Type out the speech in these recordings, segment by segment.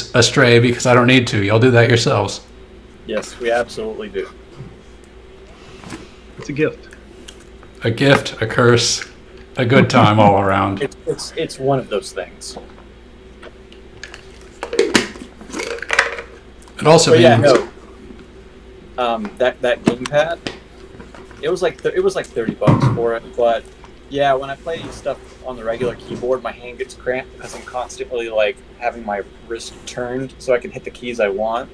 yours astray because I don't need to. Y'all do that yourselves. Yes, we absolutely do. It's a gift. A gift, a curse, a good time all around. It's one of those things. It also But means that gamepad, it was like $30 for it. But yeah, when I play stuff on the regular keyboard, my hand gets cramped because I'm constantly like having my wrist turned so I can hit the keys I want.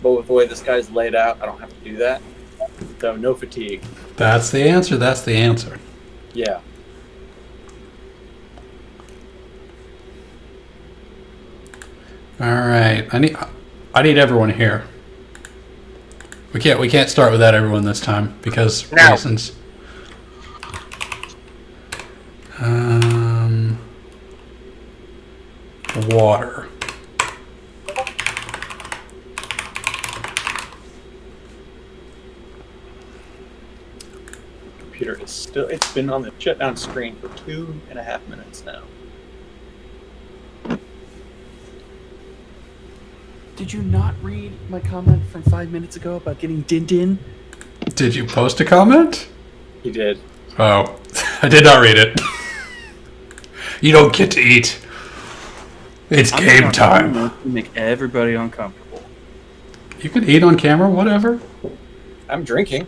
But with the way this guy's laid out, I don't have to do that. So no fatigue. that's the answer. That's the answer. Yeah. All right. I need everyone here. We can't start without everyone this time because reasons. Water. Computer is still, it's been on the shutdown screen for 2.5 minutes now. Did you not read my comment from 5 minutes ago about getting Din? Did you post a comment? He did. Oh, I did not read it. You don't get to eat. It's game time. To make everybody uncomfortable. You can eat on camera, whatever. I'm drinking.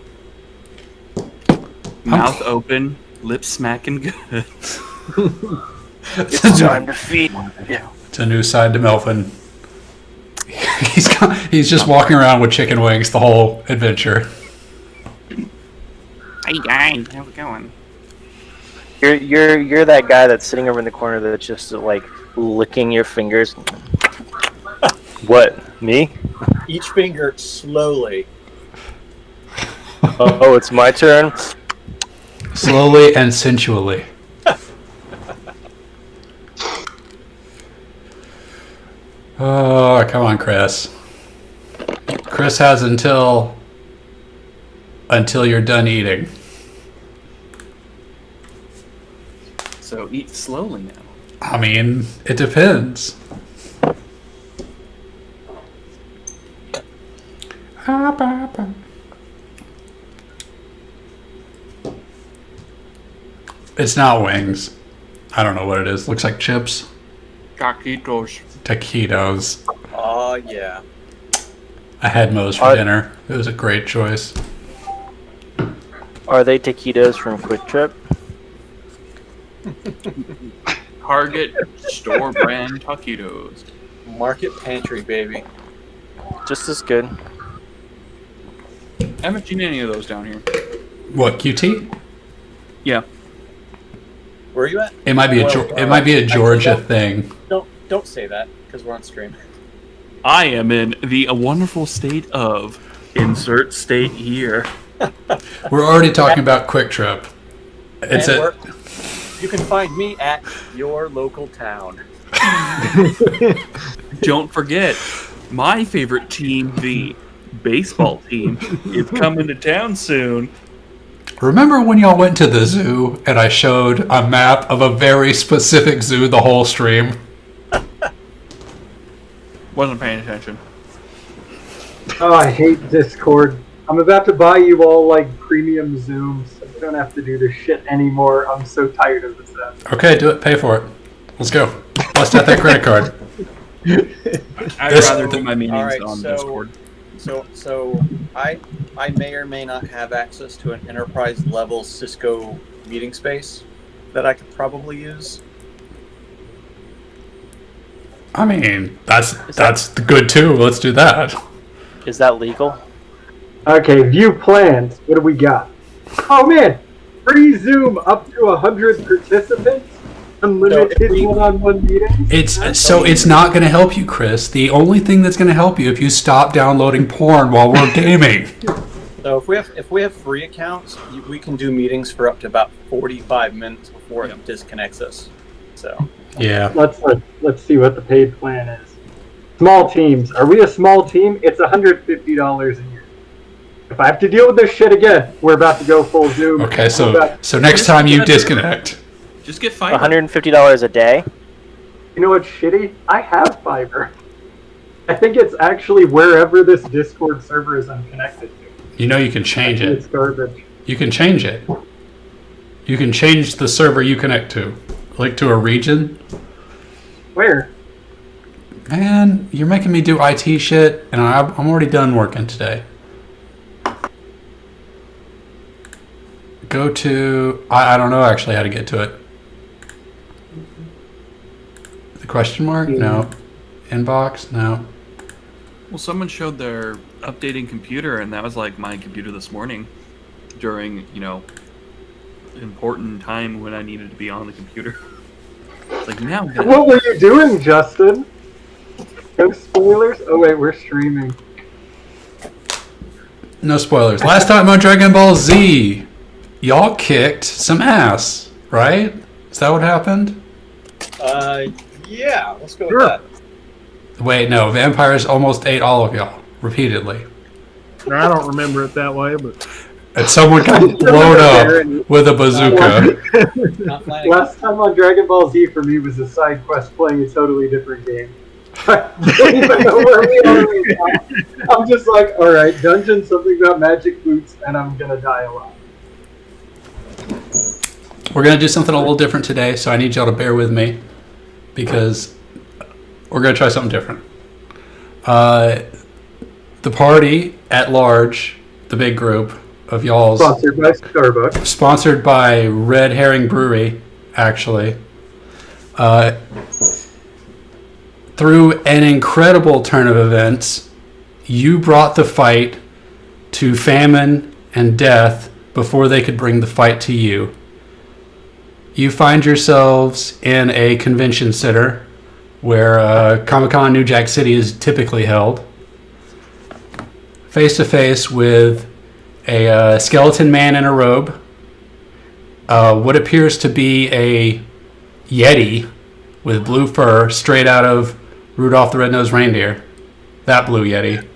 Mouth open, lips smacking good. It's Time to feed. Yeah. a new side to Melvin. He's just walking around with chicken wings the whole adventure. Hey guys, how's it going? You're that guy that's sitting over in the corner that's just like licking your fingers. What? Me? Each finger slowly. Oh, it's my turn. Slowly and sensually. Oh, come on, Chris. Chris has until you're done eating. So eat slowly now. I mean, it depends. It's not wings. I don't know what it is. Looks like chips. Taquitos. Taquitos. Oh, yeah. I had Moe's for dinner. It was a great choice. Are they taquitos from Quick Trip? Target store brand taquitos. Market Pantry, baby. Just as good. I haven't seen any of those down here. What, QT? Yeah. Where are you at? It might be a Georgia thing. Don't say that because we're on stream. I am in the wonderful state of insert state here. We're already talking about Quick Trip. It's And a you can find me at your local town. Don't forget, my favorite team, the baseball team, is coming to town soon. Remember when y'all went to the zoo and I showed a map of a very specific zoo the whole stream? Wasn't paying attention. Oh, I hate Discord. I'm about to buy you all like premium Zooms. So you don't have to do this shit anymore. I'm so tired of this app. Okay, do it. Pay for it. Let's go. Bust out that credit card. I'd This- rather do my meetings Alright, on so- Discord. So I may or may not have access to an enterprise level Cisco meeting space that I could probably use. I mean, that's good too. Let's do that. Is that legal? Okay, view plans. What do we got? Oh man, free Zoom up to 100 participants. Unlimited No, if we- one-on-one meetings. It's not going to help you, Chris. The only thing that's going to help you if you stop downloading porn while we're gaming. So if we have free accounts, we can do meetings for up to about 45 minutes before it disconnects us. So Yeah. Let's see what the paid plan is. Small teams. Are we a small team? It's $150 a year. If I have to deal with this shit again, we're about to go full Zoom. Okay, so next time you disconnect. Just get fiber. $150 a day? You know what's shitty? I have fiber. I think it's actually wherever this Discord server is unconnected to. You know you can change It's it. garbage. You can change it. You can change the server you connect to. Like to a region. Where? Man, you're making me do IT shit, and I'm already done working today. Go to... I don't know actually how to get to it. The question mark? No. Inbox? No. Well, someone showed their updating computer, and that was like my computer this morning during, important time when I needed to be on the computer. It's like, now I'm gonna... What were you doing, Justin? No spoilers? Oh wait, we're streaming. No spoilers. Last time on Dragon Ball Z, y'all kicked some ass, right? Is that what happened? Yeah, let's go Sure. with that. Wait, no. Vampires almost ate all of y'all repeatedly. I don't remember it that way, but And someone got blown up with a bazooka. Not planning. Last time on Dragon Ball Z for me was a side quest playing a totally different game. I don't even know where we are right now. I'm just like, alright, dungeon, something about magic boots, and I'm gonna die a lot. We're going to do something a little different today, so I need y'all to bear with me because we're going to try something different. The party at large, the big group of y'all's, Sponsored by Starbucks. sponsored by Red Herring Brewery, actually, through an incredible turn of events, you brought the fight to famine and death before they could bring the fight to you. You find yourselves in a convention center where Comic-Con New Jack City is typically held, face to face with a skeleton man in a robe, what appears to be a Yeti with blue fur straight out of Rudolph the Red-Nosed Reindeer. That blue Yeti.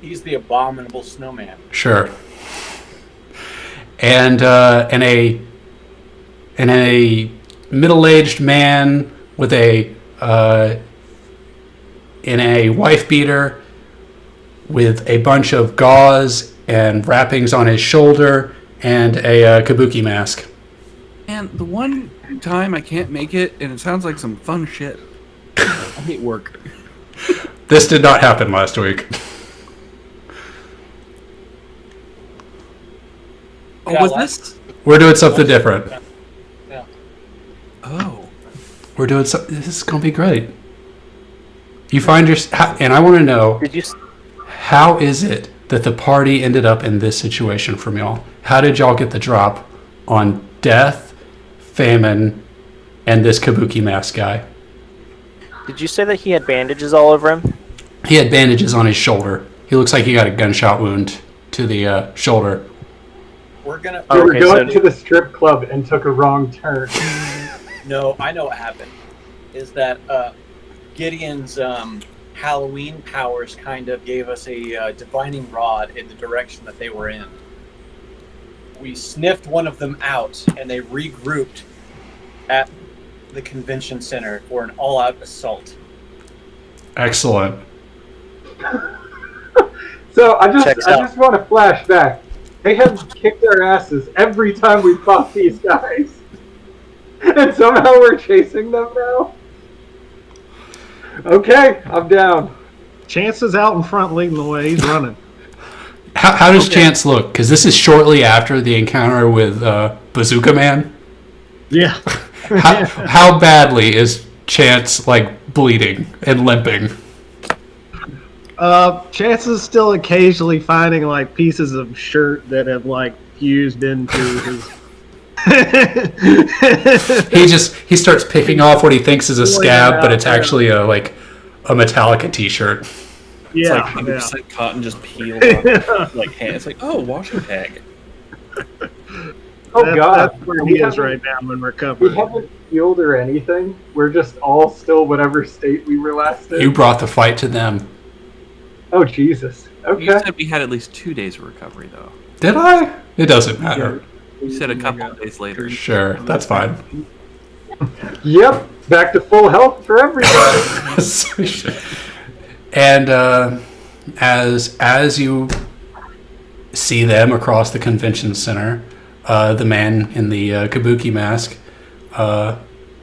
He's the abominable snowman. Sure. And a middle-aged man with in a wife beater with a bunch of gauze and wrappings on his shoulder and a kabuki mask. And the one time I can't make it, and it sounds like some fun shit. I hate work. This did not happen last week. Oh, Yeah, was last- this? We're doing something different. Oh. We're doing something. This is gonna be great. You find your, and I want to know, Did you? how is it that the party ended up in this situation from y'all? How did y'all get the drop on death, famine, and this kabuki mask guy? Did you say that he had bandages all over him? He had bandages on his shoulder. He looks like he got a gunshot wound to the shoulder. We're gonna. We were Okay, going so- to the strip club and took a wrong turn. No, I know what happened. Is that Gideon's Halloween powers kind of gave us a divining rod in the direction that they were in. We sniffed one of them out, and they regrouped at the convention center for an all-out assault. Excellent. So I Checks out. just want to flash back. They have kicked our asses every time we fought these guys. And somehow we're chasing them now? Okay, I'm down. Chance is out in front leading the way. He's running. How does Chance look? Because this is shortly after the encounter with Bazooka Man. Yeah. How badly is Chance like bleeding and limping? Chance is still occasionally finding like pieces of shirt that have like fused into his. He starts picking off what he thinks is a scab, but it's actually a Metallica T-shirt. It's Yeah. like 100% cotton just peeled off. Like, hand. It's like, oh, washing tag. Oh god. That's where We he is haven't- right now in We recovery. haven't healed or anything. We're just all still whatever state we were last in. You brought the fight to them. Oh Jesus. You Okay. said we had at least 2 days of recovery, though. Did I? It doesn't matter. You said a couple of days later. Sure, that's fine. Yep. Back to full health for everybody. And as you see them across the convention center, the man in the kabuki mask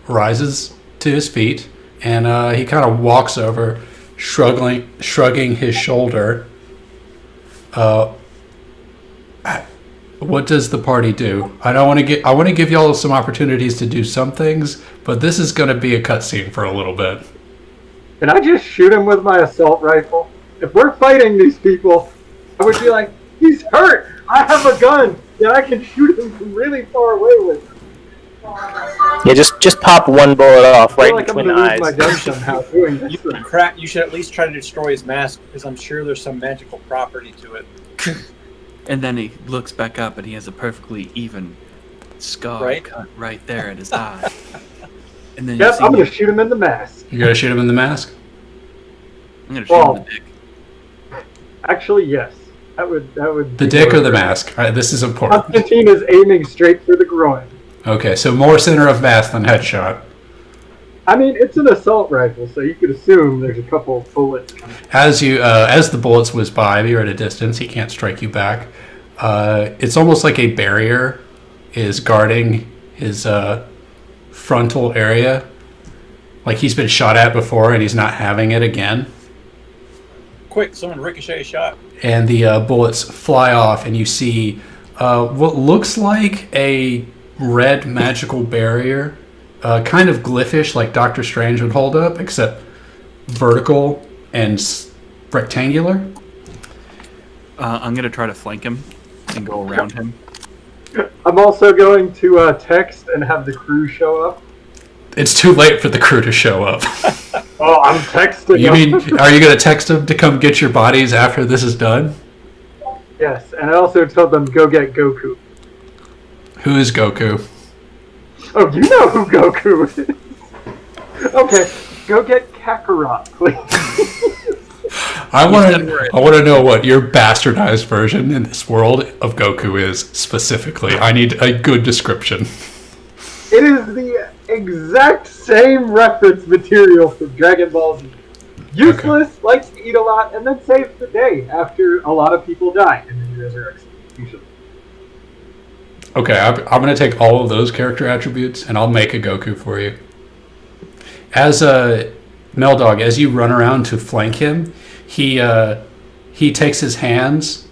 rises to his feet, and he kind of walks over, shrugging his shoulder. What does the party do? I want to give y'all some opportunities to do some things, but this is going to be a cutscene for a little bit. Can I just shoot him with my assault rifle? If we're fighting these people, I would be like, he's hurt! I have a gun that I can shoot him from really far away with. Yeah, just pop one bullet off I right feel like I'm between the gonna lose my eyes. gun somehow doing this. You should at least try to destroy his mask, because I'm sure there's some magical property to it. And then he looks back up and he has a perfectly even scar Right? cut right there at his eye. And then Yep, you I'm see gonna shoot him in the mask. You gotta shoot him in the mask. I'm gonna shoot him in the dick. Actually, yes. That would The be dick more or the correct. mask? All right, this is important. Constantine is aiming straight for the groin. Okay, so more center of mass than headshot. I mean, it's an assault rifle, so you could assume there's a couple of bullets coming. As the bullets whiz by, you're at a distance. He can't strike you back. It's almost like a barrier is guarding his frontal area. Like he's been shot at before and he's not having it again. Quick, someone ricochet a shot. And the bullets fly off, and you see what looks like a red magical barrier, kind of glyphish, like Doctor Strange would hold up, except vertical and rectangular. I'm gonna try to flank him and go around him. I'm also going to text and have the crew show up. It's too late for the crew to show up. Oh, I'm texting You them. mean, are you going to text them to come get your bodies after this is done? Yes, and I also told them go get Goku. Who is Goku? Oh, you know who Goku is. Okay, go get Kakarot, please. I want to know what your bastardized version in this world of Goku is specifically. I need a good description. It is the exact same reference material from Dragon Ball Z. Useless, likes to eat a lot, and then saves the day after a lot of people die, and then he resurrects them, usually. Okay, I'm going to take all of those character attributes and I'll make a Goku for you. As a Meldog, as you run around to flank him, he takes his hands,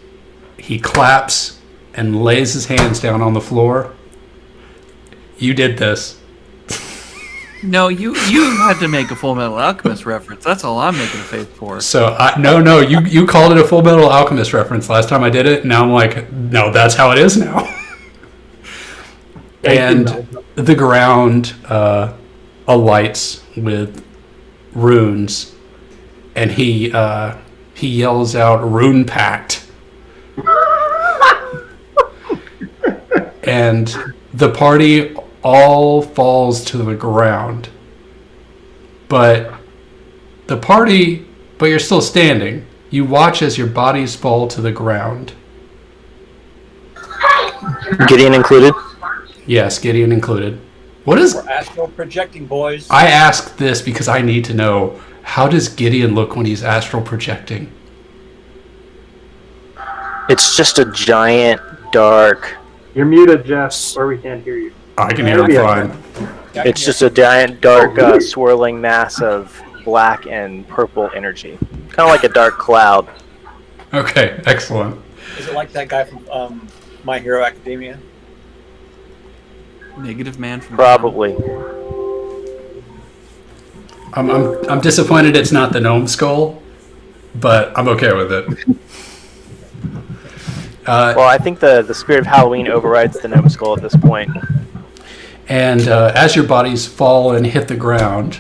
he claps, and lays his hands down on the floor. You did this. No, you had to make a Full Metal Alchemist reference. That's all I'm making a face for. So no, you called it a Full Metal Alchemist reference last time I did it. Now I'm like, no, that's how it is now. And the ground alights with runes, and he yells out, "Rune Pact," and the party all falls to the ground. But you're still standing. You watch as your bodies fall to the ground. Gideon included. Yes, Gideon included. What is... We're astral projecting, boys. I ask this because I need to know, how does Gideon look when he's astral projecting? It's just a giant, dark. You're muted, Jeff, or we can't hear you. I can hear him fine. Yeah, It's just a giant, dark, swirling mass of black and purple energy, kind of like a dark cloud. Okay, excellent. Is it like that guy from My Hero Academia? Negative man from Probably. I'm disappointed it's not the gnome skull, but I'm okay with it. Well, I think the spirit of Halloween overrides the gnome skull at this point. And as your bodies fall and hit the ground,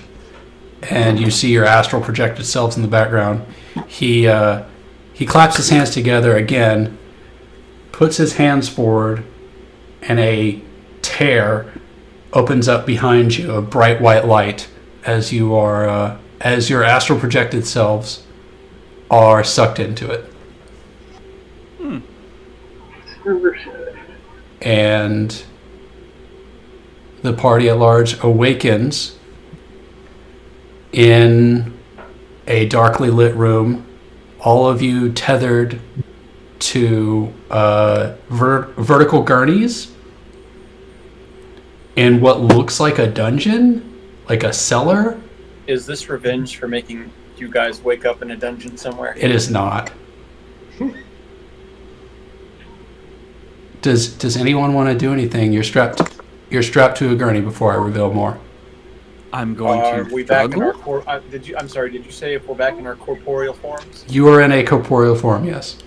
and you see your astral projected selves in the background, he claps his hands together again, puts his hands forward, and a tear opens up behind you, a bright white light, as you are as your astral projected selves are sucked into it. And the party at large awakens in a darkly lit room, all of you tethered to vertical gurneys in what looks like a dungeon, like a cellar. Is this revenge for making you guys wake up in a dungeon somewhere? It is not. Does anyone want to do anything? You're strapped to a gurney before I reveal more. I'm going Are to we back in our struggle. I'm sorry. Did you say if we're back in our corporeal forms? You are in a corporeal form, yes.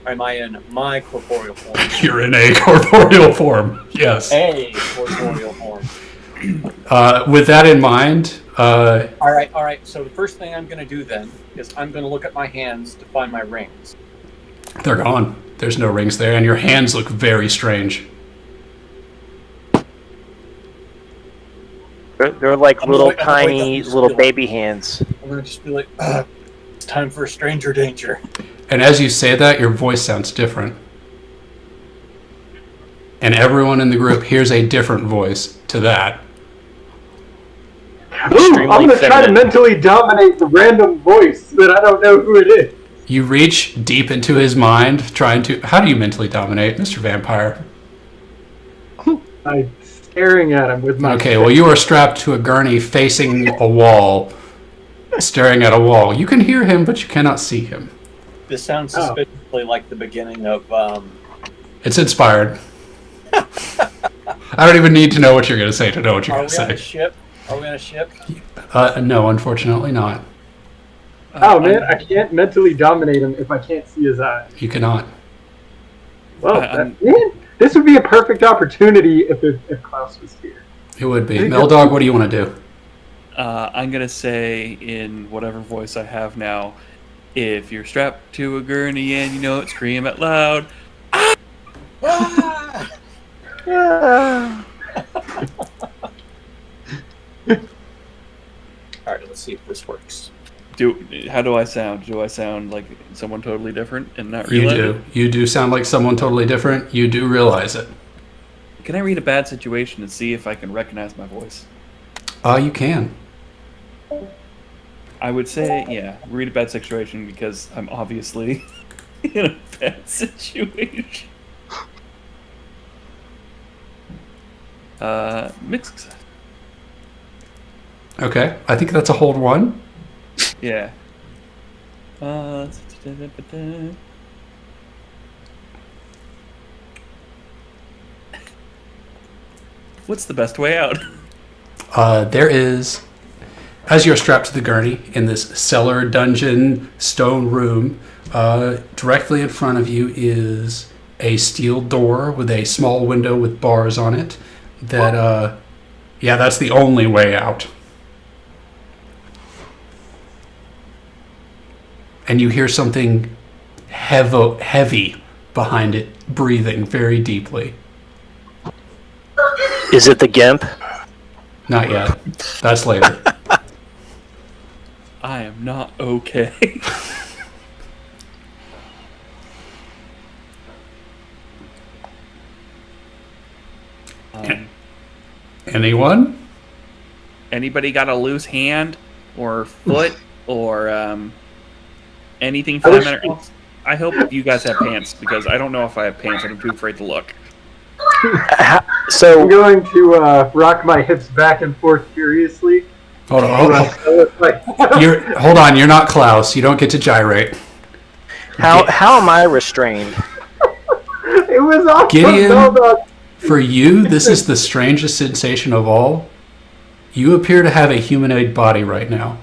Am I in my corporeal form? You're in a corporeal form, yes. A corporeal form. With that in mind, All right. So the first thing I'm going to do then is I'm going to look at my hands to find my rings. they're gone. There's no rings there, and your hands look very strange. They're like I'm little gonna wake- I'm gonna wake up tiny and just little be like- baby hands. I'm going to just be like, it's time for a stranger danger. And as you say that, your voice sounds different. And everyone in the group hears a different voice to that. Ooh, I'm gonna try to feminine. mentally dominate the random voice that I don't know who it is. You reach deep into his mind, trying to... How do you mentally dominate, Mr. Vampire? I'm staring at him with my. Okay, well, you are strapped to a gurney facing a wall, staring at a wall. You can hear him, but you cannot see him. This sounds Oh. suspiciously like the beginning of. It's inspired. I don't even need to know what you're going to say to know what you're Are going we on to a say. ship? Are we on a ship? No, unfortunately not. Oh man, I can't mentally dominate him if I can't see his eyes. You cannot. Well, I'm- man, this would be a perfect opportunity if Klaus was here. It would be. Meldog, what do you want to do? I'm gonna say in whatever voice I have now, if you're strapped to a gurney and you know it, scream out loud. Ah! All right, let's see if this works. How do I sound? Do I sound like someone totally different and not You realize do. it? You do sound like someone totally different. You do realize it. Can I read a bad situation and see if I can recognize my voice? You can. I would say, yeah, read a bad situation because I'm obviously in a bad situation. Mixed success. Okay. I think that's a hold one. Yeah. What's the best way out? There is, as you're strapped to the gurney in this cellar dungeon stone room, directly in front of you is a steel door with a small window with bars on it. That's the only way out. And you hear something heavy behind it, breathing very deeply. Is it the Gimp? Not yet. That's later. I am not okay. Anyone? Anybody got a loose hand or foot or anything I for that wish- matter else? I hope you guys have pants because I don't know if I have pants and I'm too afraid to look. I'm So going to rock my hips back and forth furiously. Hold on. Like, Hold on. You're not Klaus. You don't get to gyrate. how am I restrained? it was awesome. Gideon? Meldog. For you, this is the strangest sensation of all. You appear to have a humanoid body right now.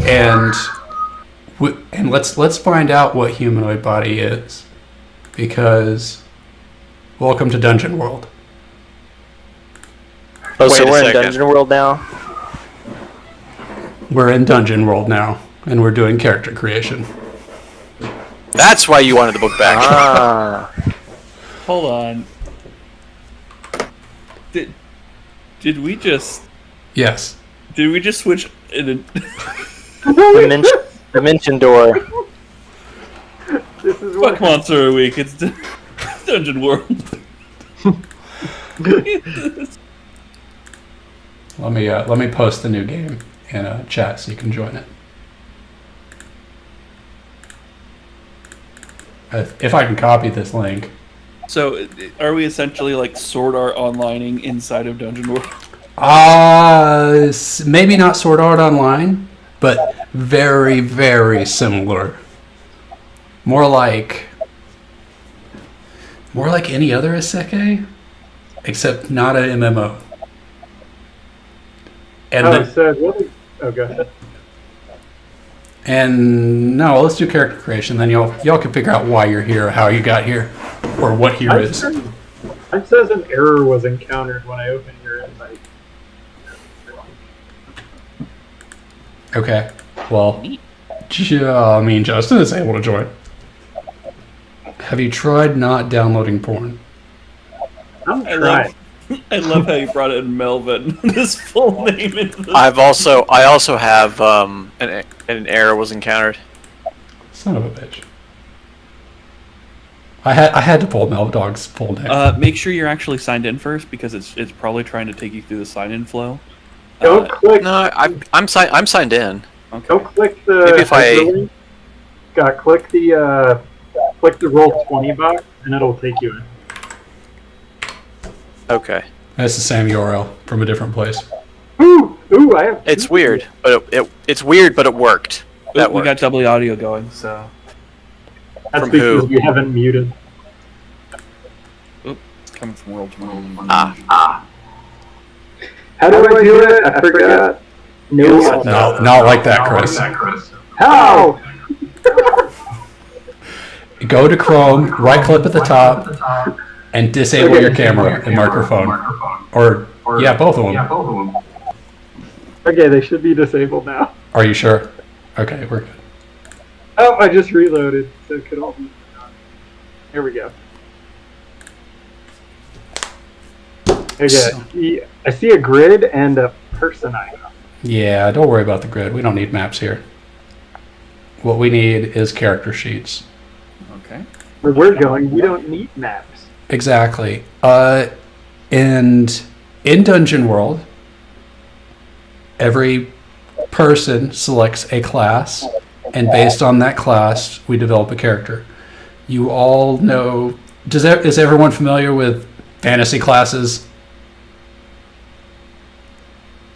And let's find out what humanoid body is, because welcome to Dungeon World. Oh, so Wait a we're in second. Dungeon World now? We're in Dungeon World now, and we're doing character creation. That's why you wanted the book back. Ah. Hold on. Did we just Yes. switch in Dimension door. This is Fuck what Monster of the Week? It's Dungeon World. Let me post the new game in chat so you can join it. If I can copy this link. So, are we essentially like Sword Art Onlining inside of Dungeon World? Maybe not Sword Art Online, but very, very similar. More like any other isekai, except not an MMO. And go ahead. And no, let's do character creation. Then y'all can figure out why you're here, or how you got here, or what here is. It says an error was encountered when I opened your invite. Okay. Well, Justin is able to join. Have you tried not downloading porn? I'm I trying. I love how you brought in Melvin. His full name into this. I also have an error was encountered. Son of a bitch. I had to pull Meldog's full name. Make sure you're actually signed in first, because it's probably trying to take you through the sign-in flow. Don't click. No, I'm signed in. Okay. Don't click the. Maybe if I- hyperlink. Click the roll 20 box, and it'll take you in. Okay. That's the same URL from a different place. Ooh, I have. It's weird, but it's weird, but it worked. That we worked. got double audio going, so That's from because who? we haven't muted. it's coming from World 20. Ah. How do I do it? I forgot. No. Not like that, Chris. How? Go to Chrome, right click at the top, and disable your camera and microphone. Or both of them. Okay, they should be disabled now. Are you sure? Okay, we're good. Oh, I just reloaded, so it could all be done. Here we go. Okay, I see a grid and a person icon. Yeah, don't worry about the grid. We don't need maps here. What we need is character sheets. Okay. Where we're going, we don't need maps. Exactly. And in Dungeon World, every person selects a class, and based on that class, we develop a character. You all know. Is everyone familiar with fantasy classes?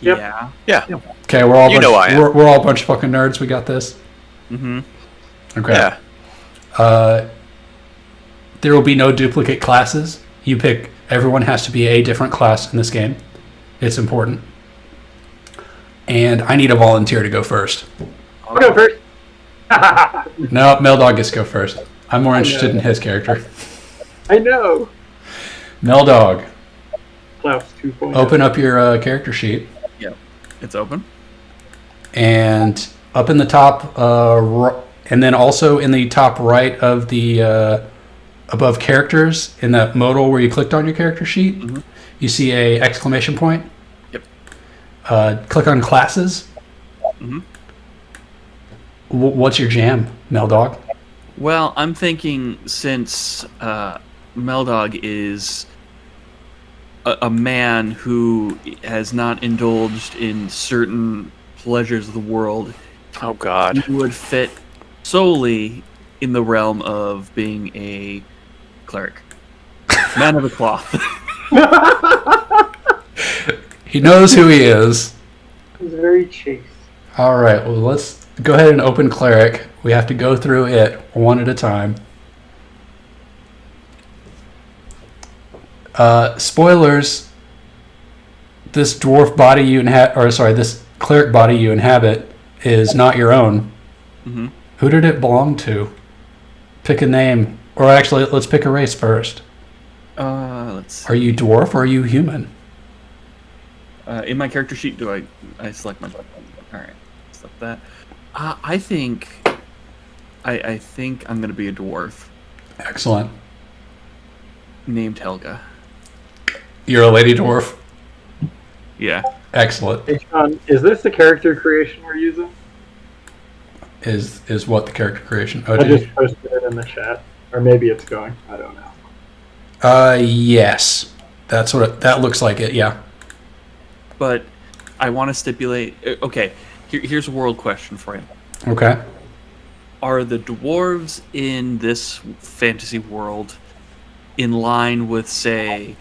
Yep. Yeah. Okay, we're all You know I am. we're all a bunch of fucking nerds. We got this. Mm-hmm. Okay. Yeah. There will be no duplicate classes. Everyone has to be a different class in this game. It's important. And I need a volunteer to go first. I'll go first. No, Meldog gets to go first. I'm more interested in his character. I know. Meldog, Klaus 2.0. open up your character sheet. It's open. And up in the top, and then also in the top right of the above characters, in that modal where you clicked on your character sheet, you see a exclamation point. Yep. Click on classes. Mm-hmm. What's your jam, Meldog? Well, I'm thinking since Meldog is a man who has not indulged in certain pleasures of the world, Oh God. he would fit solely in the realm of being a cleric. Man of the cloth. He knows who he is. He's very chaste. All right, well, let's go ahead and open cleric. We have to go through it one at a time. Spoilers. This dwarf body you this cleric body you inhabit is not your own. Mm-hmm. Who did it belong to? Pick a name, or actually, let's pick a race first. Let's see. Are you dwarf or are you human? In my character sheet, do I select my? All right, select that. I think I'm gonna be a dwarf Excellent. named Helga. You're a lady dwarf. Yeah. Excellent. Hey, Sean, is this the character creation we're using? Is what the character creation? Oh, I did you? just posted it in the chat. Or maybe it's going. I don't know. Yes. That's what that looks like it. Yeah. But I want to stipulate. Okay, here's a world question for you. Okay. Are the dwarves in this fantasy world in line with, say,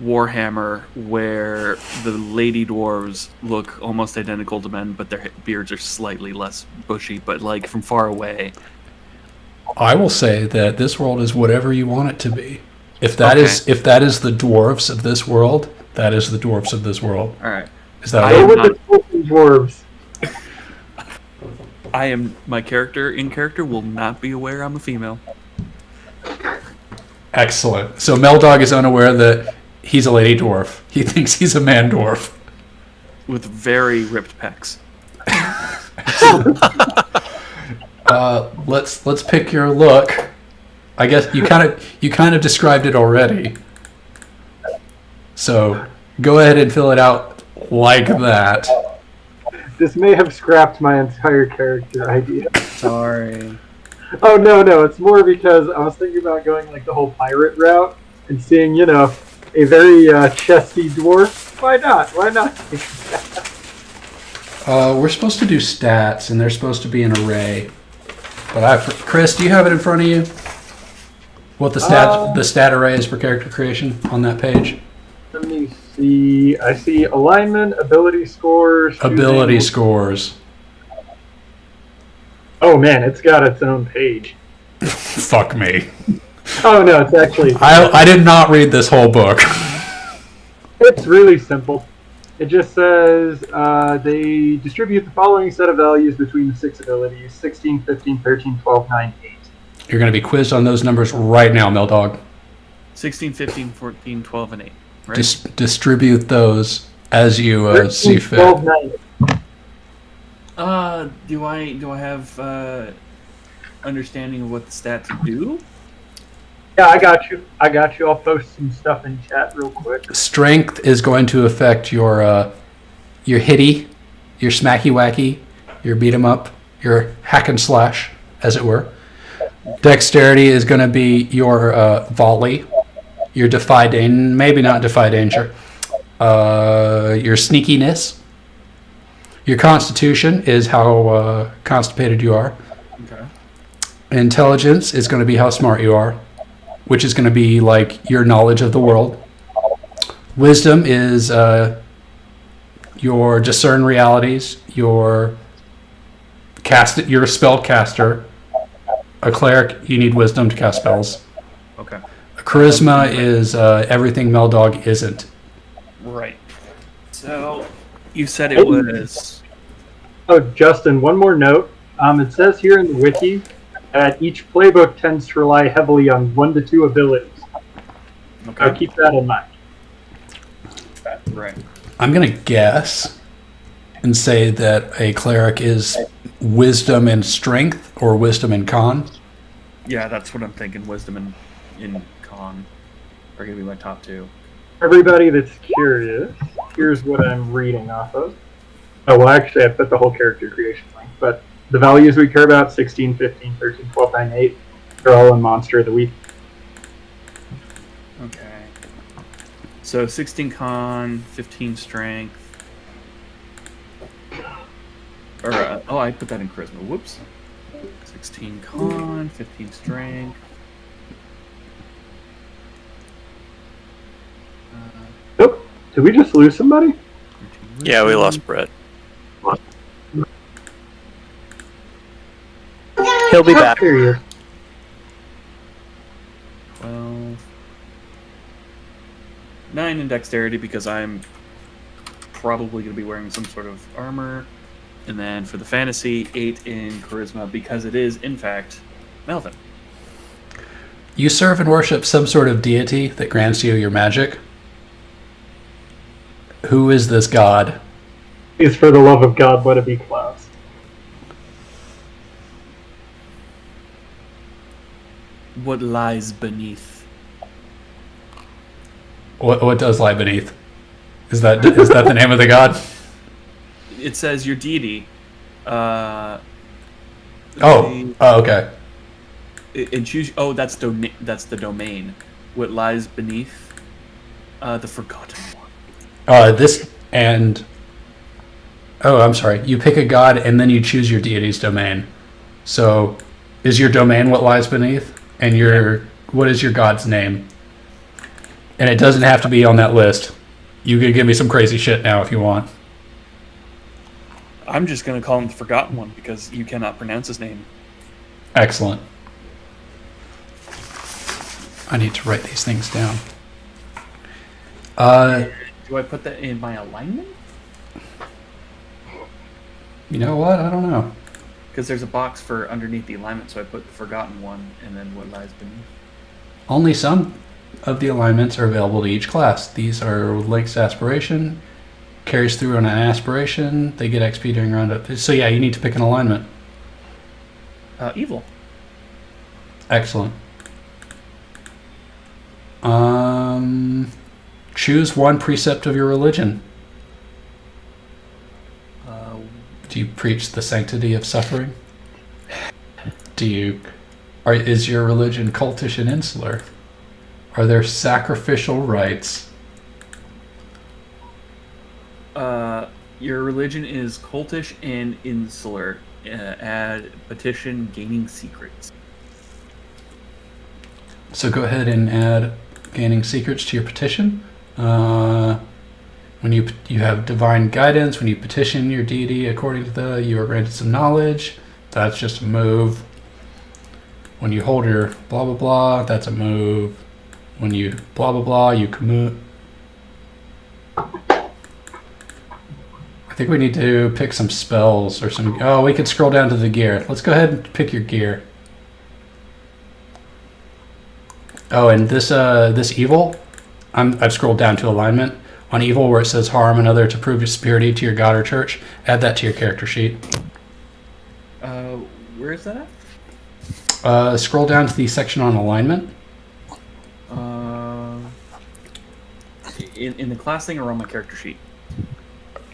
Warhammer, where the lady dwarves look almost identical to men, but their beards are slightly less bushy, but like from far away? I will say that this world is whatever you want it to be. If that Okay. is the dwarves of this world, that is the dwarves of this world. All right. Is that I Go okay? am with not- the Tolkien dwarves. My character will not be aware I'm a female. Excellent. So Meldog is unaware that he's a lady dwarf. He thinks he's a man dwarf. With very ripped pecs. Let's pick your look. I guess you kind of described it already. So go ahead and fill it out like that. This may have scrapped my entire character idea. Sorry. Oh no, it's more because I was thinking about going like the whole pirate route and seeing, a very chesty dwarf. Why not? We're supposed to do stats, and they're supposed to be an array. But Chris, do you have it in front of you? What the stat array is for character creation on that page? Let me see. I see alignment, ability scores. Ability choosing- scores. Oh man, it's got its own page. Fuck me. Oh no, it's actually I did not read this whole book. it's really simple. It just says they distribute the following set of values between the 6 abilities: 16, 15, 13, 12, 9, 8. You're going to be quizzed on those numbers right now, Meldog. 16, 15, 14, 12, and 8. Right? Distribute those as you 13, see fit. 12, 9, 8. Do I have understanding of what the stats do? Yeah, I got you. I'll post some stuff in chat real quick. Strength is going to affect your hitty, your smacky wacky, your beat 'em up, your hack and slash, as it were. Dexterity is going to be your volley, your defy danger, maybe not defy danger, your sneakiness. Your constitution is how constipated you are. Okay. Intelligence is going to be how smart you are, which is going to be like your knowledge of the world. Wisdom is your discern realities, your you're a spell caster. A cleric, you need wisdom to cast spells. Okay. Charisma is everything Meldog isn't. Right. So you said it was. Oh, Justin, one more note. It says here in the wiki that each playbook tends to rely heavily on 1 to 2 abilities. So Okay. keep that in mind. Right. I'm going to guess and say that a cleric is wisdom and strength or wisdom and con. Yeah, that's what I'm thinking. Wisdom and in con are gonna be my top 2. Everybody that's curious, here's what I'm reading off of. Oh, well, actually, I put the whole character creation link, but the values we care about, 16, 15, 13, 12, 9, 8, they're all in Monster of the Week. Okay. So 16 con, 15 strength. Or I put that in charisma. Whoops. 16 con, 15 strength. Nope. Did we just lose somebody? 13 Yeah, we wisdom. lost Brett. He'll be back. Here he is. 12. 9 in dexterity because I'm probably going to be wearing some sort of armor. And then for the fantasy, 8 in charisma because it is, in fact, Melvin. You serve and worship some sort of deity that grants you your magic. Who is this god? Please, for the love of God, let it be Klaus. What lies beneath? What does lie beneath? Is that the name of the god? It says your deity. Oh, okay. And choose. Oh, that's the domain. What lies beneath? The Forgotten One. This and Oh, I'm sorry. You pick a god and then you choose your deity's domain. So, is your domain what lies beneath? And what is your god's name? And it doesn't have to be on that list. You could give me some crazy shit now if you want. I'm just going to call him the Forgotten One because you cannot pronounce his name. Excellent. I need to write these things down. Do I put that in my alignment? You know what? I don't know. Because there's a box for underneath the alignment, so I put the Forgotten One and then what lies beneath. Only some of the alignments are available to each class. These are links to aspiration, carries through on an aspiration, they get XP during roundup. So yeah, you need to pick an alignment. Evil. Excellent. Choose one precept of your religion. Do you preach the sanctity of suffering? Is your religion cultish and insular? Are there sacrificial rites? Your religion is cultish and insular. Add petition gaining secrets. So go ahead and add gaining secrets to your petition. When you have divine guidance, when you petition your deity according to you are granted some knowledge. That's just a move. When you hold your blah blah blah, that's a move. When you blah blah blah, you commute. I think we need to pick some spells or some. Oh, we could scroll down to the gear. Let's go ahead and pick your gear. Oh, and this evil, I've scrolled down to alignment. On evil, where it says harm another to prove your superiority to your god or church, add that to your character sheet. Where is that Scroll down to the section on alignment. In the class thing or on my character sheet?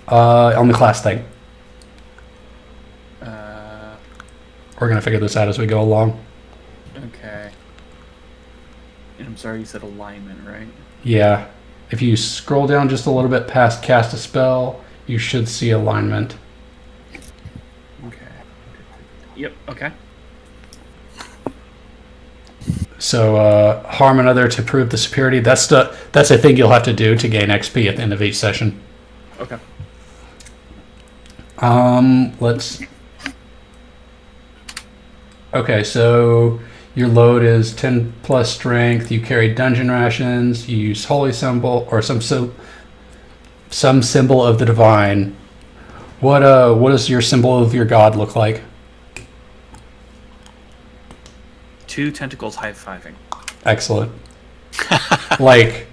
On the class thing. Uh, We're gonna figure this out as we go along. okay. And I'm sorry, you said alignment, right? Yeah. If you scroll down just a little bit past cast a spell, you should see alignment. Okay. Yep. Okay. So harm another to prove the superiority. That's a thing you'll have to do to gain XP at the end of each session. Okay. Let's. Okay, so your load is 10 plus strength. You carry dungeon rations. You use holy symbol or some symbol of the divine. What does your symbol of your god look like? 2 tentacles high-fiving. Excellent. like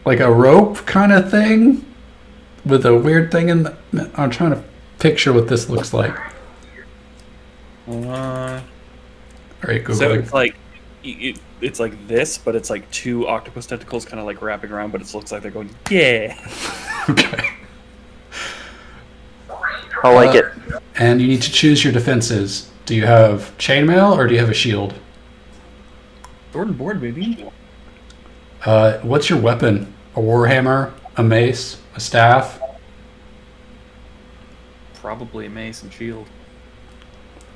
a rope kind of thing with a weird thing in the. I'm trying to picture what this looks like. All right, Google. So it's like it's like this, but it's like 2 octopus tentacles kind of like wrapping around, but it looks like they're going, yeah. Okay. I like it. And you need to choose your defenses. Do you have chainmail or do you have a shield? Sword and board, baby. What's your weapon? A warhammer, a mace, a staff? Probably a mace and shield.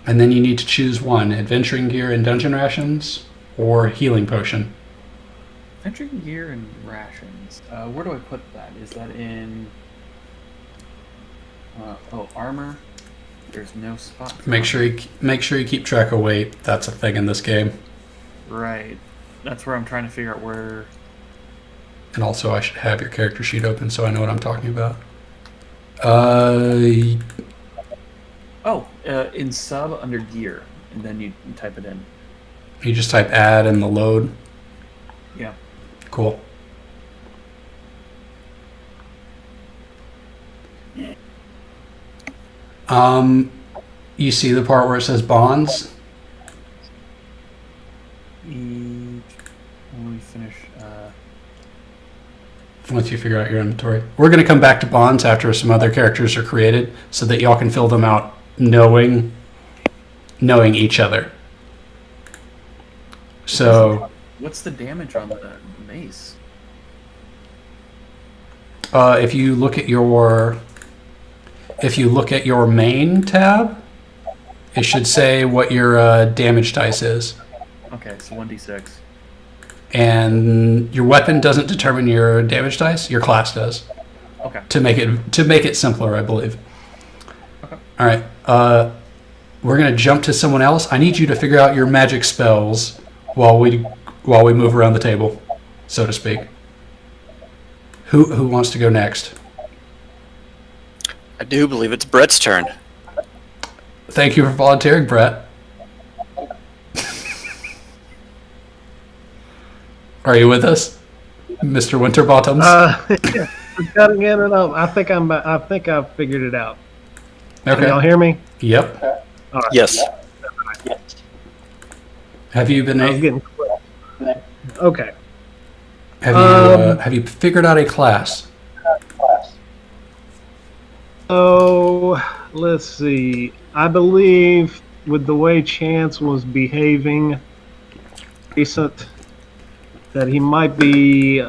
And then you need to choose one: adventuring gear and dungeon rations, or healing potion. Adventuring gear and rations. Where do I put that? Is that in... armor? There's no spot for Make sure you keep track of weight. That's a thing in this game. Right. That's where I'm trying to figure out where... And also, I should have your character sheet open so I know what I'm talking about. In sub under gear, and then you type it in. You just type add in the load. Yeah. Cool. You see the part where it says bonds? When we finish... Once you figure out your inventory. We're going to come back to bonds after some other characters are created so that y'all can fill them out knowing each other. So... What's the damage on the mace? If you look at your main tab, it should say what your damage dice is, Okay, so 1d6. and your weapon doesn't determine your damage dice. Your class does. Okay. To make it simpler, I believe. Okay. All right. We're gonna jump to someone else. I need you to figure out your magic spells while we move around the table, so to speak. Who wants to go next? I do believe it's Brett's turn. Thank you for volunteering, Brett. Are you with us, Mr. Winterbottoms? I'm cutting in and out. I think I've figured it out. Can y'all Okay. hear me? Yep. All right. Yes. Have you been? I was getting close. Okay. Have you figured out a class? So let's see. I believe with the way Chance was behaving recent, that he might be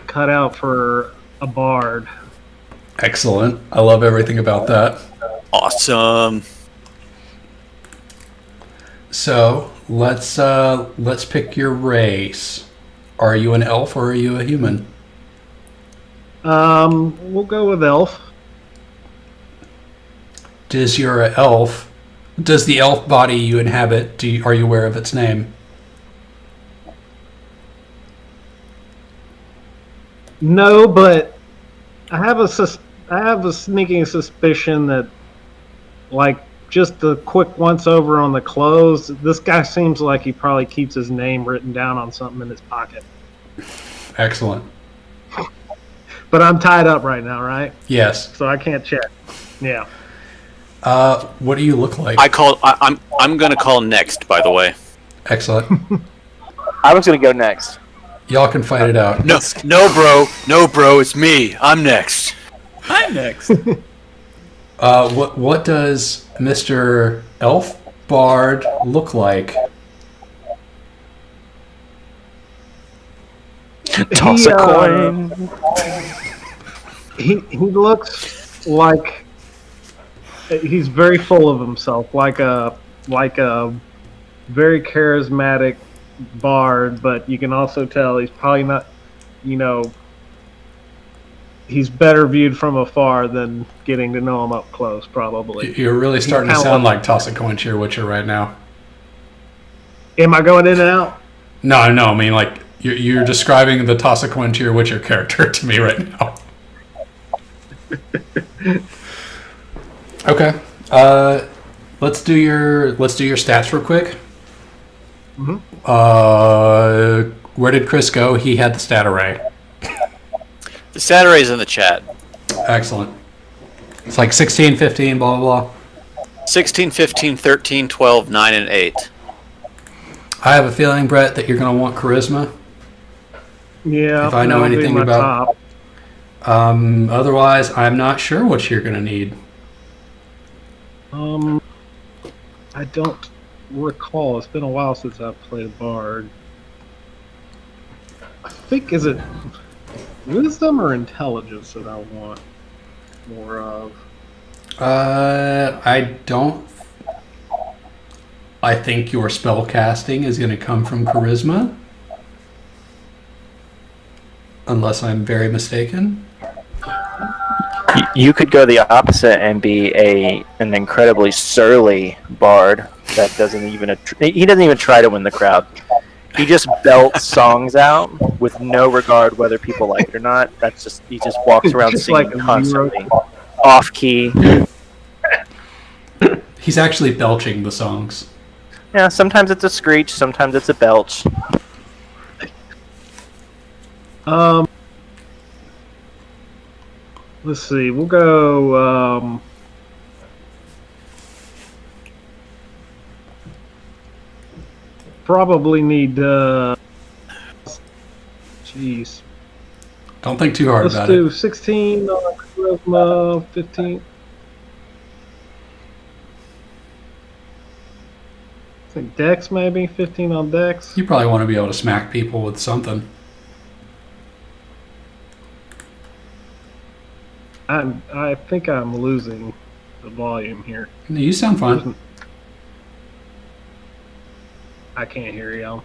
cut out for a bard. Excellent. I love everything about that. Awesome. So let's pick your race. Are you an elf or are you a human? We'll go with elf. Does the elf body you inhabit? Are you aware of its name? No, but I have a sneaking suspicion that, like, just a quick once over on the clothes, this guy seems like he probably keeps his name written down on something in his pocket. Excellent. But I'm tied up right now, right? Yes. So I can't check. Yeah. What do you look like? I'm gonna call next. By the way. Excellent. I was going to go next. Y'all can fight it out. No, bro. It's me. I'm next. I'm next. What does Mr. Elf Bard look like? Toss a coin. He looks like he's very full of himself, like a very charismatic bard, but you can also tell he's probably not, he's better viewed from afar than getting to know him up close, probably. You're really starting to kinda sound look- like Toss a Coin to your Witcher right now. Am I going in and out? No, I mean, like, you're describing the Toss a Coin to your Witcher character to me right now. Okay. Let's do your stats real quick. Mhm. Where did Chris go? He had the stat array. The stat array's in the chat. Excellent. It's like 16, 15, blah, blah, blah. 16, 15, 13, 12, 9, and 8. I have a feeling, Brett, that you're going to want charisma. Yeah. If I know that'll be anything my about- top. Otherwise, I'm not sure what you're going to need. I don't recall. It's been a while since I've played a bard. I think, is it wisdom or intelligence that I want more of? I think your spell casting is going to come from charisma. Unless I'm very mistaken. You could go the opposite and be an incredibly surly bard that doesn't even try to win the crowd. He just belts songs out with no regard whether people like it or not. He just walks around Just singing like a constantly, off key. He's actually belching the songs. Yeah, sometimes it's a screech, sometimes it's a belch. Let's see. We'll go. Probably need. Jeez. Don't think too hard Let's about do it. 16 on charisma, 15. I think Dex maybe 15 on Dex. You probably want to be able to smack people with something. I think I'm losing the volume here. You sound fine. I can't hear y'all.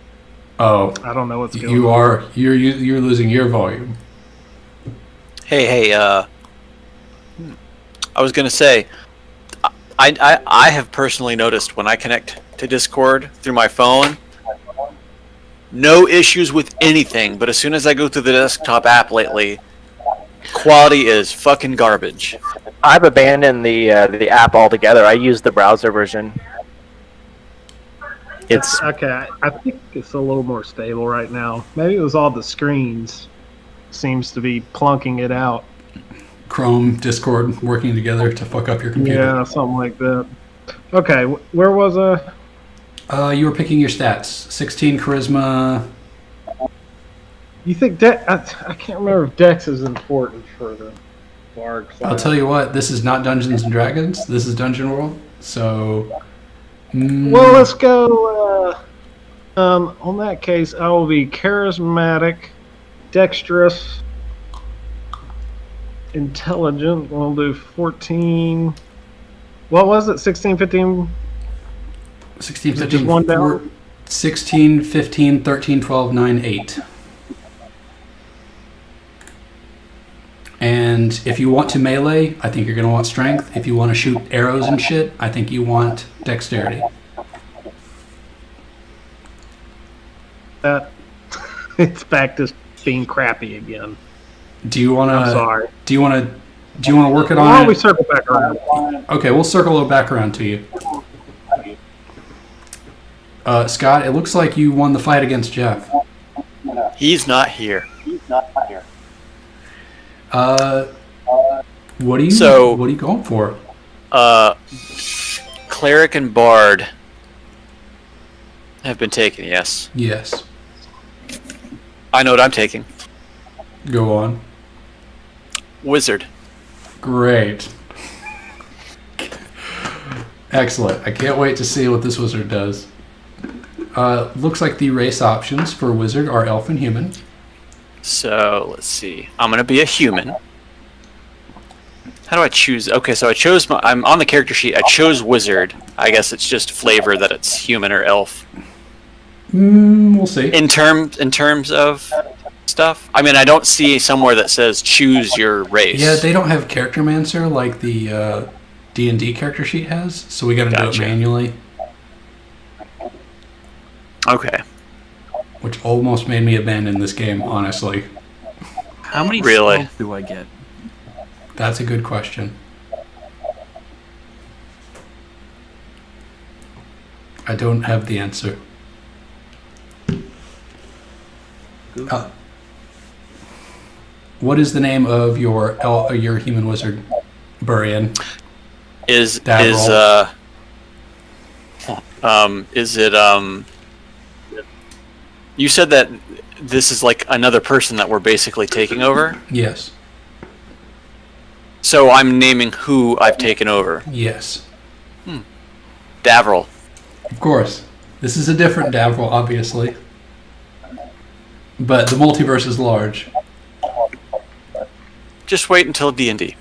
Oh, I don't know what's going you on. are. You're losing your volume. Hey, I was gonna say, I have personally noticed when I connect to Discord through my phone, no issues with anything. But as soon as I go through the desktop app lately, quality is fucking garbage. I've abandoned the app altogether. I use the browser version. It's Okay, I think it's a little more stable right now. Maybe it was all the screens. Seems to be plunking it out. Chrome, Discord working together to fuck up your computer. Yeah, something like that. Okay, where was I? You were picking your stats. 16 charisma. You think I can't remember if Dex is important for the Bard class. I'll tell you what, this is not Dungeons and Dragons. This is Dungeon World. So, Well, let's go. On that case, I will be charismatic, dexterous, intelligent. We'll do 14. What was it? 16, 15? 16, Is it 15, just one down? 16, 15, 13, 12, 9, 8. And if you want to melee, I think you're going to want strength. If you want to shoot arrows and shit, I think you want dexterity. It's back to being crappy again. Do you want I'm to? sorry. Do you want to work it Why on? don't we circle back around? Okay, we'll circle it back around to you. Scott, it looks like you won the fight against Jeff. He's not here. What are you? So- what are you going for? Cleric and Bard have been taken, yes. Yes. I know what I'm taking. Go on. Wizard. Great. Excellent. I can't wait to see what this wizard does. Looks like the race options for wizard are elf and human. So, let's see. I'm going to be a human. How do I choose? Okay, so I'm on the character sheet. I chose wizard. I guess it's just flavor that it's human or elf. We'll see. In terms of stuff? I mean, I don't see somewhere that says choose your race. Yeah, they don't have character mancer like the D&D character sheet has, so we got to do Gotcha. it manually, Okay. which almost made me abandon this game, honestly. How many Really? spells do I get? That's a good question. I don't have the answer. What is the name of your human wizard, Burian? Is Davril. You said that this is like another person that we're basically taking over? Yes. So I'm naming who I've taken over. Yes. Davril. Of course. This is a different Davril, obviously. But the multiverse is large. Just wait until D&D.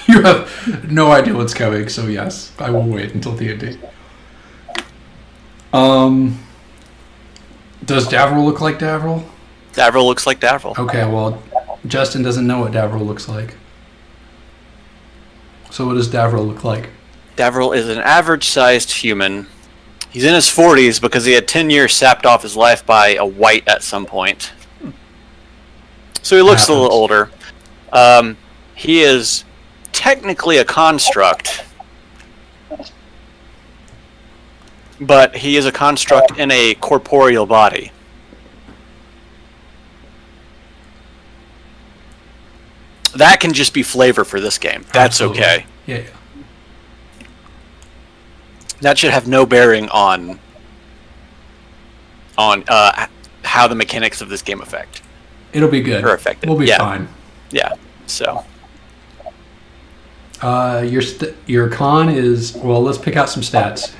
You have no idea what's coming, so yes, I will wait until D&D. Does Davril look like Davril? Davril looks like Davril. Okay, well, Justin doesn't know what Davril looks like. So what does Davril look like? Davril is an average-sized human. He's in his 40s because he had 10 years sapped off his life by a white at some point. So he looks a little older. He is technically a construct, but he is a construct in a corporeal body. That can just be flavor for this game. That's Absolutely. okay. Yeah. That should have no bearing on how the mechanics of this game affect. It'll be good. Or affected. We'll be Yeah. fine. Yeah. So Your con is, well, let's pick out some stats.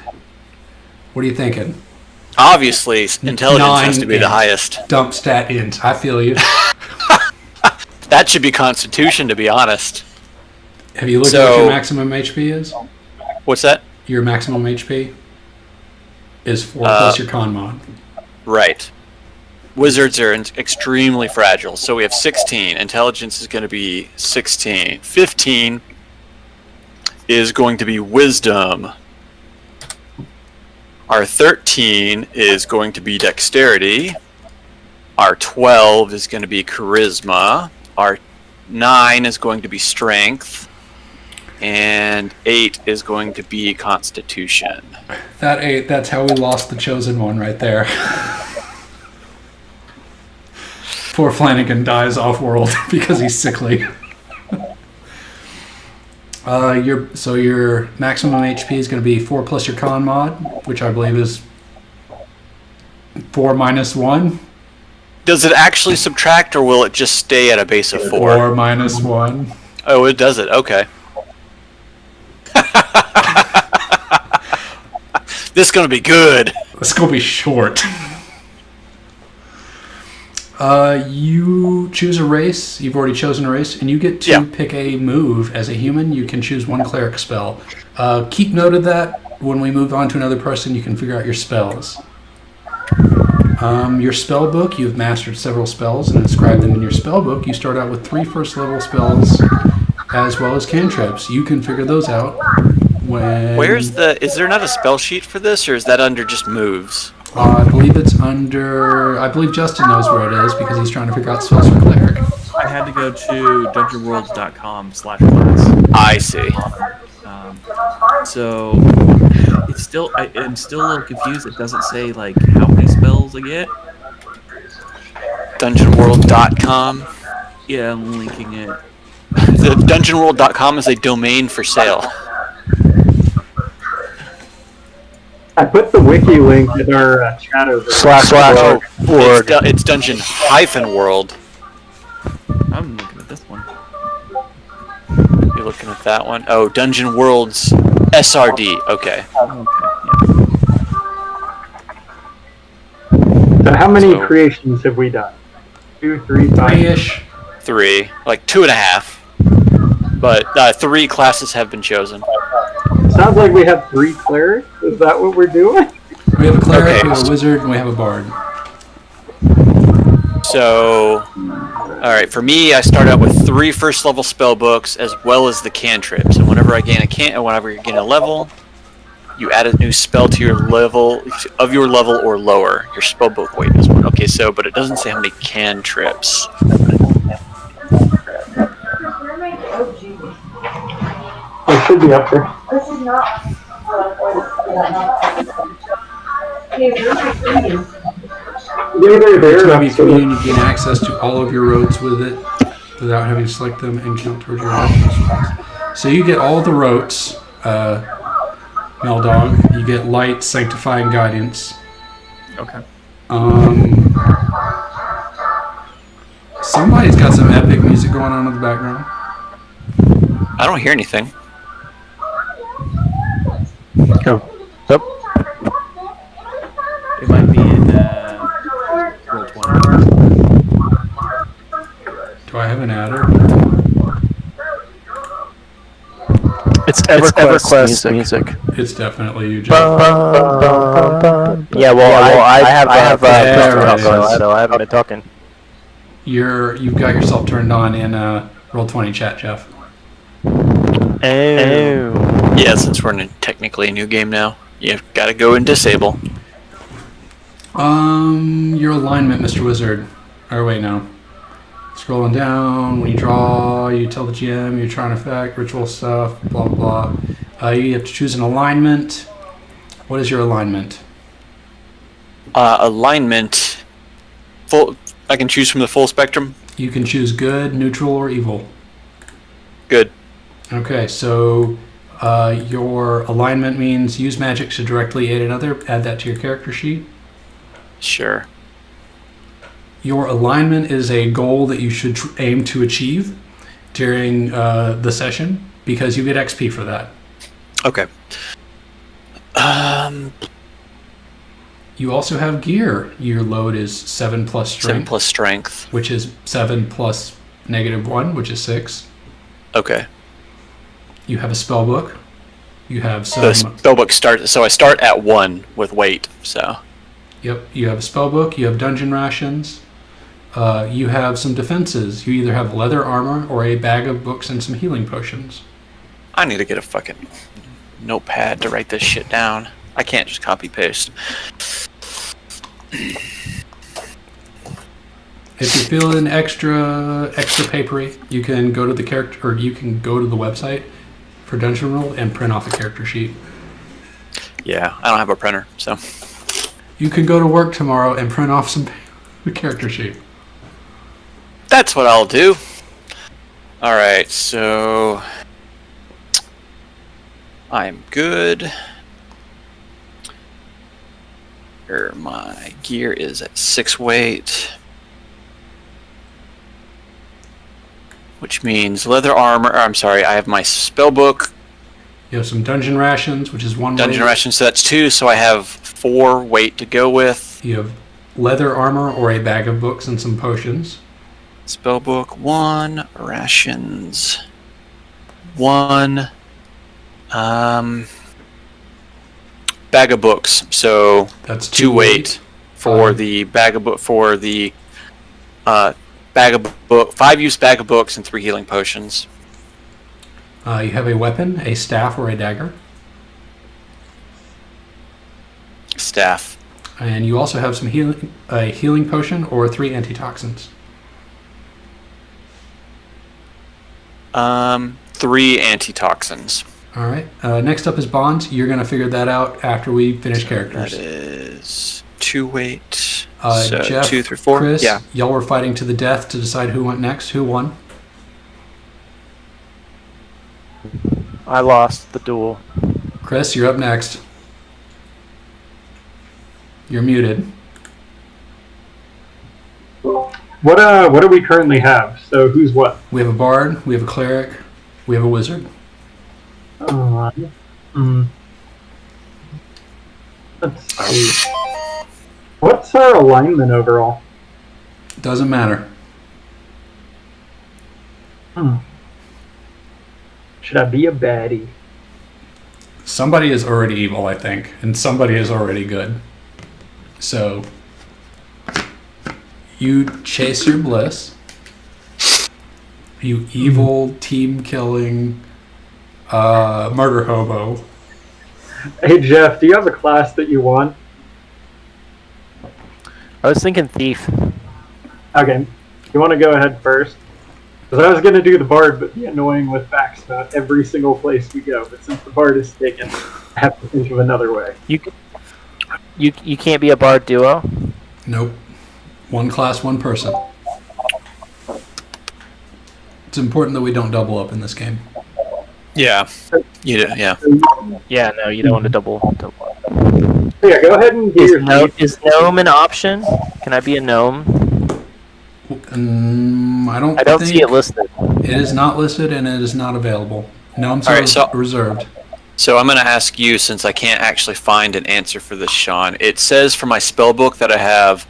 What are you thinking? obviously, intelligence has to be the 9 highest. Dump stat int. I feel you. That should be Constitution, to be honest. Have you looked at what So- your maximum HP is? What's that? Your maximum HP is 4 Uh, plus your con mod. Right. Wizards are extremely fragile, so we have 16. Intelligence is going to be 16. 15 is going to be Wisdom. Our 13 is going to be Dexterity. Our 12 is going to be Charisma. Our 9 is going to be Strength. And 8 is going to be Constitution. That 8, that's how we lost the chosen one right there. Poor Flanagan dies off-world because he's sickly. Your maximum HP is going to be 4 plus your con mod, which I believe is 4 minus 1. Does it actually subtract, or will it just stay at a base of 4? 4 minus 1. Oh, it does it. Okay. This is going to be good. It's going to be short. You choose a race. You've already chosen a race, and you get to Yeah. pick a move. As a human, you can choose one cleric spell. Keep note of that. When we move on to another person, you can figure out your spells. Your spell book, you've mastered several spells and inscribed them in your spell book. You start out with 3 first level spells as well as cantrips. You can figure those out when... Is there not a spell sheet for this, or is that under just moves? I believe it's under... I believe Justin knows where it is because he's trying to figure out spells for cleric. I had to go to dungeonworlds.com/class. I see. So it's still, I'm still a little confused. It doesn't say like how many spells I get. Dungeonworld.com. Yeah, I'm linking it. The dungeonworld.com is a domain for sale. I put the wiki link in our chat over there. Oh, Org. it's dungeon-world. I'm looking at this one. You're looking at that one? Oh, Dungeon World's SRD. Okay. Okay, So how many So- creations have we done? 2, 3, 5. 3-ish. 3. Like 2.5. But 3 classes have been chosen. Sounds like we have 3 clerics. Is that what we're doing? We have a cleric, Okay. we have a wizard, and we have a bard. So, alright, for me, I start out with 3 first level spell books as well as the cantrips. And whenever you gain a level, you add a new spell to your level, or lower. Your spell book weight is 1. Okay, so, but it doesn't say how many cantrips. It should be up there. This is not. They're there. Time you commune, you gain access to all of your roads with it without having to select them and count towards your actions. So you get all the rotes, Meldog. You get light, sanctifying guidance. okay. Somebody's got some epic music going on in the background. I don't hear anything. It might be in roll 20. Do I have an adder? It's EverQuest music. It's definitely you, Jeff. Yeah, well, I have there it is. so I haven't been talking. You've got yourself turned on in Roll20 chat, Jeff. Oh. Yeah, since we're in technically a new game now, you've got to go and disable. Your alignment, Mr. Wizard. Or wait, no. Scrolling down, when you draw, you tell the GM you're trying to affect ritual stuff, blah blah blah. You have to choose an alignment. What is your alignment? Alignment. Full. I can choose from the full spectrum. You can choose good, neutral, or evil. Good. Okay, so your alignment means use magic to directly aid another. Add that to your character sheet. Sure. Your alignment is a goal that you should aim to achieve during the session because you get XP for that. Okay. You also have gear. Your load is 7 plus strength, 7 plus strength. which is 7 plus -1, which is 6. Okay. You have a spell book. You have some. The spellbook starts. So I start at 1 with weight. So. Yep. You have a spell book. You have dungeon rations. You have some defenses. You either have leather armor or a bag of books and some healing potions. I need to get a fucking notepad to write this shit down. I can't just copy paste. If you're feeling extra papery, you can go to the character, or you can go to the website for Dungeon Roll and print off a character sheet. Yeah, I don't have a printer, so. You can go to work tomorrow and print off some character sheet. That's what I'll do. Alright, so. I'm good. My gear is at 6 weight. Which means leather armor. I'm sorry, I have my spell book. You have some dungeon rations, which is 1 Dungeon weight. rations, so that's 2, so I have 4 weight to go with. You have leather armor or a bag of books and some potions. Spellbook 1, rations 1, bag of books. So That's 2 weight for the bag of book bag of book 5 use bag of books and 3 healing potions. You have a weapon, a staff or a dagger, Staff. and you also have some a healing potion or 3 antitoxins. 3 antitoxins. All right. Next up is bonds. You're gonna figure that out after we finish That characters. is 2 weight. So Jeff, 2 through 4. Chris, Yeah. y'all were fighting to the death to decide who went next. Who won? I lost the duel. Chris, you're up next. You're muted. What do we currently have? So who's what? We have a bard. We have a cleric. We have a wizard. Let's see. What's our alignment overall? Doesn't matter. Should I be a baddie? Somebody is already evil, I think, and somebody is already good. So, you chase your bliss. You evil, team-killing, murder hobo. Hey Jeff, do you have a class that you want? I was thinking thief. Okay, you want to go ahead first? Because I was going to do the bard, but be annoying with facts about every single place we go. But since the bard is taken, I have to think of another way. You can't be a bard duo. Nope. One class, one person. It's important that we don't double up in this game. Yeah. You do, yeah. Yeah, no, you don't want to double. So yeah, go ahead and do your thief. Is gnome an option? Can I be a gnome? I don't I don't think see it listed. It is not listed and it is not available. Gnomes All are right, so- reserved. So I'm going to ask you, since I can't actually find an answer for this, Sean. It says for my spell book that I have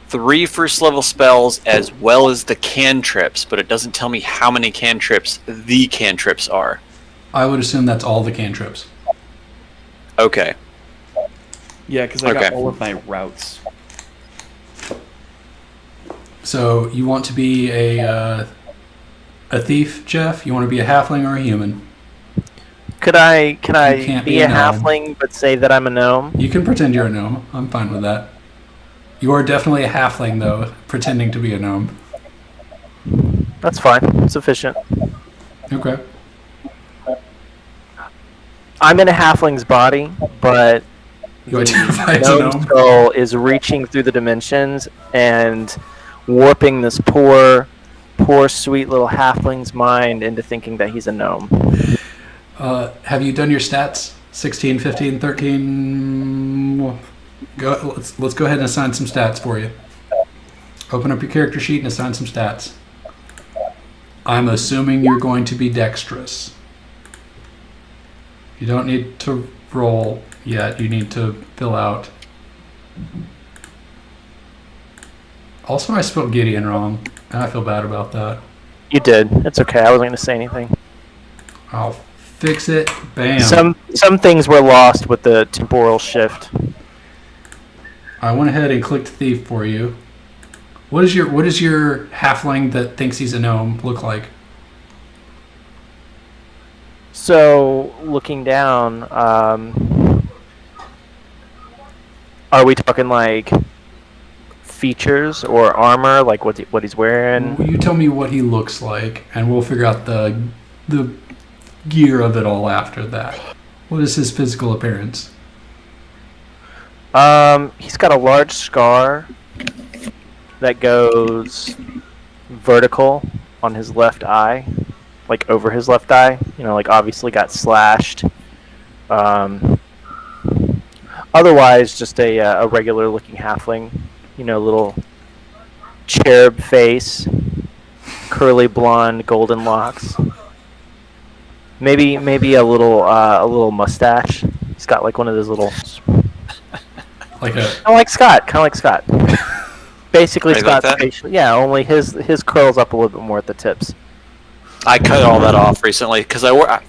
3 first level spells as well as the cantrips, but it doesn't tell me how many cantrips the cantrips are. I would assume that's all the cantrips. Okay. Yeah, because I got Okay. all of my routes. So you want to be a thief, Jeff? You want to be a halfling or a human? Can I can't be be a a gnome. halfling but say that I'm a gnome? You can pretend you're a gnome. I'm fine with that. You are definitely a halfling, though, pretending to be a gnome. That's fine. Sufficient. Okay. I'm in a halfling's body, but You identify as a gnome gnome. skull is reaching through the dimensions and warping this poor, sweet little halfling's mind into thinking that he's a gnome. Have you done your stats? 16, 15, 13? Let's go ahead and assign some stats for you. Open up your character sheet and assign some stats. I'm assuming you're going to be dexterous. You don't need to roll yet. You need to fill out. Also, I spelled Gideon wrong, and I feel bad about that. You did. It's okay. I wasn't going to say anything. I'll fix it. Bam. Some things were lost with the temporal shift. I went ahead and clicked thief for you. What is your halfling that thinks he's a gnome look like? So, looking down, are we talking like features or armor, like what he's wearing? You tell me what he looks like, and we'll figure out the gear of it all after that. What is his physical appearance? He's got a large scar that goes vertical on his left eye, like over his left eye. You know, like obviously got slashed. Otherwise, just a regular looking halfling. You know, little cherub face, curly blonde, golden locks. Maybe a little mustache. He's got like one of those little. Like a. Kind of like Scott. Basically, Right, like Scott's that? facial. Yeah, only his curls up a little bit more at the tips. I cut all that off recently because I wear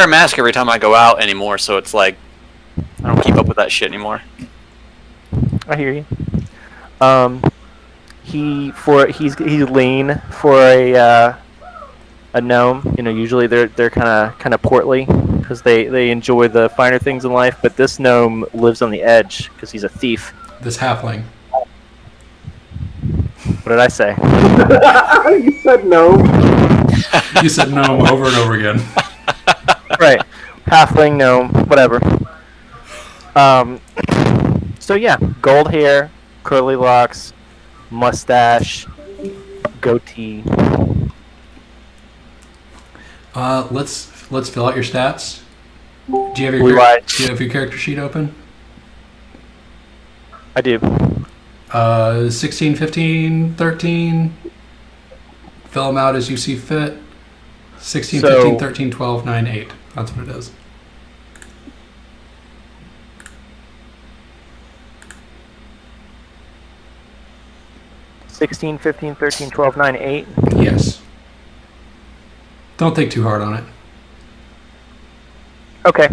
a mask every time I go out anymore. So it's like I don't keep up with that shit anymore. I hear you. He's lean for a gnome. You know, usually they're kind of portly because they enjoy the finer things in life. But this gnome lives on the edge because he's a thief. This halfling. What did I say? You said no. You said gnome over and over again. Right, halfling gnome, whatever. So yeah, gold hair, curly locks, mustache, goatee. Let's fill out your stats. Do you have Blue eyes. do you have your character sheet open? I do. 16, 15, 13. Fill them out as you see fit. 16, So- 15, 13, 12, 9, 8. That's what it is. $16, 15, 13, 12, 9, 8. Yes. Don't think too hard on it. Okay.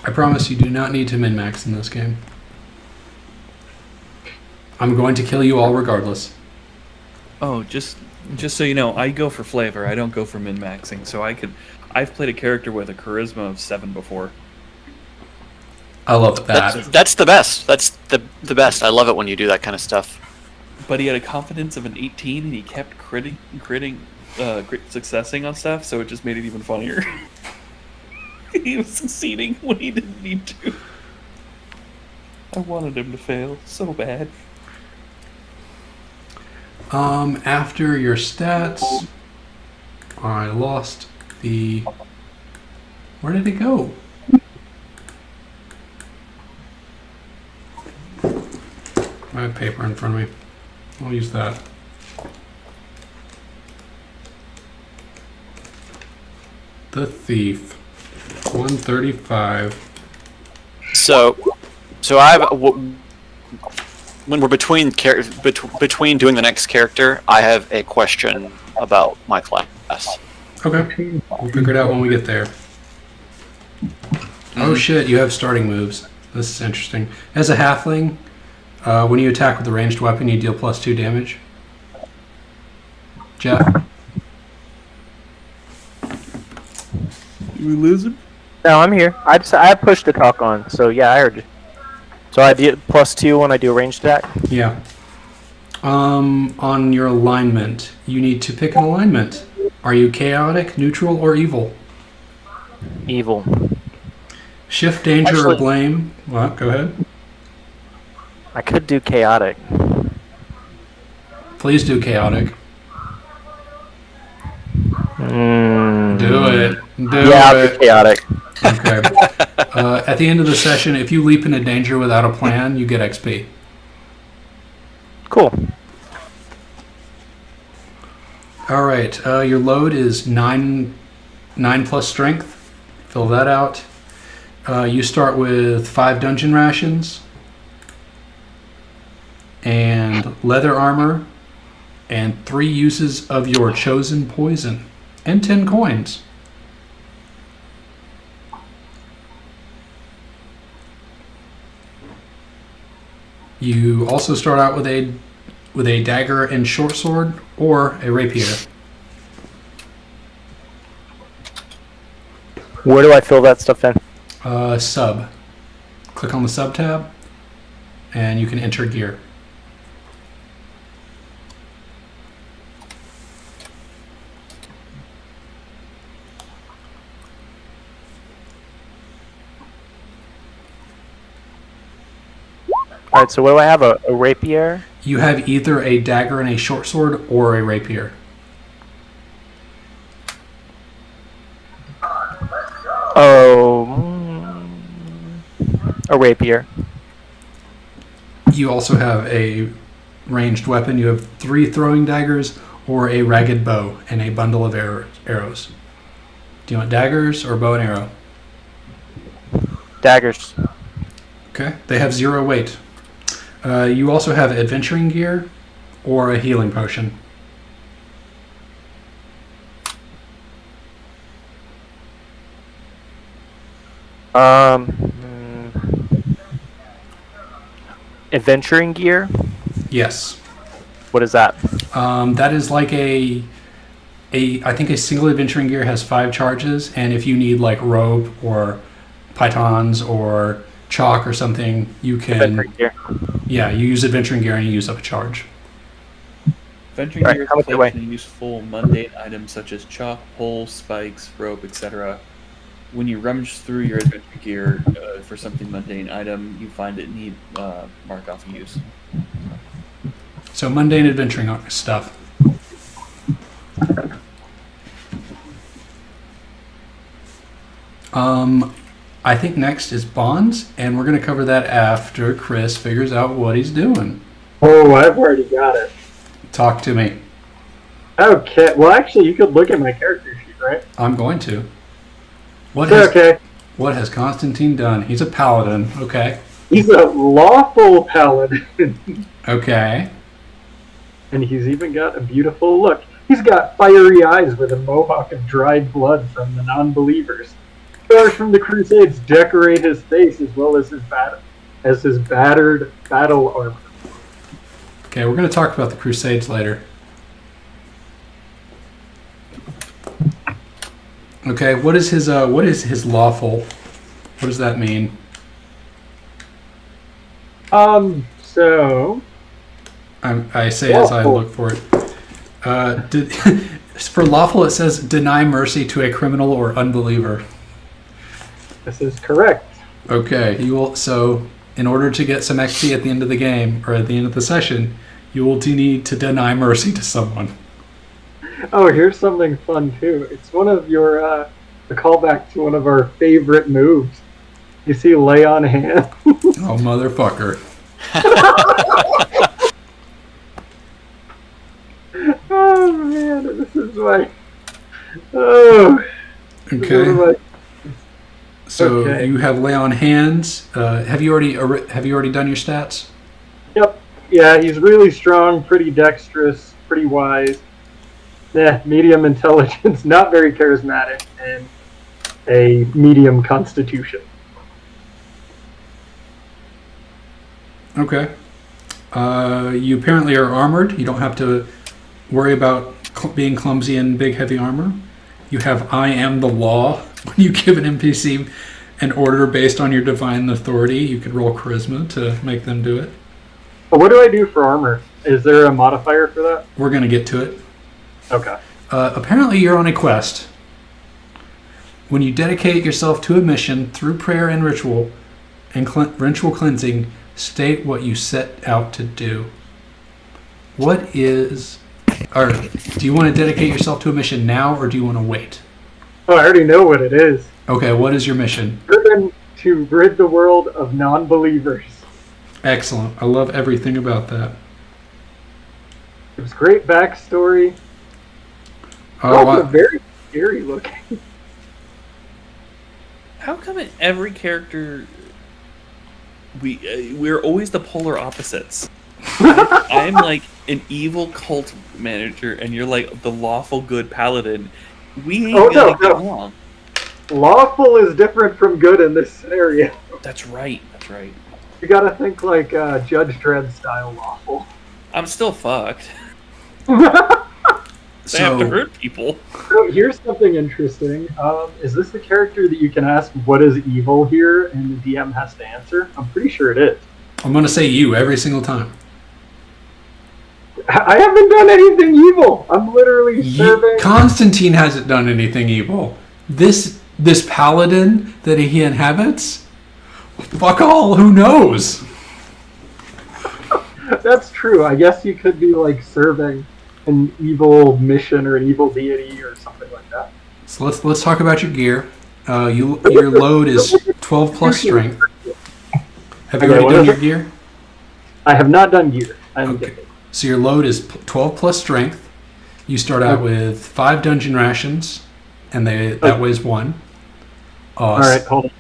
I promise you do not need to min-max in this game. I'm going to kill you all regardless. Oh, just so you know, I go for flavor. I don't go for min-maxing. So I've played a character with a charisma of 7 before. I love that. That's the best. That's the best. I love it when you do that kind of stuff. But he had a confidence of an 18, and he kept crit successing on stuff, so it just made it even funnier. He was succeeding when he didn't need to. I wanted him to fail so bad. After your stats, I lost the... Where did it go? I have paper in front of me. I'll use that. The Thief. 135. So when we're between doing the next character, I have a question about my class. Okay. We'll figure it out when we get there. Oh shit, you have starting moves. This is interesting. As a halfling, when you attack with a ranged weapon, you deal +2 damage. Jeff? Did we lose him? No, I'm here. I pushed the talk on, so yeah, I heard you. So I did +2 when I do a ranged attack. Yeah. On your alignment, you need to pick an alignment. Are you chaotic, neutral, or evil? Evil. Shift, danger, or Actually- blame. What? Go ahead. I could do chaotic. Please do chaotic. Mm. Do it. Do Yeah, I'll it. do chaotic. Okay. At the end of the session, if you leap into danger without a plan, you get XP. Cool. All right. Your load is 9 plus strength. Fill that out. You start with 5 dungeon rations and leather armor and 3 uses of your chosen poison and 10 coins. You also start out with a dagger and short sword or a rapier. Where do I fill that stuff in? Sub. Click on the sub tab, and you can enter gear. All right, so what do I have? A rapier? You have either a dagger and a short sword or a rapier. Oh, a rapier. You also have a ranged weapon. You have 3 throwing daggers or a ragged bow and a bundle of arrows. Do you want daggers or bow and arrow? Daggers. Okay. They have 0 weight. You also have adventuring gear or a healing potion. Adventuring gear? Yes. What is that? That is like I think a single adventuring gear has 5 charges, and if you need like rope or pythons or chalk or something, you can. Adventuring gear. Yeah, you use adventuring gear and you use up a charge. Adventuring Right, gear how much do I weigh? collection useful mundane items such as chalk, poles, spikes, rope, etc. When you rummage through your adventure gear for something mundane item, you find it need mark off use. So mundane adventuring stuff. I think next is bonds, and we're going to cover that after Chris figures out what he's doing. Oh, I've already got it. Talk to me. Okay. Well, actually, you could look at my character sheet, right? I'm going to. Okay. What has Constantine done? He's a paladin. Okay. He's a lawful paladin. Okay. And he's even got a beautiful look. He's got fiery eyes with a mohawk of dried blood from the non-believers. Stars from the Crusades decorate his face as well as his battered battle armor. Okay, we're going to talk about the Crusades later. Okay, what is his lawful? What does that mean? So I say as I look for it. For lawful, it says deny mercy to a criminal or unbeliever. this is correct. Okay, you will. So, in order to get some XP at the end of the game or at the end of the session, you will need to deny mercy to someone. Oh, here's something fun too. It's one of your a callback to one of our favorite moves. You see, lay on hands. Oh, motherfucker! Oh man, this is my. Oh. This is one of Okay, my- so okay. you have lay on hands. Have you already done your stats? Yep. Yeah, he's really strong, pretty dexterous, pretty wise. Medium intelligence, not very charismatic, and a medium constitution. Okay. You apparently are armored. You don't have to worry about being clumsy in big, heavy armor. You have I am the law. When you give an NPC an order based on your divine authority, you could roll charisma to make them do it. But what do I do for armor? Is there a modifier for that? We're going to get to it. Okay. Apparently, you're on a quest. When you dedicate yourself to a mission through prayer and ritual ritual cleansing, state what you set out to do. What is... Or do you want to dedicate yourself to a mission now, or do you want to wait? Oh, I already know what it is. Okay, what is your mission? Driven to rid the world of non-believers. Excellent. I love everything about that. It was great backstory. Oh, Also very scary looking. How come in every character we're always the polar opposites? I'm like an evil cult manager, and you're like the lawful good paladin. We ain't gonna get along. Lawful is different from good in this scenario. That's right. That's right. You gotta think like Judge Dredd style lawful. I'm still fucked. So I have to hurt people. here's something interesting. Is this the character that you can ask what is evil here and the DM has to answer? I'm pretty sure it is. I'm going to say you every single time. I haven't done anything evil. I'm literally serving. Constantine hasn't done anything evil. This paladin that he inhabits? Fuck all, who knows? That's true. I guess you could be like serving an evil mission or an evil deity or something like that. So let's talk about your gear. Your load is 12 plus strength. Have you already done your gear? I have not done gear. Okay. So your load is 12 plus strength. You start out with 5 dungeon rations, and that weighs 1. All right, hold on.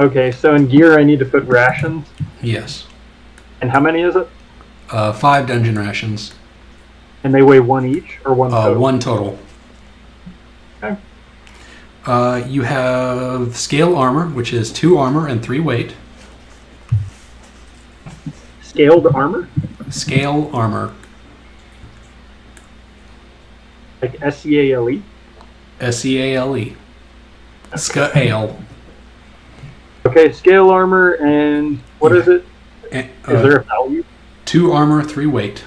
Okay, so in gear I need to put rations. Yes. And how many is it? 5 dungeon rations. And they weigh 1 each, or 1 total? 1 total. Okay. You have scale armor, which is 2 armor and 3 weight. Scaled armor? Scale armor. Like S-C-A-L-E? S-E-A-L-E. Scale. Okay, scale armor, and what is it? Is there a value? 2 armor, 3 weight.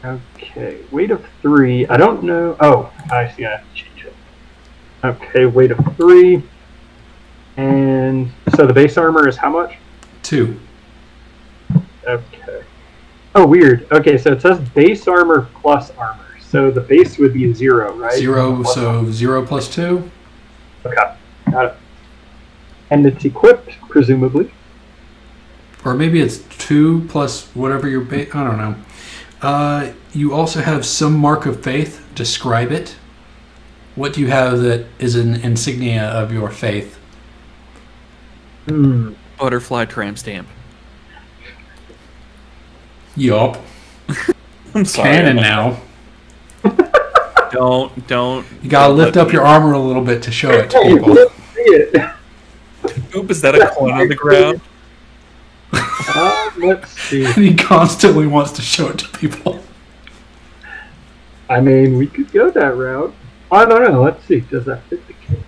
Okay, weight of 3. I don't know. Oh, I see. I have to change it. Okay, weight of 3. And so the base armor is how much? 2. Okay. Oh, weird. Okay, so it says base armor plus armor. So the base would be 0, right? 0, so 0 plus 2. Okay, got it. And it's equipped, presumably. Or maybe it's 2 plus whatever your base. I don't know. You also have some mark of faith. Describe it. What do you have that is an insignia of your faith? Butterfly tramp stamp. Yup. I'm sorry. Canon now. Don't. You gotta lift up your armor a little bit to show it to Hey, people. let's see it. Oop, is that a coin on the ground? Let's see. And he constantly wants to show it to people. I mean, we could go that route. I don't know. Let's see. Does that fit the case?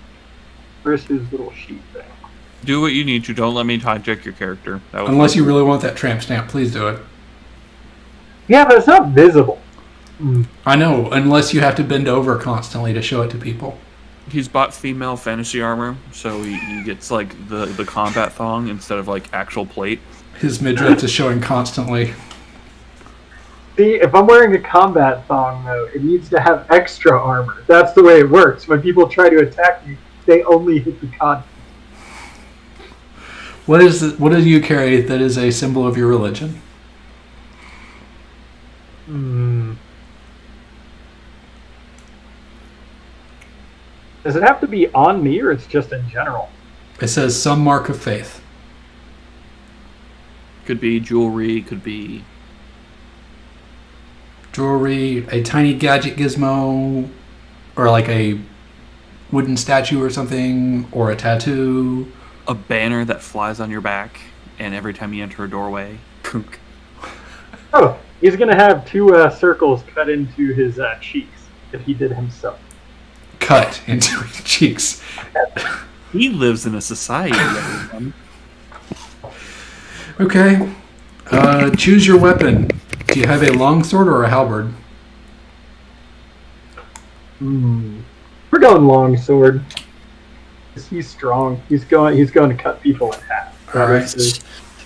Where's his little sheet thing? Do what you need to. Don't let me hijack your character. That was Unless you really want that tramp stamp, please do it. Yeah, but it's not visible. I know, unless you have to bend over constantly to show it to people. He's bought female fantasy armor, so he gets like the combat thong instead of like actual plate. His midriff is showing constantly. See, if I'm wearing a combat thong, though, it needs to have extra armor. That's the way it works. When people try to attack me, they only hit the con. What do you carry that is a symbol of your religion? Does it have to be on me, or it's just in general? It says some mark of faith. Could be jewelry. Could be Jewelry, a tiny gadget gizmo, or like a wooden statue or something, or a tattoo. a banner that flies on your back, and every time you enter a doorway, Oh, he's gonna have 2 circles cut into his cheeks if he did himself. Cut into his cheeks. he lives in a society. Everyone. Okay. Choose your weapon. Do you have a longsword or a halberd? We're going longsword. He's strong. He's going to cut people in half. All right.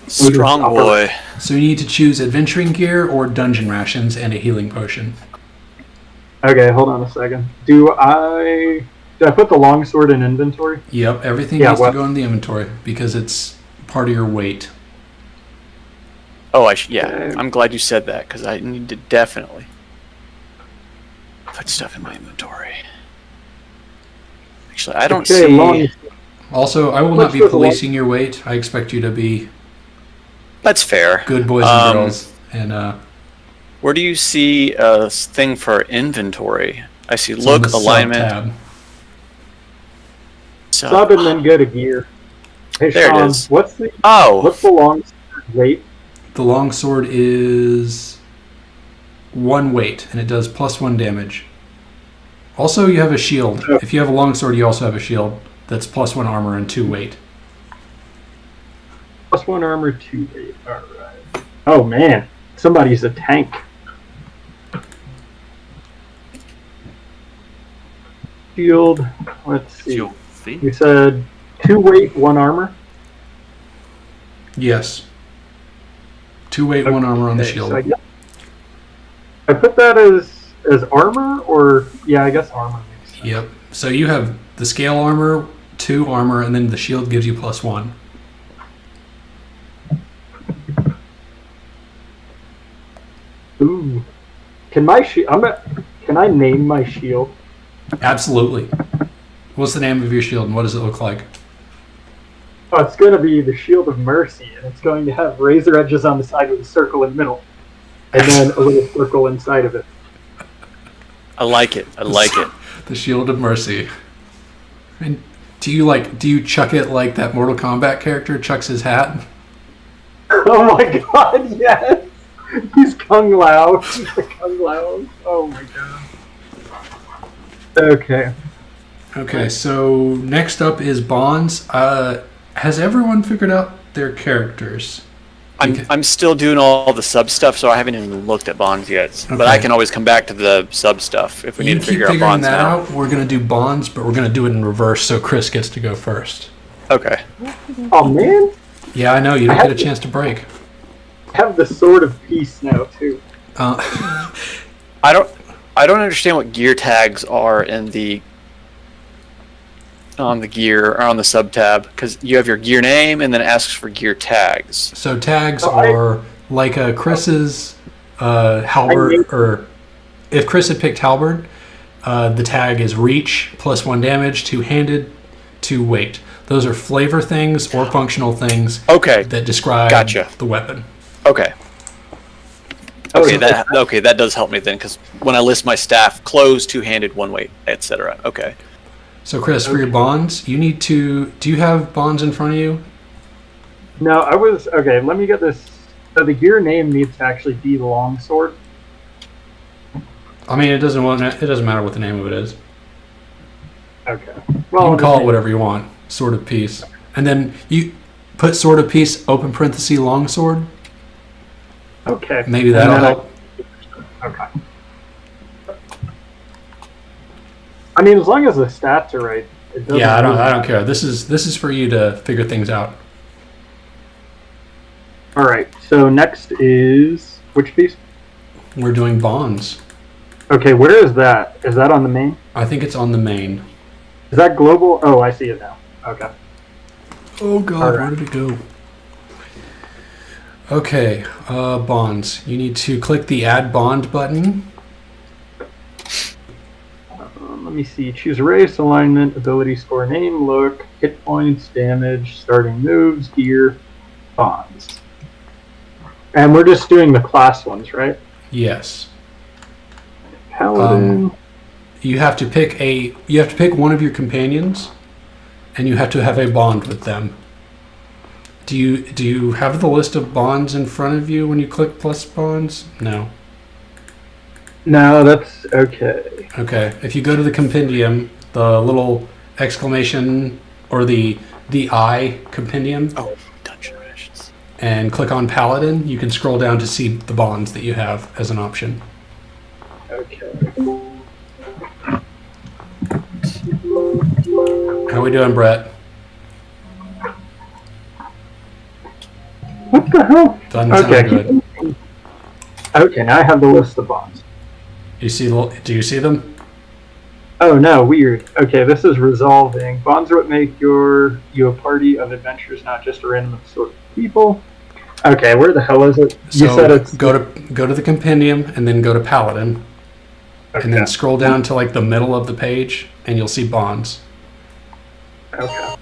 Strong boy. So you need to choose adventuring gear or dungeon rations and a healing potion. Okay, hold on a second. Do I put the longsword in inventory? Yep, everything Yeah, needs what- to go in the inventory because it's part of your weight. Oh, yeah. I'm glad you said that because I need to definitely put stuff in my inventory. Make Actually, I don't Okay, see. long. Also, I will Let's not be go for long. policing your weight. I expect you to be That's fair. good boys and girls. And Where do you see a thing for inventory? I see it's on look, the sub alignment. tab. Sub and then go to gear. Hey, There it Sean, is. what's the Oh, long weight? The longsword is 1 weight, and it does +1 damage. Also, you have a shield. If you have a longsword, you also have a shield that's +1 armor and 2 weight. +1 armor, 2 weight. All right. Oh man, somebody's a tank. Shield. Let's see. You'll see. You said 2 weight, 1 armor. Yes. 2 weight, 1 armor on the Okay, shield. so I put that as armor, or yeah, I guess armor makes sense. Yep. So you have the scale armor, 2 armor, and then the shield gives you +1. Ooh. Can my Can I name my shield? Absolutely. What's the name of your shield, and what does it look like? Oh, it's going to be the Shield of Mercy, and it's going to have razor edges on the side with a circle in the middle, and then a little circle inside of it. I like it. I like it. The Shield of Mercy. And do you chuck it like that Mortal Kombat character chucks his hat? Oh my god, yes! He's Kung Lao. He's the Kung Lao. Oh my god. Okay. Okay, so next up is Bonds. Has everyone figured out their characters? I'm still doing all the sub stuff, so I haven't even looked at bonds yet. But I Okay. can always come back to the sub stuff if we You need to keep figure out figuring bonds that now. out. We're gonna do Bonds, but we're gonna do it in reverse, so Chris gets to go first. Okay. Oh man, Yeah, I know you don't get a chance to break. I have the Sword of Peace now too. I don't understand what gear tags are in the on the gear or on the sub tab, because you have your gear name and then it asks for gear tags. So tags Oh, are like Chris's halberd, or if Chris had picked halberd, the tag is reach +1 damage, 2-handed, 2 weight. Those are flavor things or functional things Okay. that describe Gotcha. the weapon. Okay. Okay, that does help me then, because when I list my staff, closed, 2-handed, 1 weight, etc. Okay. So Chris, for your bonds, you need to. Do you have bonds in front of you? No, I was okay. Let me get this. So the gear name needs to actually be the longsword. I mean, it doesn't matter what the name of it is. Okay. You can call it whatever you want. Sword of Peace, and then you put Sword of Peace open parenthesis longsword. Okay. Maybe And that'll then help. Okay. I mean, as long as the stats are right, it doesn't. Yeah, I really don't care. This is for you to figure things out. All right. So next is which piece? We're doing bonds. Okay, where is that? Is that on the main? I think it's on the main. Is that global? Oh, I see it now. Okay. Oh God, Alright. where did it go? Okay, bonds. You need to click the Add Bond button. Let me see. Choose race, alignment, ability score, name, look, hit points, damage, starting moves, gear, bonds. And we're just doing the class ones, right? Yes. Paladin. You have to pick one of your companions, and you have to have a bond with them. Do you have the list of bonds in front of you when you click plus bonds? No. No, that's okay. Okay. If you go to the compendium, the little exclamation or the I compendium, Oh, dungeon rations. and click on Paladin, you can scroll down to see the bonds that you have as an option. Okay. How we doing, Brett? What the hell? Doesn't sound Okay. good. Okay, now I have the list of bonds. Do you see them? Oh no, weird. Okay, this is resolving. Bonds are what make you a party of adventurers, not just a random sort of people. Okay, where the hell is it? You So said it's go to the compendium and then go to Paladin, and then okay. scroll down to like the middle of the page, and you'll see bonds. Okay.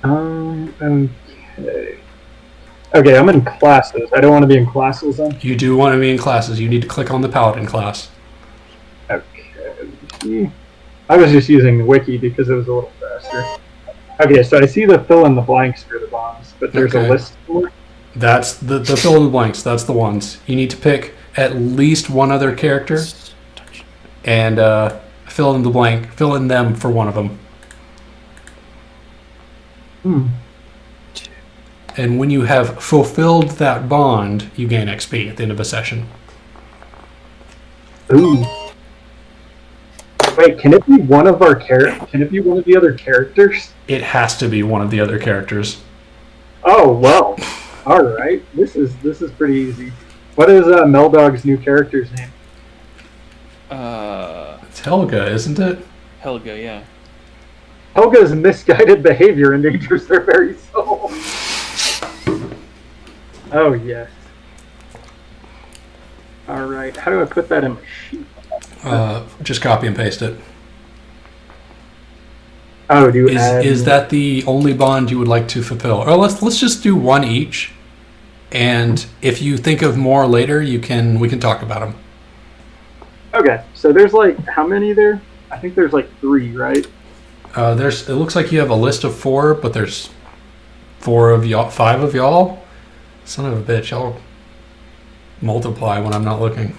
Okay. Okay, I'm in classes. I don't want to be in classes then. You do want to be in classes. You need to click on the paladin class. Okay. I was just using the wiki because it was a little faster. Okay, so I see the fill in the blanks for the bonds, but there's Okay. a list for it. That's the fill in the blanks. That's the ones. You need to pick at least one other character and fill in the blank. Fill in them for one of them. And when you have fulfilled that bond, you gain XP at the end of a session. Ooh. Wait, can it be one of our Can it be one of the other characters? It has to be one of the other characters. Oh well. All right. This is pretty easy. What is Meldog's new character's name? It's Helga, isn't it? Helga, yeah. Helga's misguided behavior endangers their very soul. Oh yes. All right. How do I put that in my sheet? Just copy and paste it. Oh, do you add... Is that the only bond you would like to fulfill? Or let's just do one each, and if you think of more later, we can talk about them. Okay, so there's like how many there? I think there's like 3, right? It looks like you have a list of 4, but there's 4 of y'all, 5 of y'all. Son of a bitch, y'all multiply when I'm not looking.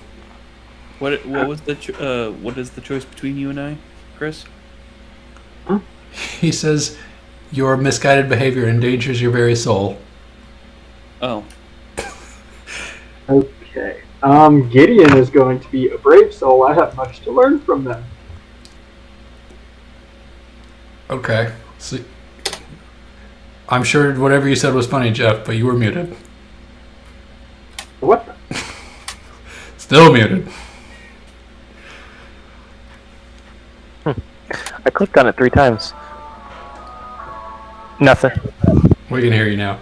What was what is the choice between you and I, Chris? He says your misguided behavior endangers your very soul. Oh. Okay. Gideon is going to be a brave soul. I have much to learn from them. Okay. So, I'm sure whatever you said was funny, Jeff, but you were muted. What? Still muted. I clicked on it 3 times. Nothing. We can hear you now.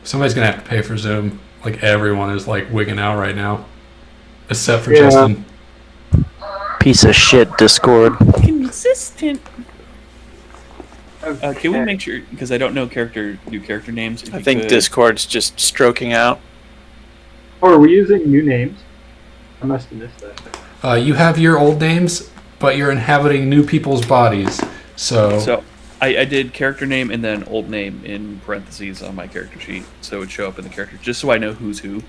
Somebody's gonna have to pay for Zoom. Like everyone is like wigging out right now, except for Justin. Piece of shit, Discord. Consistent. Can we make sure, because I don't know new character names. If I you think could- Discord's just stroking out. Or are we using new names? I must have missed that. You have your old names, but you're inhabiting new people's bodies. So I did character name and then old name in parentheses on my character sheet, so it would show up in the character, just so I know who's who.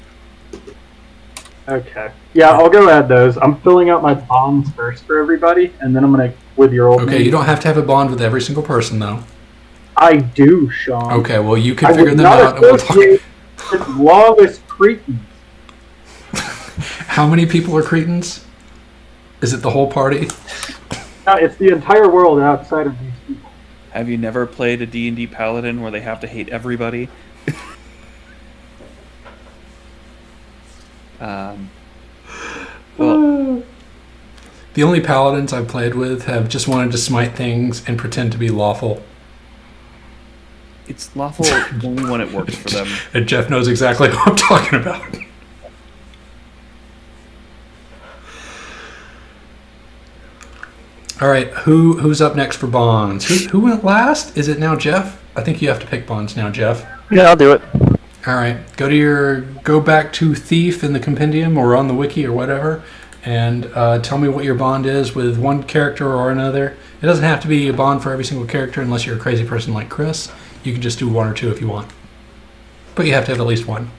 Okay. Yeah, I'll go add those. I'm filling out my bonds first for everybody, and then I'm gonna with your old. Okay, name. you don't have to have a bond with every single person, though. I do, Sean. Okay, well you can I figure would them not out. And we'll talk. associate with lawless cretins. How many people are Cretans? Is it the whole party? No, it's the entire world outside of these people. Have you never played a D&D paladin where they have to hate everybody? Well, The only paladins I've played with have just wanted to smite things and pretend to be lawful. it's lawful only when it works for them. And Jeff knows exactly what I'm talking about. All right, who's up next for bonds? Who went last? Is it now Jeff? I think you have to pick bonds now, Jeff. Yeah, I'll do it. All right, go back to Thief in the compendium or on the wiki or whatever, and tell me what your bond is with one character or another. It doesn't have to be a bond for every single character unless you're a crazy person like Chris. You can just do 1 or 2 if you want, but you have to have at least 1.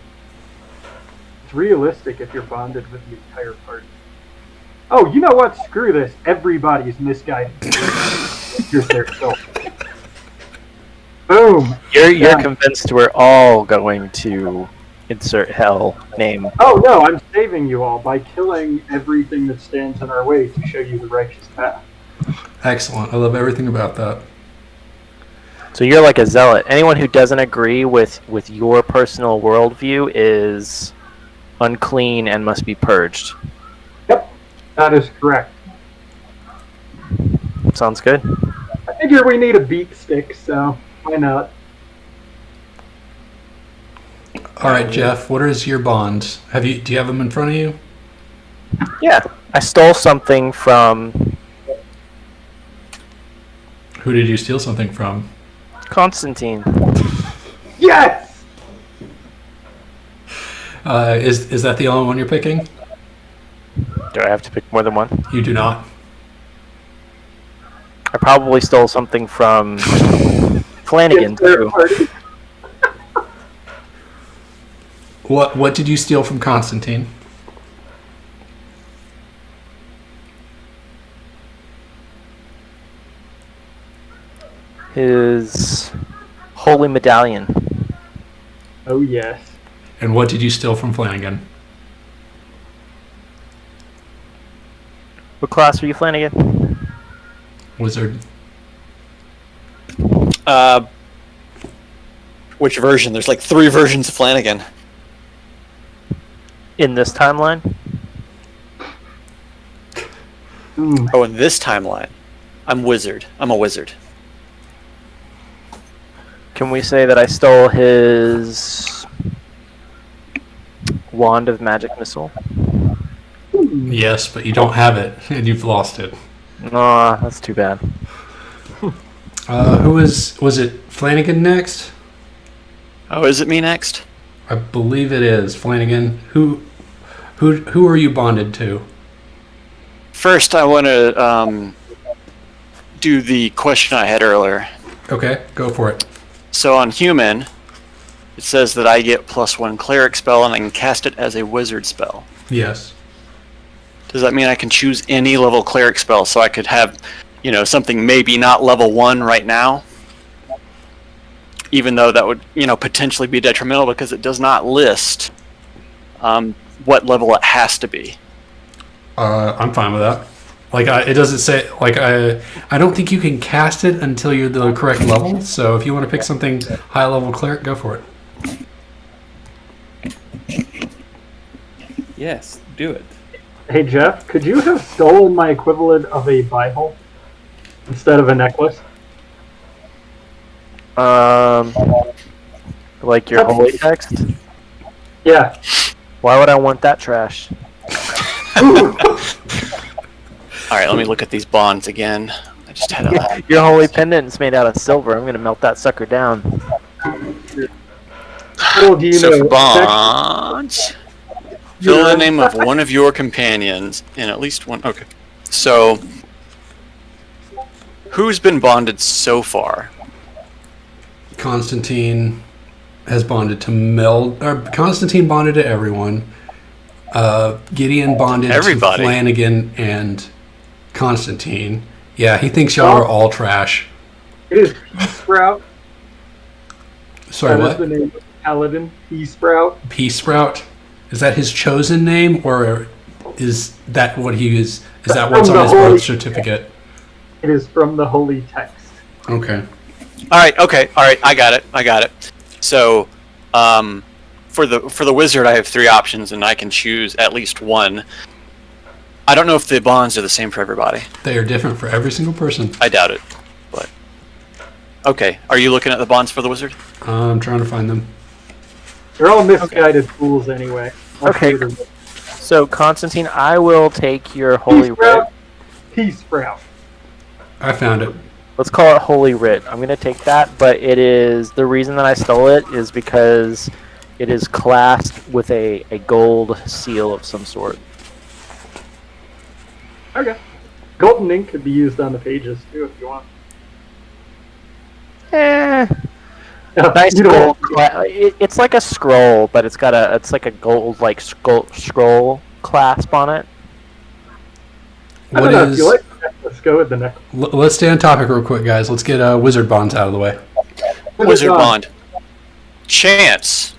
It's realistic if you're bonded with the entire party. Oh, you know what? Screw this. Everybody's misguided. Here's their soul. Boom. You're Yeah. convinced we're all going to insert hell name. Oh no, I'm saving you all by killing everything that stands in our way to show you the righteous path. Excellent. I love everything about that. So you're like a zealot. Anyone who doesn't agree with your personal worldview is unclean and must be purged. That is correct. Sounds good. I figure we need a beat stick, so why not? All right, Jeff. What is your bond? Do you have them in front of you? Yeah, I stole something from Who did you steal something from? Constantine. Yes! Is that the only one you're picking? Do I have to pick more than one? You do not. I probably stole something from Flanagan Third too. party. What did you steal from Constantine? His holy medallion. Oh, yes. And what did you steal from Flanagan? What class are you, Flanagan? Wizard. Which version? There's like 3 versions of Flanagan. In this timeline? Oh, in this timeline, I'm wizard. I'm a wizard. Can we say that I stole his wand of magic missile? Yes, but you don't have it, and you've lost it. Aw, that's too bad. Who was it Flanagan next? Oh, is it me next? I believe it is Flanagan. Who are you bonded to? First, I want to do the question I had earlier. Okay, go for it. So on human, it says that I get +1 cleric spell and I can cast it as a wizard spell. Yes. Does that mean I can choose any level cleric spell? So I could have, something maybe not level 1 right now, even though that would, potentially be detrimental because it does not list what level it has to be. I'm fine with that. It doesn't say I don't think you can cast it until you're the correct level. So if you want to pick something high level cleric, go for it. Yes, do it. Hey, Jeff, could you have stolen my equivalent of a Bible instead of a necklace? Like your holy text? Yeah. Why would I want that trash? All right, let me look at these bonds again. I just had a... Your holy pendant's made out of silver. I'm gonna melt that sucker down. Little do you So know, for bonds, fill the name of one of your companions in at least one. Okay. So, who's been bonded so far? Constantine has bonded to Constantine bonded to everyone. Gideon bonded Everybody. to Flanagan and Constantine. Yeah, he thinks y'all are all trash. It is Pea Sprout. Sorry, That is what? the name of Paladin. Pea Sprout. Pea Sprout? Is that his chosen name, or is that what he is? Is that what's on his birth certificate? It is from the holy text. Okay. All right. I got it. So, for the wizard, I have 3 options, and I can choose at least one. I don't know if the bonds are the same for everybody. They are different for every single person. I doubt it, but okay. Are you looking at the bonds for the wizard? I'm trying to find them. They're all misguided fools anyway. Okay. So, Constantine, I will take your holy Pea writ. Sprout. Pea Sprout. I found it. Let's call it holy writ. I'm gonna take that, but it is the reason that I stole it is because it is clasped with a gold seal of some sort. Okay. Golden ink could be used on the pages too if you want. Nice You know, gold. It's like a scroll, but it's like a gold scroll clasp on it. I don't know if you like the necklace, let's go with the necklace. Let's stay on topic real quick, guys. Let's get wizard bonds out of the way. Wizard bond. Chance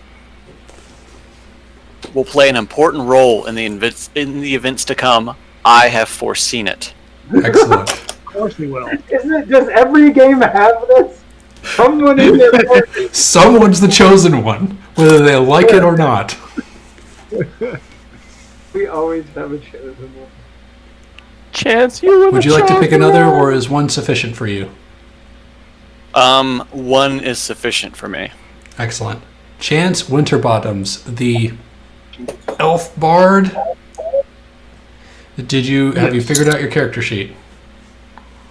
will play an important role in the events to come. I have foreseen it. Excellent. Of course we will. Isn't it? Does every game have this? Someone in there. Someone's the chosen one, whether they like it or not. We always have a chosen one. Chance, you Would you like to pick another, or is one sufficient for you? 1 is sufficient for me. Excellent. Chance Winterbottoms, the elf bard, Have you figured out your character sheet?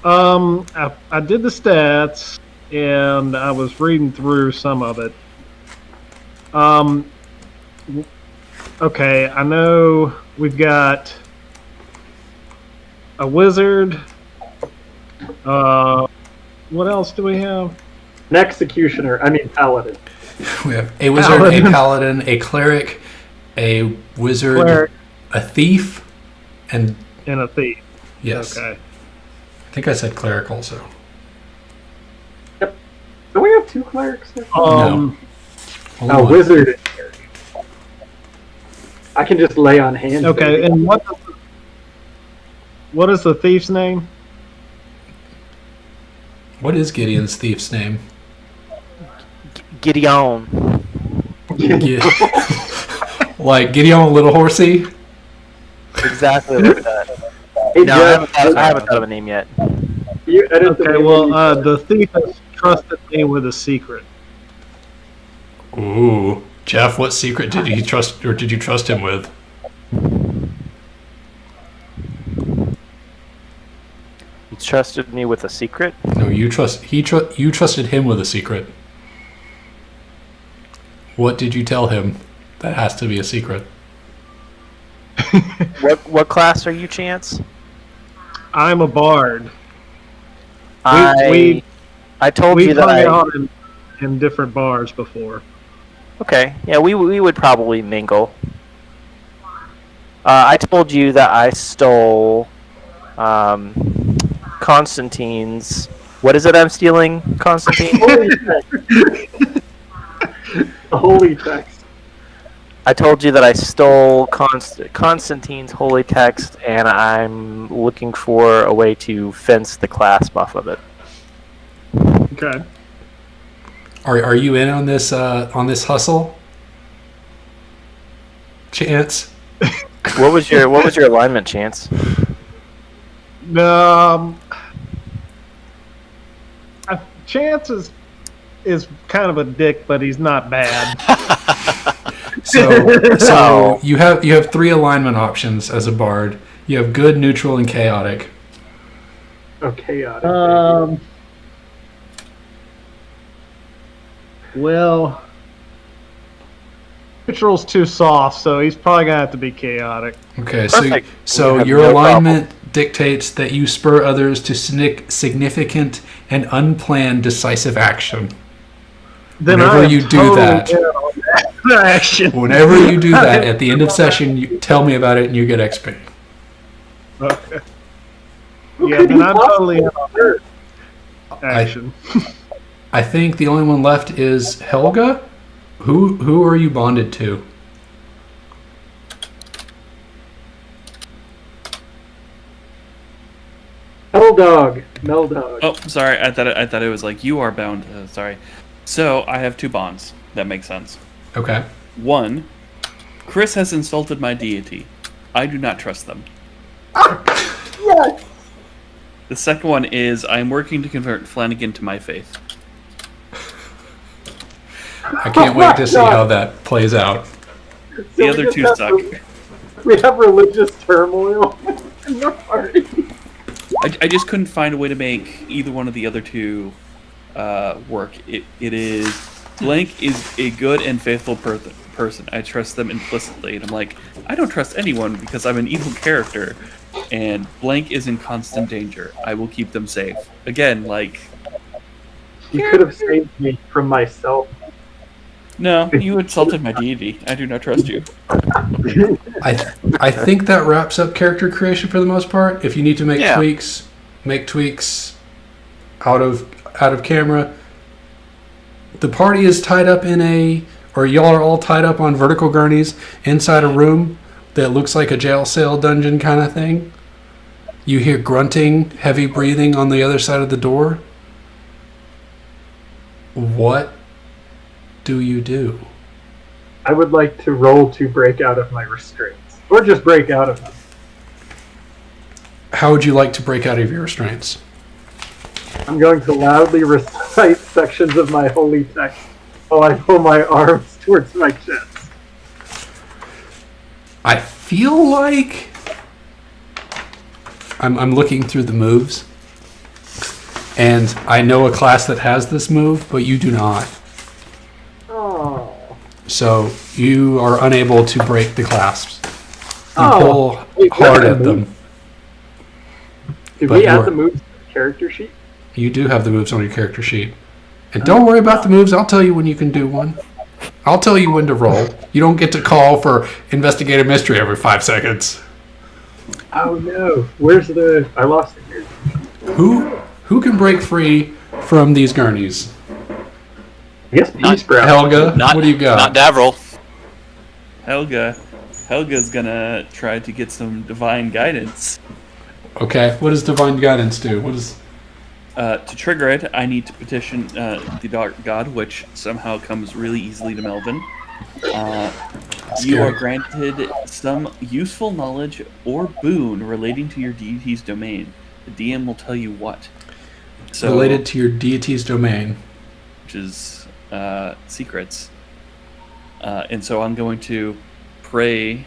I did the stats, and I was reading through some of it. Okay, I know we've got a wizard. What else do we have? An executioner. I mean, paladin. We have a wizard, a paladin, a cleric, a wizard, a thief, and a thief. Yes. Okay. I think I said cleric also. Yep. Don't we have 2 clerics there? Only A one. wizard. And cleric. I can just lay on hands. Okay, and what is the thief's name? What is Gideon's thief's name? Gideon. Like Gideon Little Horsey? Exactly like that. Hey, No, Jeff, I haven't thought of a name yet. you edit the Okay, name well, when you- the thief has trusted me with a secret. Ooh. Jeff, what secret did you trust him with? You trusted me with a secret? No, you trusted him with a secret. What did you tell him? That has to be a secret. What class are you, Chance? I'm a bard. I told you We've that hung I... out in different bars before. Okay, yeah, we would probably mingle. I told you that I stole Constantine's... What is it I'm stealing, Constantine? Holy text. The holy text. I told you that I stole Constantine's holy text, and I'm looking for a way to fence the class off of it. Okay. Are you in on this hustle? Chance? What was your alignment, Chance? Chance is kind of a dick, but he's not bad. So you have 3 alignment options as a bard. You have good, neutral, and chaotic. Oh, chaotic. Well, neutral's too soft, so he's probably gonna have to be chaotic. Okay, Perfect. so You have your no alignment dictates that you spur others to significant and unplanned decisive action. Then Whenever I am you do totally that- in on that action. Whenever you do that, at the end of session, you tell me about it and you get XP. Okay. Who Yeah, could then he I'm possibly totally in on hurt? action. I think the only one left is Helga. Who are you bonded to? Meldog. Oh, sorry. I thought it was like you are bound. Sorry. So I have 2 bonds. That makes sense. Okay. 1, Chris has insulted my deity. I do not trust them. Yes. The second one is I am working to convert Flanagan to my faith. I can't wait to see how that plays out. So The we other just 2 have suck. We have religious turmoil in the party. I just couldn't find a way to make either one of the other 2 work. It is Blank is a good and faithful person. I trust them implicitly, and I'm like, I don't trust anyone because I'm an evil character, and Blank is in constant danger. I will keep them safe. Again, like, You could have saved me from myself. no, you insulted my deity. I do not trust you. I think that wraps up character creation for the most part. If you need to make Yeah. tweaks out of camera. The party is tied up or y'all are all tied up on vertical gurneys inside a room that looks like a jail cell dungeon kind of thing. You hear grunting, heavy breathing on the other side of the door. What do you do? I would like to roll to break out of my restraints. Or just break out of them. How would you like to break out of your restraints? I'm going to loudly recite sections of my holy text while I pull my arms towards my chest. I feel like I'm looking through the moves, and I know a class that has this move, but you do not. Oh. So you are unable to break the clasps. You Oh. pull Wait, hard what at them. Did But we add you're- the moves to the character sheet? You do have the moves on your character sheet. And don't worry about the moves. I'll tell you when you can do one. I'll tell you when to roll. You don't get to call for investigative mystery every 5 seconds. Oh no. Where's the... I lost it here. Who can break free from these gurneys? I guess Not- P-Sprout. Helga, Not, what do you got? Not Davril. Helga's gonna try to get some divine guidance. Okay, what does divine guidance do? What is... To trigger it, I need to petition the Dark God, which somehow comes really easily to Melvin. You are granted some useful knowledge or boon relating to your deity's domain. The DM will tell you what. So, related to your deity's domain? which is secrets. And so I'm going to pray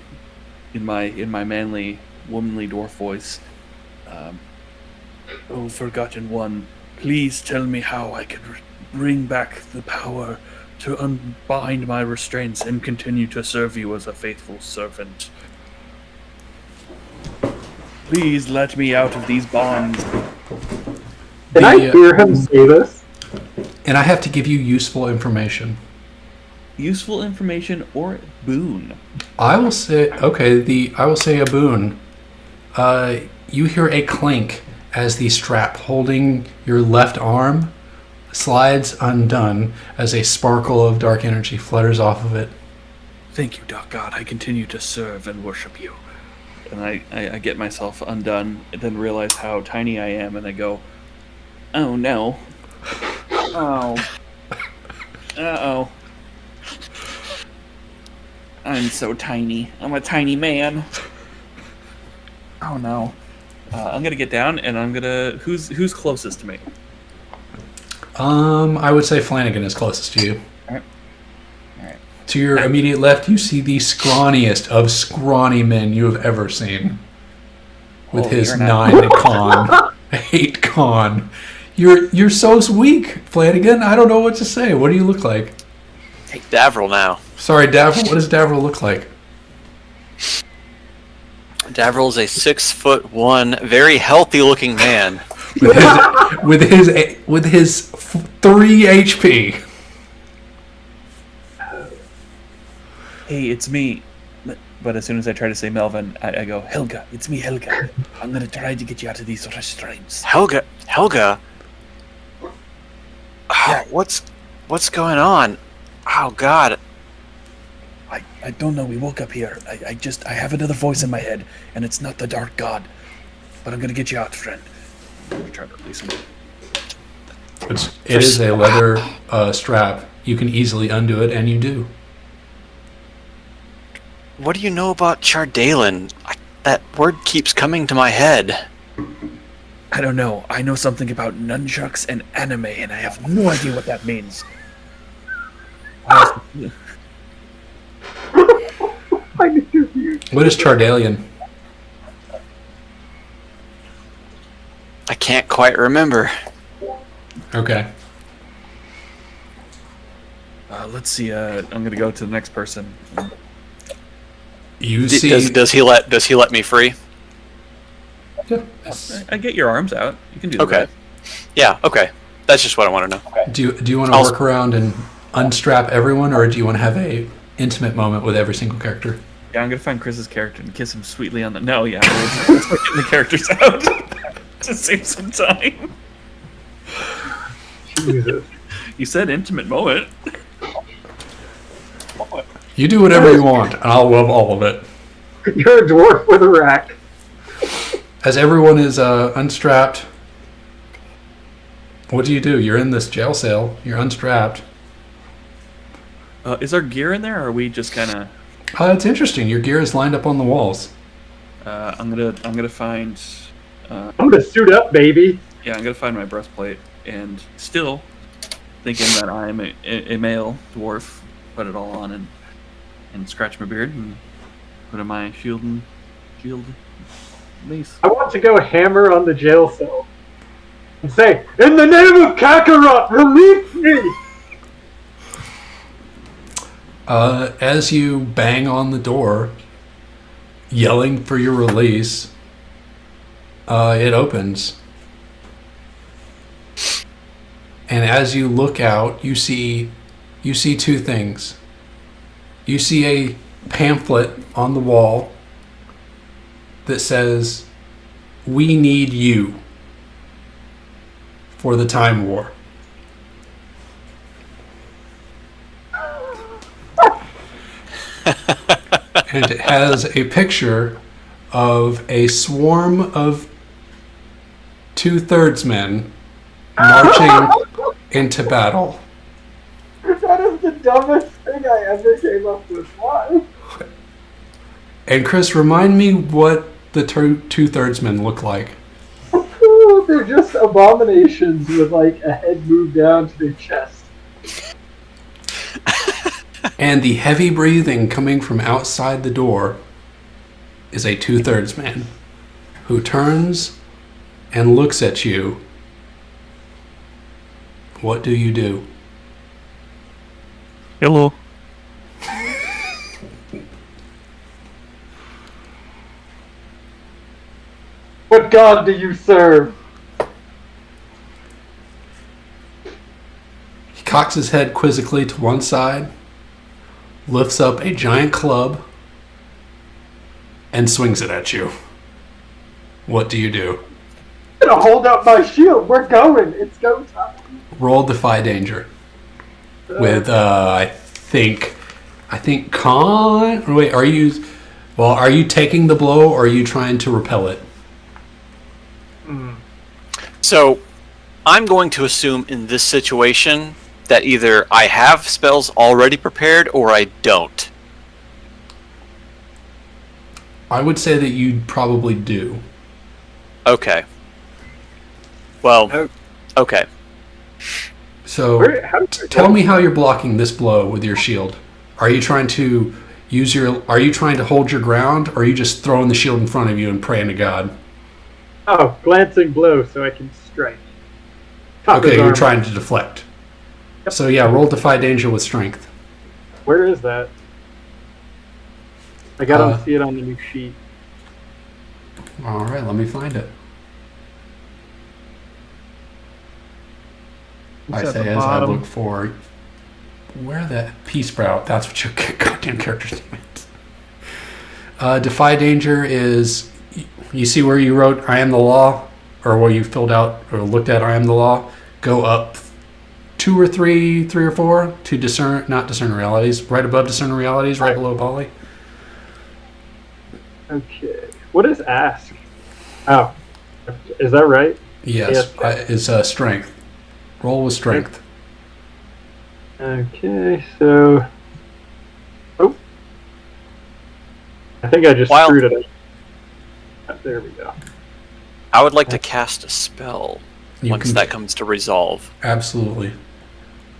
in my manly, womanly dwarf voice. Oh, forgotten one, please tell me how I can bring back the power to unbind my restraints and continue to serve you as a faithful servant. Please let me out of these bonds. Can I The, hear him say this? And I have to give you useful information. Useful information or boon. I will say, okay, I will say a boon. You hear a clink as the strap holding your left arm slides undone as a sparkle of dark energy flutters off of it. Thank you, Dark God. I continue to serve and worship you. And I get myself undone, and then realize how tiny I am, and I go, oh no. Oh. Uh-oh. I'm so tiny. I'm a tiny man. Oh no. I'm gonna get down, and I'm gonna... Who's closest to me? I would say Flanagan is closest to you. Alright. To your immediate left, you see the scrawniest of scrawny men you have ever seen. With Oh, his you're not- 9 con, 8 con. You're so weak, Flanagan. I don't know what to say. What do you look like? Davril now. Sorry, Davril. What does Davril look like? Davril is a 6'1", very healthy-looking man. With his 3 HP. Hey, it's me. But as soon as I try to say Melvin, I go, Helga, it's me, Helga. I'm gonna try to get you out of these restraints. Helga. Oh, what's going on? Oh God. I don't know, we woke up here. I have another voice in my head, and it's not the Dark God. But I'm gonna get you out, friend. I'm trying to release him. It is a leather strap. You can easily undo it, and you do. What do you know about Chardalin? That word keeps coming to my head. I don't know. I know something about nunchucks and anime, and I have no idea what that means. I'm confused. What is Chardalian? I can't quite remember. Okay. Let's see. I'm gonna go to the next person. You see. Does he let me free? Yeah. I get your arms out. You can do Okay. that. Yeah. Okay. That's just what I want to know. Do you want to I'll- work around and unstrap everyone, or do you want to have a intimate moment with every single character? Yeah, I'm gonna find Chris's character and kiss him sweetly on the. No, yeah, let's start getting the characters out to save some time. Jesus. You said intimate moment. You do whatever you want, and I'll love all of it. You're a dwarf with a rack. As everyone is unstrapped, what do? You're in this jail cell. You're unstrapped. Is our gear in there, or are we just kind of? It's interesting. Your gear is lined up on the walls. I'm gonna find. I'm gonna suit up, baby. Yeah, I'm gonna find my breastplate, and still thinking that I'm a male dwarf, put it all on and scratch my beard and put in my shield. Please. I want to go hammer on the jail cell and say, "In the name of Kakarot, release me!" As you bang on the door, yelling for your release, it opens. And as you look out, you see two things. You see a pamphlet on the wall that says, "We need you for the Time War." And it has a picture of a swarm of 2/3 men marching into battle. That is the dumbest thing I ever came up with. Why? And Chris, remind me what the 2/3 men look like. They're just abominations with like a head moved down to their chest. And the heavy breathing coming from outside the door is a 2/3 man who turns and looks at you. What do you do? Hello. What god do you serve? He cocks his head quizzically to one side, lifts up a giant club, and swings it at you. What do you do? I'm gonna hold up my shield. We're going. It's go time. Roll Defy Danger with I think con. Or wait, are you taking the blow or are you trying to repel it? So, I'm going to assume in this situation that either I have spells already prepared or I don't. I would say that you probably do. Okay. Well, okay. So tell me how you're blocking this blow with your shield. Are you trying to are you trying to hold your ground, or are you just throwing the shield in front of you and praying to God? Oh, glancing blow so I can strike. Top Okay, his you're armor. trying to deflect. So yeah, roll Defy Danger with strength. Where is that? I gotta see it on the new sheet. All right, let me find it. It's I at say the as bottom. I look for where that pea sprout. That's what your goddamn character's name is. Defy Danger is. You see where you wrote "I am the law," or where you filled out or looked at "I am the law." Go up 2 or 3 or 4 to not discern realities. Right above discern realities, right below Polly. Okay. What is ask? Oh. Is that right? Yes, Yes. it's strength. Roll with strength. Okay, so... Oh. I think I just While- screwed it up. There we go. I would like to cast a spell You once can- that comes to resolve. Absolutely.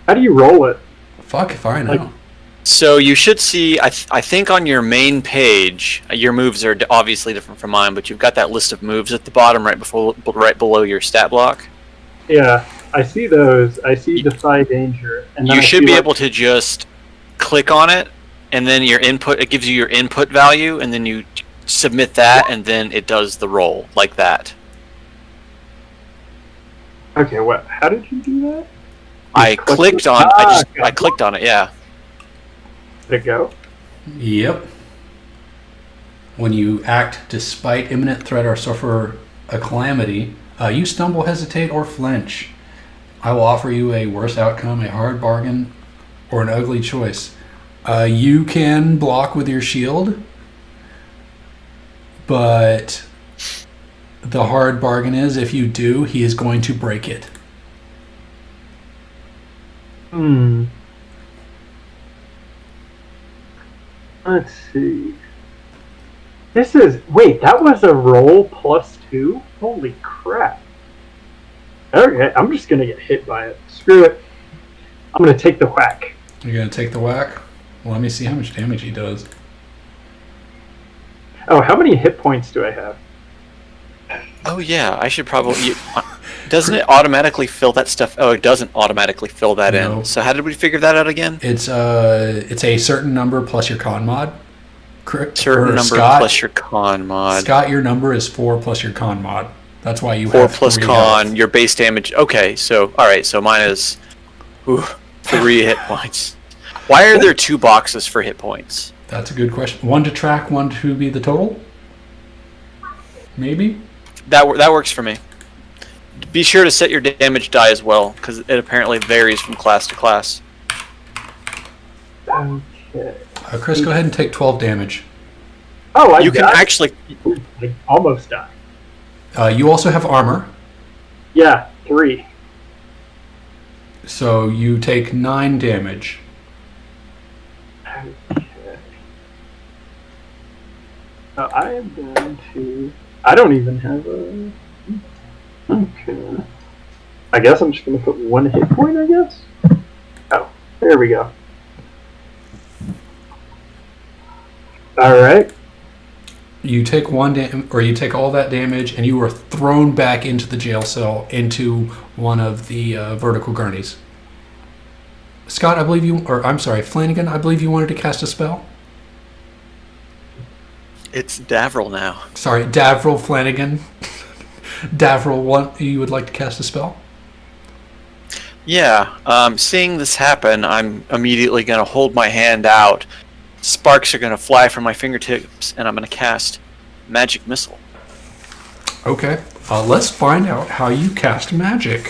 How do you roll it? Fuck if I know. So you should see, I think on your main page, your moves are obviously different from mine, but you've got that list of moves at the bottom right below your stat block. Yeah, I see those. I see Defy Danger. And then You I should see, be like, able to just click on it, and then your input, it gives you your input value, and then you submit that, and then it does the roll, like that. Okay, what? How did you do that? I clicked on, I clicked on it, yeah. Did it go? Yep. When you act despite imminent threat or suffer a calamity, you stumble, hesitate, or flinch. I will offer you a worse outcome, a hard bargain, or an ugly choice. You can block with your shield, but the hard bargain is if you do, he is going to break it. Let's see. This is... Wait, that was a roll +2? Holy crap. Okay, I'm just gonna get hit by it. Screw it. I'm gonna take the whack. You're going to take the whack? Well, let me see how much damage he does. Oh, how many hit points do I have? Oh yeah, I should probably. Doesn't it automatically fill that stuff? Oh, it doesn't automatically fill that No. in. So how did we figure that out again? It's a certain number plus your con mod. Certain Or number Scott, plus your con mod. Scott, your number is 4 plus your con mod. That's why you 4 have plus 3 con, health. your base damage. Okay, so alright, so mine is 3 hit points. Why are there 2 boxes for hit points? That's a good question. 1 to track, 1 to be the total? Maybe? That works for me. Be sure to set your damage die as well, because it apparently varies from class to class. Okay. Chris, go ahead and take 12 damage. Oh, You can actually. I almost died. You also have armor, Yeah, 3. so you take 9 damage. Okay. So I am going to. I don't even have a. Okay. I guess I'm just going to put 1 hit point, I guess? Oh, there we go. Alright. You take you take all that damage, and you are thrown back into the jail cell into one of the vertical gurneys. Scott, Flanagan, I believe you wanted to cast a spell. It's Davril now. Sorry, Davril Flanagan. Davril, you would like to cast a spell? Yeah, seeing this happen, I'm immediately going to hold my hand out. Sparks are going to fly from my fingertips, and I'm going to cast Magic Missile. Okay. Let's find out how you cast magic.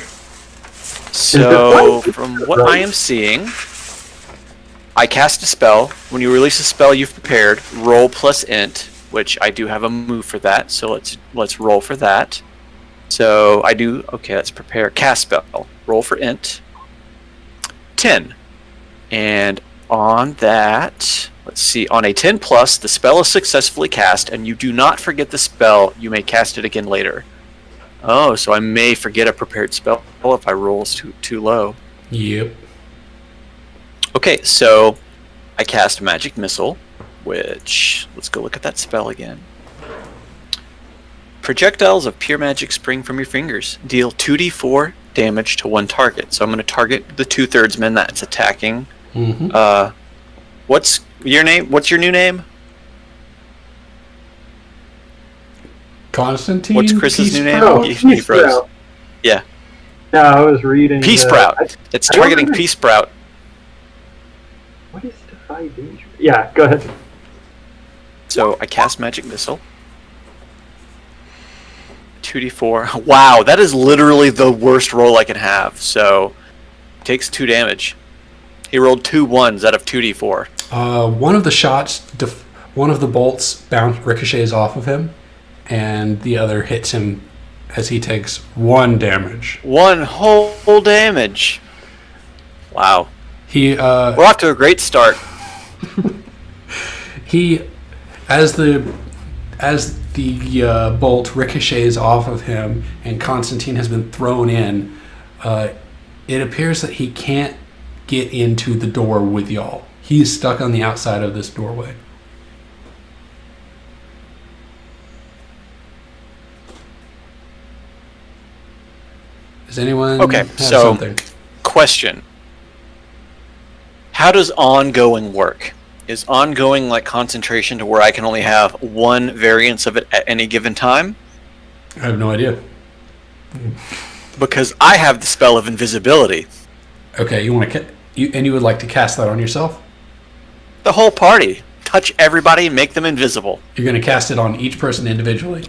So, from what I am seeing, I cast a spell. When you release a spell you've prepared, roll plus int, which I do have a move for that, so let's roll for that. So I do, okay, let's prepare cast spell. Roll for int. 10. And on that, let's see, on a 10 plus, the spell is successfully cast, and you do not forget the spell. You may cast it again later. Oh, so I may forget a prepared spell if I roll too low. Yep. Okay, so I cast Magic Missile, which, let's go look at that spell again. Projectiles of pure magic spring from your fingers. Deal 2d4 damage to one target. So I'm going to target the 2/3man that's attacking. Mm-hmm. What's your name? What's your new name? Constantine. What's Chris's new name? Oh, He Peace froze. Sprout. Yeah. No, I was reading. Peace Sprout. It's I don't targeting remember- Peace Sprout. What is Defy Danger? Yeah, go ahead. So I cast Magic Missile. 2d4. Wow, that is literally the worst roll I can have. So takes 2 damage. He rolled 2 1s out of 2d4. One of the shots, one of the bolts ricochets off of him, and the other hits him as he takes 1 damage. 1 whole damage. Wow. He We're off to a great start. as the bolt ricochets off of him and Constantine has been thrown in, it appears that he can't get into the door with y'all. He's stuck on the outside of this doorway. Does anyone Okay, have so- something? Question. How does ongoing work? Is ongoing like concentration to where I can only have 1 variance of it at any given time? I have no idea. Because I have the spell of invisibility. Okay, you want to you would like to cast that on yourself? The whole party. Touch everybody and make them invisible. You're going to cast it on each person individually.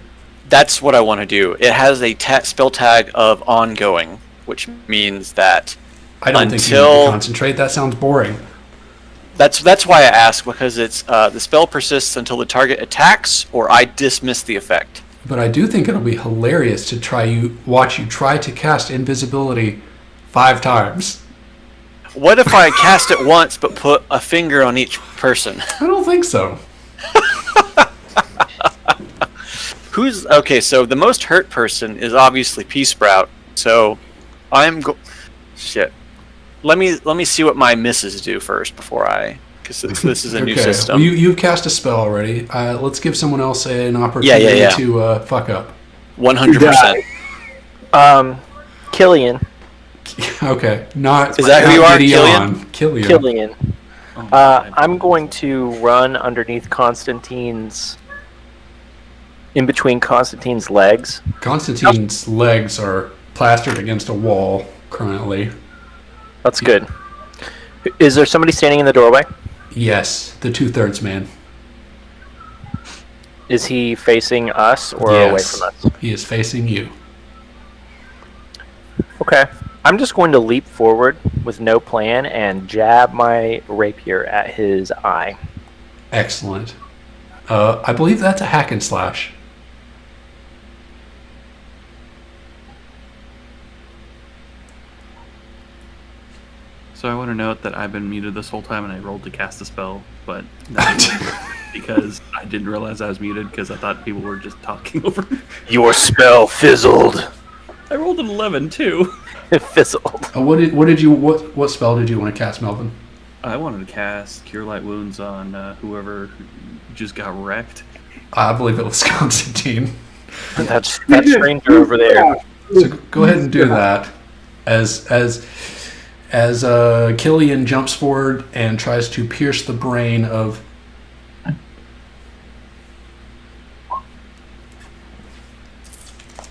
That's what I want to do. It has a spell tag of ongoing, which means that I don't think you need Until- to concentrate. That sounds boring. that's why I ask, because it's the spell persists until the target attacks or I dismiss the effect. But I do think it'll be hilarious to watch you try to cast invisibility 5 times. What if I cast it once but put a finger on each person? I don't think so. Who's okay? So the most hurt person is obviously Peace Sprout. So shit. Let me see what my misses do first before because this is a new Okay. system. Well, you've cast a spell already. Let's give someone else an opportunity Yeah. to fuck up. 100%. Killian. Okay, not. Is that who not you are, Gideon. Killian. Killian. Oh my God. I'm going to run underneath Constantine's, in between Constantine's legs. Constantine's legs are plastered against a wall currently. That's good. Is there somebody standing in the doorway? Yes, the 2/3 man. Is he facing us or away Yes. from us? He is facing you. Okay. I'm just going to leap forward with no plan and jab my rapier at his eye. Excellent. I believe that's a hack and slash. So I want to note that I've been muted this whole time and I rolled to cast a spell, but that because I didn't realize I was muted because I thought people were just talking over me. Your spell fizzled. I rolled an 11 too. It fizzled. What spell did you want to cast, Melvin? I wanted to cast Cure Light Wounds on whoever just got wrecked. I believe it was Constantine. That stranger over there. So go ahead and do that. As Killian jumps forward and tries to pierce the brain of.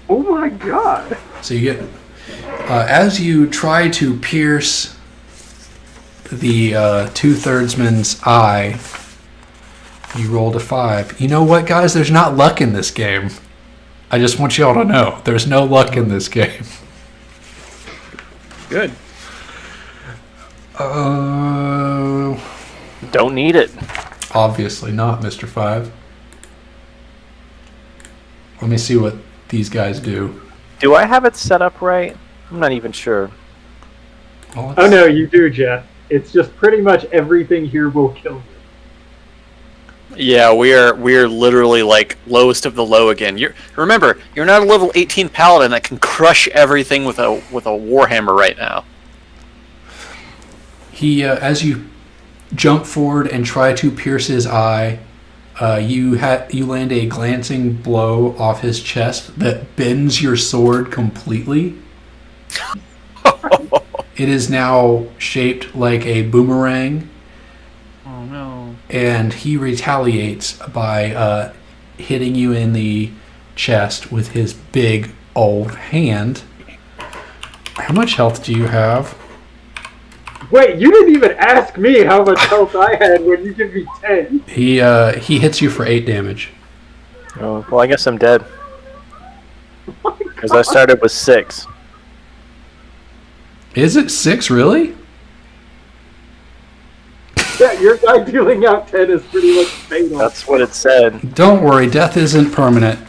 Oh my god! So you get as you try to pierce the 2/3 man's eye, you rolled a 5. You know what, guys? There's not luck in this game. I just want you all to know there's no luck in this game. Good. Don't need it. Obviously not, Mr. 5. Let me see what these guys do. Do I have it set up right? I'm not even sure. Well, Oh no, you do, Jeff. It's just pretty much everything here will kill you. Yeah, we're literally like lowest of the low again. Remember, you're not a level 18 paladin that can crush everything with a warhammer right now. He, as you jump forward and try to pierce his eye, you land a glancing blow off his chest that bends your sword completely. It is now shaped like a boomerang, Oh no. and he retaliates by hitting you in the chest with his big old hand. How much health do you have? Wait, you didn't even ask me how much health I had when you give me 10. He hits you for 8 damage. Oh, well, I guess I'm dead. Because I started with 6. Is it 6 really? Yeah, your guy dealing out 10 is pretty much fatal. That's what it said. Don't worry, death isn't permanent.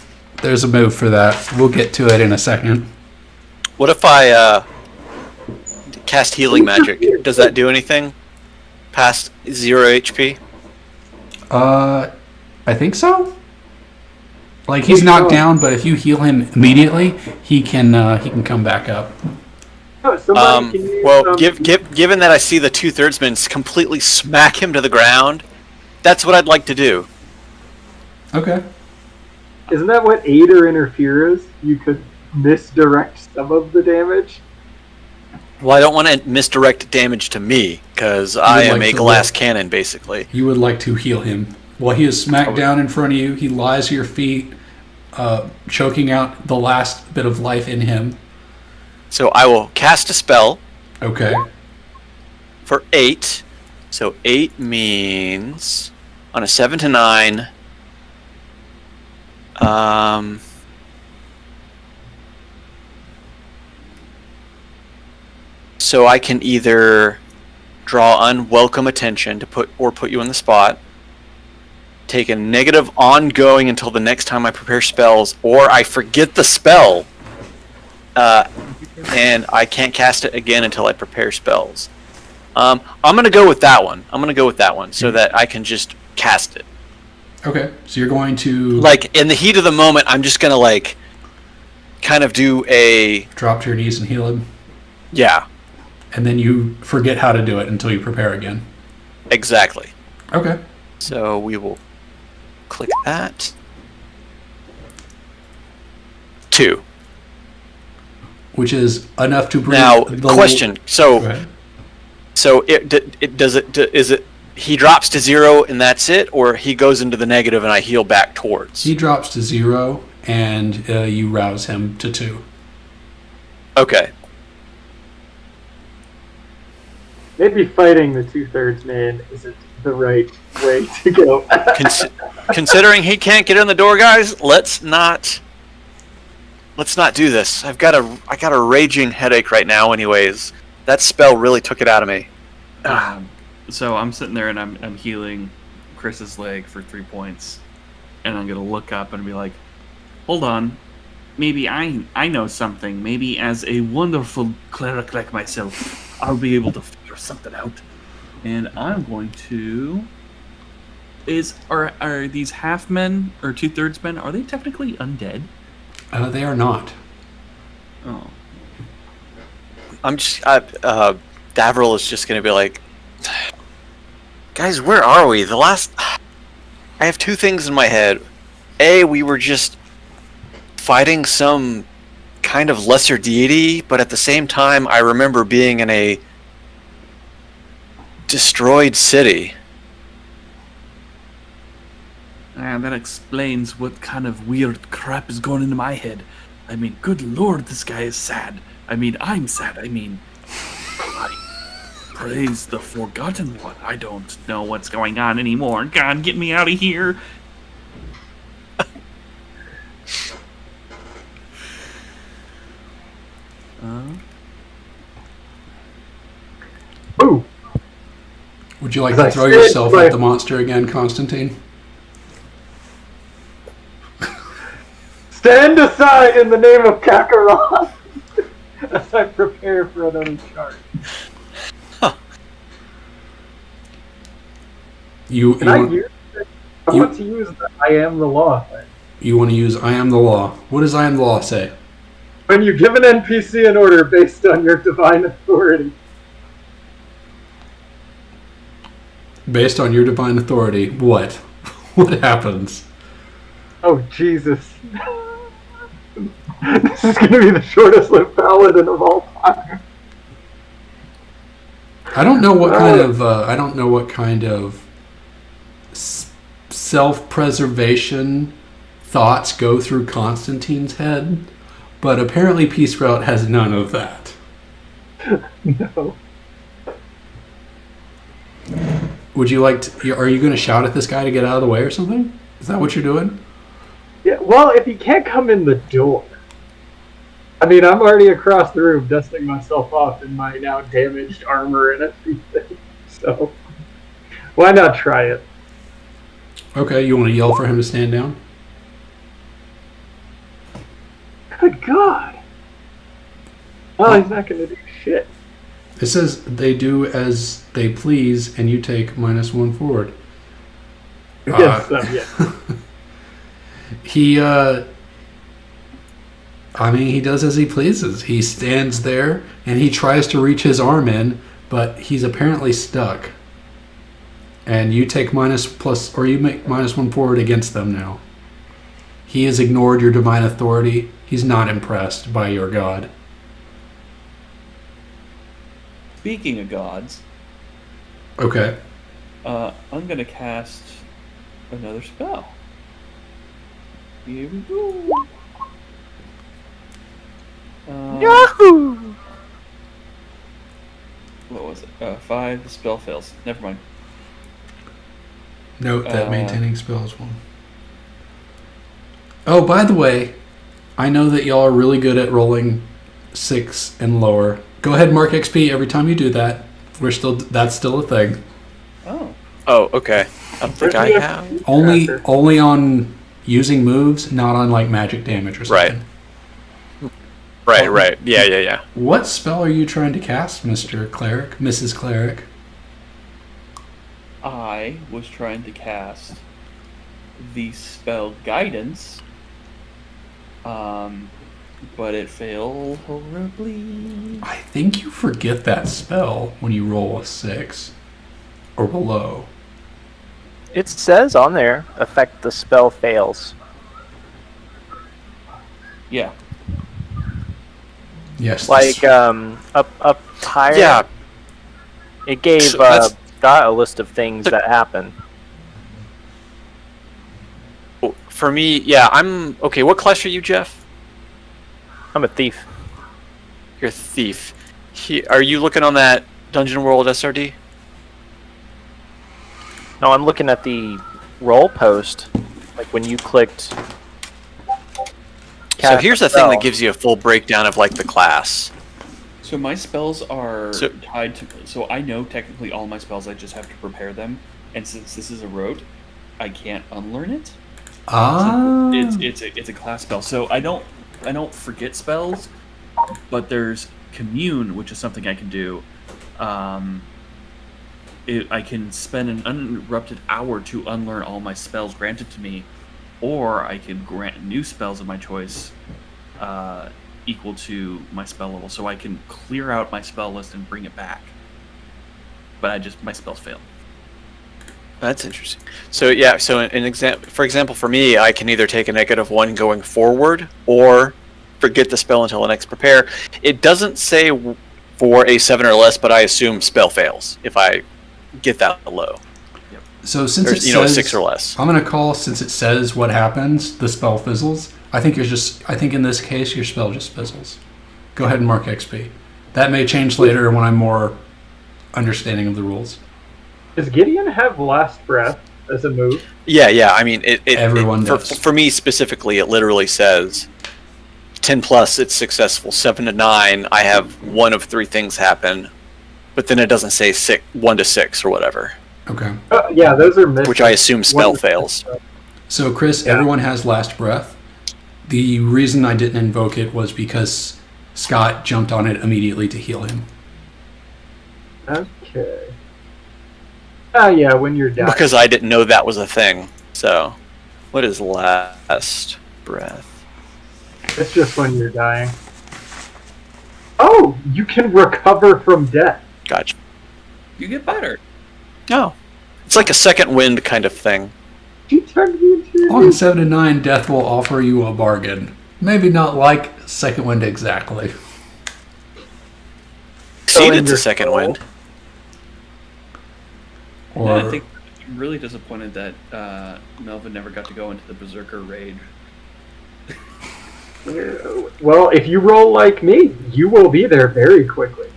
There's a move for that. We'll get to it in a second. What if I cast healing magic? Does that do anything past 0 HP? I think so. Like, he's knocked down, but if you heal him immediately, he can come back up. Oh, somebody can use, Well, given that I see the 2/3 man completely smack him to the ground, that's what I'd like to do. Okay. Isn't that what aid or interfere is? You could misdirect some of the damage. Well, I don't want to misdirect damage to me, because I am like a to glass look. cannon, basically. You would like to heal him. While he is smacked down in front of you, he lies at your feet, choking out the last bit of life in him. So I will cast a spell Okay. for 8. So 8 means on a 7 to 9. So I can either draw unwelcome attention to put you on the spot, take a negative ongoing until the next time I prepare spells, or I forget the spell, and I can't cast it again until I prepare spells. I'm gonna go with that one. So that I can just cast it. Okay. So you're going to Like in the heat of the moment, I'm just gonna like kind of do a drop to your knees and heal him, yeah, and then you forget how to do it until you prepare again. exactly. Okay. So we will click that. 2. which is enough to bring. Now, the question. Go So, ahead. is it he drops to 0 and that's it, or he goes into the negative and I heal back towards? He drops to 0, and you rouse him to 2. Okay. Maybe fighting the 2/3 man isn't the right way to go. Considering he can't get in the door, guys, let's not do this. I got a raging headache right now. Anyways, that spell really took it out of me. So I'm sitting there and I'm healing Chris's leg for 3 points, and I'm gonna look up and be like, "Hold on, maybe I know something. Maybe as a wonderful cleric like myself, I'll be able to figure something out." And I'm going to. Are these half men or 2/3 men? Are they technically undead? They are not. Oh. Davriel is just gonna be like, guys, where are we? I have 2 things in my head. A, we were just fighting some kind of lesser deity, but at the same time, I remember being in a destroyed city. That explains what kind of weird crap is going into my head. I mean, good lord, this guy is sad. I mean, I'm sad. I mean, I praise the Forgotten One. I don't know what's going on anymore. God, get me out of here. Ooh, Would you like As to I throw said, yourself like- at the monster again, Constantine? stand aside in the name of Kakarot as I prepare for another charge. You Can I use it? I want to use the I am the law thing. you want to use I am the law. What does I am the law say? When you give an NPC an order based on your divine authority, Based on your divine authority, what? What happens? oh Jesus. This is going to be the shortest lived paladin of all time. I don't know what kind of self-preservation thoughts go through Constantine's head, but apparently Peace Sprout has none of that. No. Would you like to, are you going to shout at this guy to get out of the way or something? Is that what you're doing? Yeah, well, if he can't come in the door. I mean, I'm already across the room dusting myself off in my now damaged armor and everything. So, why not try it? Okay, you want to yell for him to stand down? Good God. Oh, he's not going to do shit. It says they do as they please, and you take -1 forward. Yes, yeah. He he does as he pleases. He stands there and he tries to reach his arm in, but he's apparently stuck. And you take you make -1 forward against them now. He has ignored your divine authority. He's not impressed by your god. Speaking of gods, Okay. I'm gonna cast another spell. Here we go. Yahoo! What was it? 5. The spell fails. Never mind. Note that maintaining spells one. Oh, by the way, I know that y'all are really good at rolling 6 and lower. Go ahead and mark XP every time you do that. That's still a thing. Oh. Oh, okay. I don't think I have. Only on using moves, not on like magic damage or something. Right. Yeah. What spell are you trying to cast, Mr. Cleric, Mrs. Cleric? I was trying to cast the spell Guidance, but it failed horribly. I think you forget that spell when you roll a 6 or below. It says on there, effect the spell fails. Yeah, Yes. Like up higher. Yeah. It gave So that's- Scott a list of things that happen. For me, yeah, I'm okay. What class are you, Jeff? I'm a thief. You're a thief. Are you looking on that Dungeon World SRD? No, I'm looking at the role post. Like when you clicked. So cast here's a the thing spell. that gives you a full breakdown of like the class. So my spells are So- tied to. So I know technically all my spells. I just have to prepare them. And since this is a rote, I can't unlearn it. Ah. It's a class spell. So I don't forget spells, but there's commune, which is something I can do. I can spend an uninterrupted hour to unlearn all my spells granted to me, or I can grant new spells of my choice equal to my spell level. So I can clear out my spell list and bring it back. But my spells fail. That's interesting. So yeah, so for example, for me, I can either take a -1 going forward, or forget the spell until the next prepare. It doesn't say for a 7 or less, but I assume spell fails if I get that low. So since Or, it a says 6 or less. I'm gonna call, since it says what happens, the spell fizzles. I think in this case your spell just fizzles. Go ahead and mark XP. That may change later when I'm more understanding of the rules. Does Gideon have Last Breath as a move? Yeah. I mean, Everyone for, does. for me specifically, it literally says 10 plus, it's successful. 7 to 9, I have one of 3 things happen, but then it doesn't say 1 to 6 or whatever, Okay. Yeah, those are missing. which I assume spell One- fails. So Chris, Yeah. everyone has last breath. The reason I didn't invoke it was because Scott jumped on it immediately to heal him. Okay. Oh yeah, when you're dying. Because I didn't know that was a thing. So, what is last breath? It's just when you're dying. Oh, you can recover from death. Gotcha. You get better. Oh. It's like a second wind kind of thing. You turned me into On 7 to 9, death will offer you a bargain. Maybe not like second wind exactly. Exceeded your to second soul. wind. And Or I think I'm really disappointed that Melvin never got to go into the Berserker raid. Well, if you roll like me, you will be there very quickly.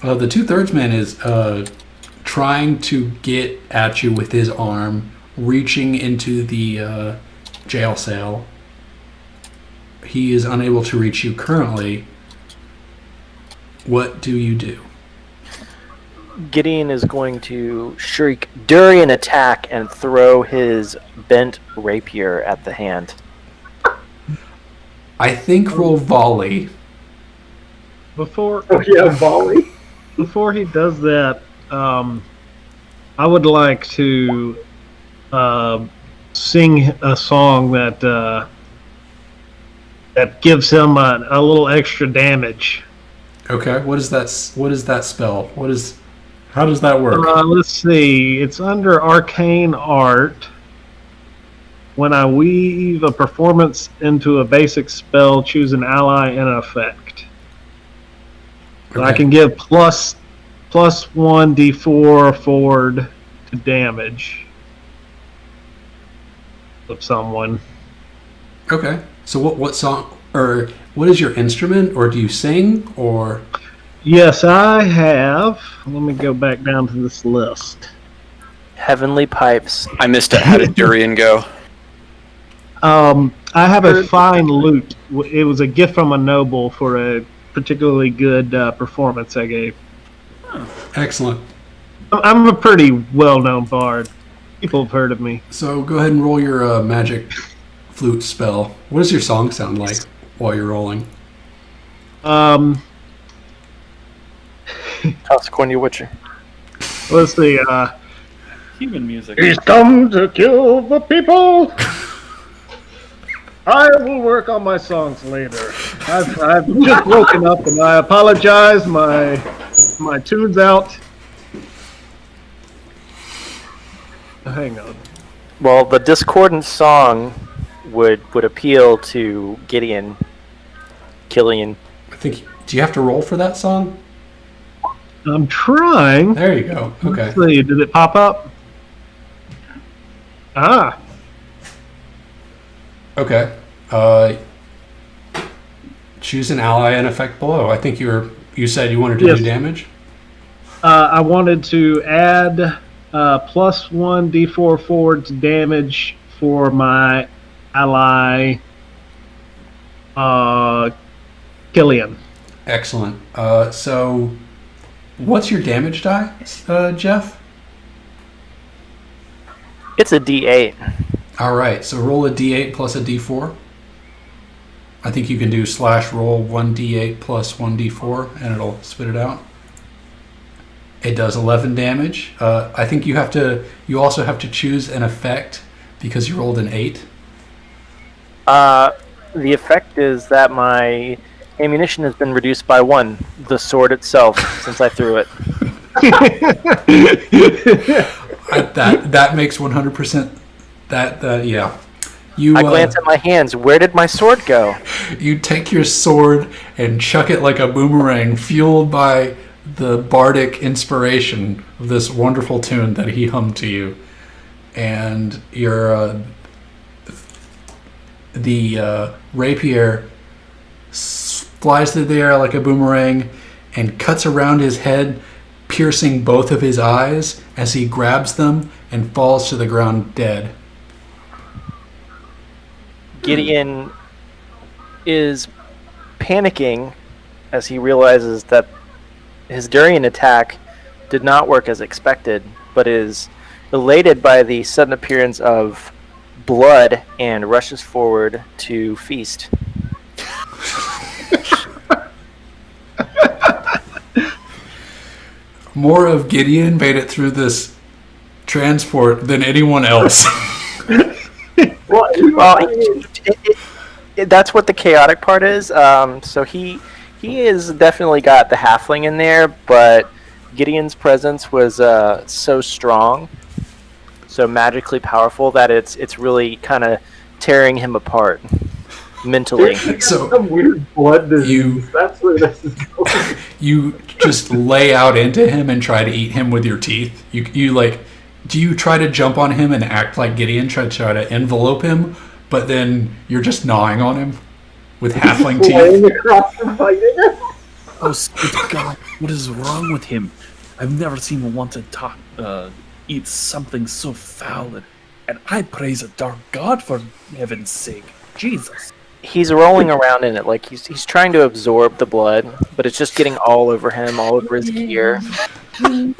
the 2/3 man is trying to get at you with his arm, reaching into the jail cell. He is unable to reach you currently. What do you do? Gideon is going to shriek during an attack and throw his bent rapier at the hand. I think roll volley. Before Oh yeah, volley. before he does that, I would like to sing a song that gives him a little extra damage. Okay, what is that? What is that spell? How does that work? Let's see. It's under Arcane Art. When I weave a performance into a basic spell, choose an ally and an effect. So I Okay. can give plus 1 d4 forward to damage of someone. Okay. So what song, or what is your instrument, or do you sing, or Yes, I have. Let me go back down to this list. Heavenly Pipes. I missed it. How did Durian go? I have a fine lute. It was a gift from a noble for a particularly good performance I gave. excellent? I'm a pretty well-known bard. People have heard of me. So go ahead and roll your magic flute spell. What does your song sound like while you're rolling? California Witcher. Let's see. Human music. He's come to kill the people. I will work on my songs later. I've just woken up and I apologize. My tune's out. Hang on. Well, the discordant song would appeal to Gideon Killian. I think. Do you have to roll for that song? I'm trying. There you go. Okay. Let's see. Did it pop up? Ah. Okay. Choose an ally and effect below. I think you said you wanted to Yes. do damage. I wanted to add +1 d4 forward to damage for my ally, Killian. Excellent. So, what's your damage die, Jeff? It's a D8. All right. So roll a d8 plus a d4. I think you can do /roll 1d8 plus 1d4, and it'll spit it out. It does 11 damage. I think you also have to choose an effect because you rolled an 8. The effect is that my ammunition has been reduced by 1. The sword itself, since I threw it. That makes 100%. Yeah. You I glance at my hands. Where did my sword go? you take your sword and chuck it like a boomerang, fueled by the bardic inspiration of this wonderful tune that he hummed to you, and your the rapier flies through the air like a boomerang and cuts around his head, piercing both of his eyes as he grabs them and falls to the ground dead. Gideon is panicking as he realizes that his Durian attack did not work as expected, but is elated by the sudden appearance of blood and rushes forward to feast. More of Gideon made it through this transport than anyone else. Well, that's what the chaotic part is. So he has definitely got the halfling in there, but Gideon's presence was so strong, so magically powerful that it's really kind of tearing him apart mentally. So Some weird blood disease. That's where this is going. you just lay out into him and try to eat him with your teeth. You like, do you try to jump on him and act like Gideon, try to envelope him, but then you're just gnawing on him with halfling teeth? Laying across and fighting him. Oh, sweet God, what is wrong with him? I've never seen him want to eat something so foul, and I praise a dark god for heaven's sake. Jesus. He's rolling around in it like he's trying to absorb the blood, but it's just getting all over him, all over his gear. He's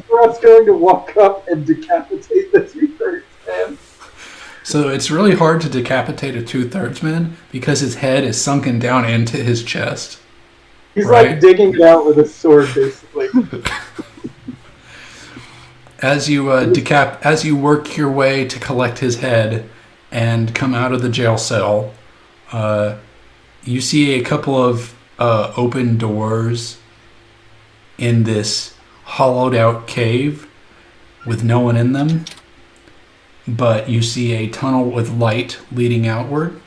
perhaps going to walk up and decapitate the 2/3 man. So it's really hard to decapitate a 2/3 man because his head is sunken down into his chest. He's Right. like digging it out with a sword, basically. As you as you work your way to collect his head and come out of the jail cell, you see a couple of open doors in this hollowed out cave with no one in them, but you see a tunnel with light leading outward.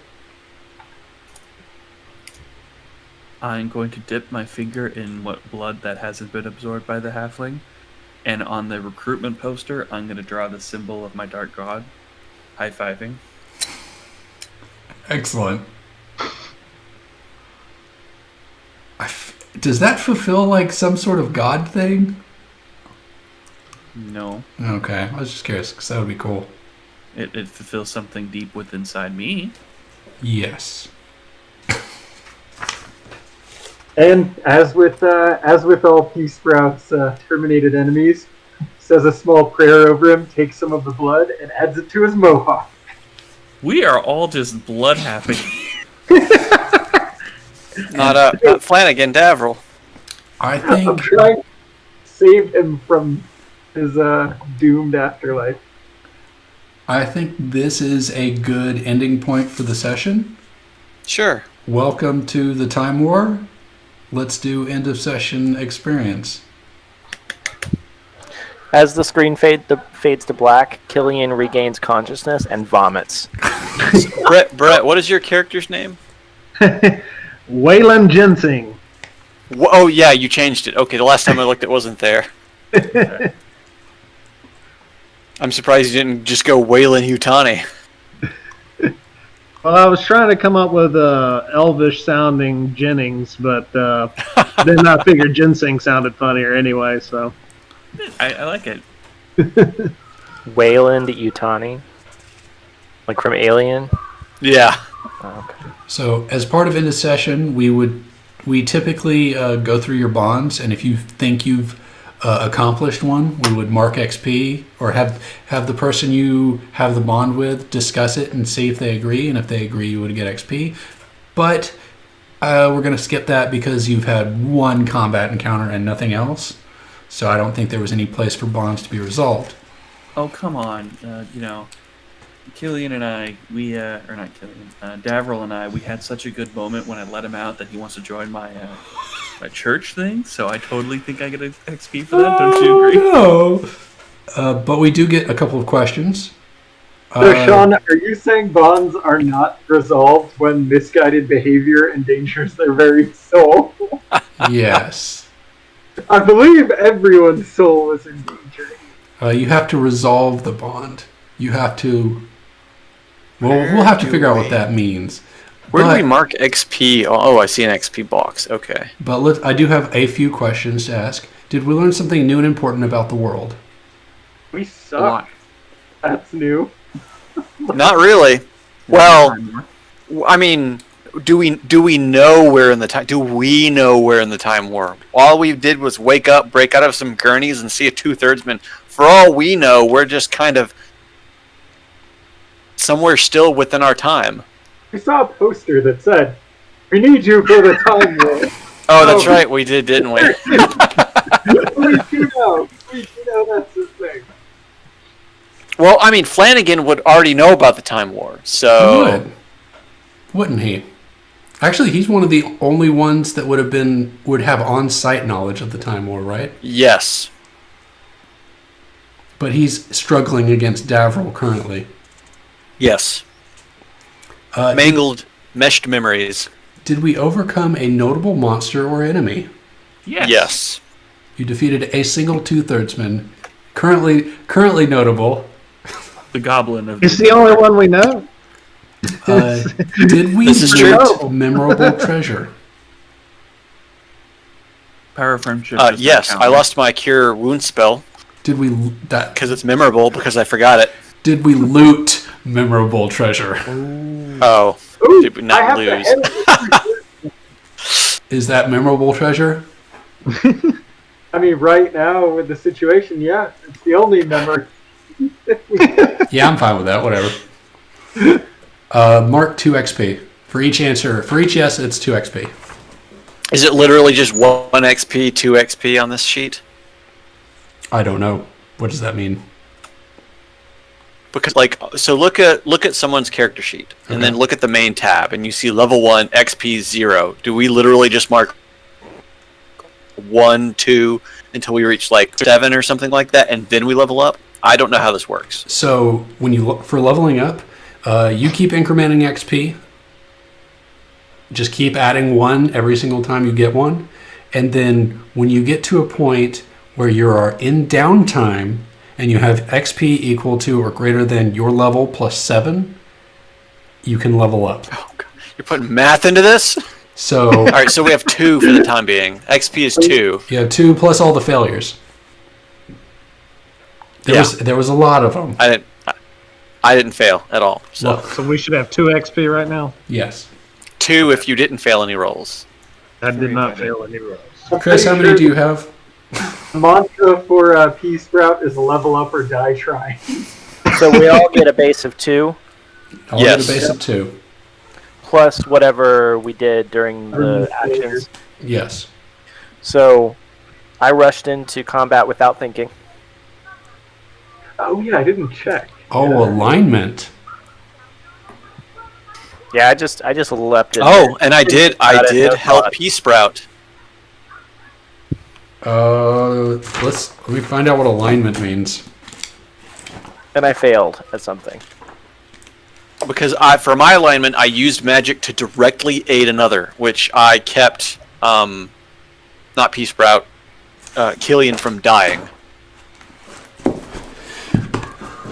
I'm going to dip my finger in what blood that hasn't been absorbed by the halfling, and on the recruitment poster, I'm going to draw the symbol of my dark god, high-fiving. Excellent. Does that fulfill like some sort of god thing? No, Okay, I was just curious because that would be cool. it fulfills something deep within inside me. Yes. And as with all Pea Sprout's terminated enemies, says a small prayer over him, takes some of the blood, and adds it to his mohawk. We are all just blood happy. Not Flanagan, Davril. I I'm think trying to save him from his doomed afterlife. this is a good ending point for the session. Sure. Welcome to the Time War. Let's do end of session experience. As the screen fades to black, Killian regains consciousness and vomits. Brett, what is your character's name? Waylon Ginseng. Oh yeah, you changed it. Okay, the last time I looked, it wasn't there. I'm surprised you didn't just go Waylon Hutani. Well, I was trying to come up with elvish sounding Jennings, but then I figured ginseng sounded funnier anyway. So I like it. Wayland Utani, like from Alien. Yeah. Oh, okay. So, as part of Into Session, we typically go through your bonds, and if you think you've accomplished one, we would mark XP or have the person you have the bond with discuss it and see if they agree, and if they agree, you would get XP. But we're going to skip that because you've had one combat encounter and nothing else. So I don't think there was any place for bonds to be resolved. Oh, come on. Killian and I, or not Killian, Davril and I, we had such a good moment when I let him out that he wants to join my church thing, so I totally think I get an XP for that. Don't you agree? No. But we do get a couple of questions. So, Sean, are you saying bonds are not resolved when misguided behavior endangers their very soul? Yes. I believe everyone's soul was in danger. You have to resolve the bond. You have to... Well, we'll have to figure out what that means. Where do But- we mark XP? Oh, I see an XP box. Okay. But I do have a few questions to ask. Did we learn something new and important about the world? We A suck. lot. That's new. Not really. Well, I mean, do we know where in the time? Do we know where in the time war? All we did was wake up, break out of some gurneys, and see a two-thirdsman. For all we know, we're just kind of somewhere still within our time. We saw a poster that said, "We need you for the time war." Oh, that's right, we did, didn't we? We do know that's the thing. Well, I mean, Flanagan would already know about the time war, He so would. Wouldn't he? Actually, he's one of the only ones that would have on-site knowledge of the Time War, right? yes. But he's struggling against Davril currently. Yes. Mangled, meshed memories. Did we overcome a notable monster or enemy? Yes. Yes. You defeated a single two-thirdsman, currently notable. The goblin of it's the only one we know. Did we This is true. loot memorable treasure? Power of Friendship. does not Yes, count. I lost my cure wound spell Did we because it's memorable because I forgot it. Did we loot memorable treasure? Oh, Ooh, did we I not have lose? to edit Is that memorable treasure? I mean, right now with the situation, yeah, it's the only memory. Yeah, I'm fine with that. Whatever. Mark 2 XP for each answer. For each yes, it's 2 XP. Is it literally just 1 XP, 2 XP on this sheet? I don't know. What does that mean? Because so look at someone's character sheet and then look at the main tab and you see level 1 XP 0. Do we literally just mark 1, 2 until we reach 7 or something like that and then we level up? I don't know how this works. So when you look for leveling up, you keep incrementing XP. Just keep adding 1 every single time you get 1, and then when you get to a point where you are in downtime and you have XP equal to or greater than your level plus 7, you can level up. Oh, God. You're putting math into this? So All right, so we have 2 for the time being. XP is 2. you have 2 plus all the failures. There was a lot of them. I didn't fail at all. So So we should have 2 XP right now. Yes. 2 if you didn't fail any rolls. I did not fail any rolls. Chris, how many do you have? The mantra for Pea Sprout is level up or die trying. So we all get a base of 2 I'll Yes. get a base of 2. plus whatever we did during the actions. Yes. So I rushed into combat without thinking. Oh yeah, I didn't check. Oh, alignment. Yeah, I just leapt in. Oh, and I did Got it, no help thought. Pea Sprout. Let me find out what alignment means. And I failed at something. because for my alignment, I used magic to directly aid another, which I kept, not Pea Sprout, Killian from dying.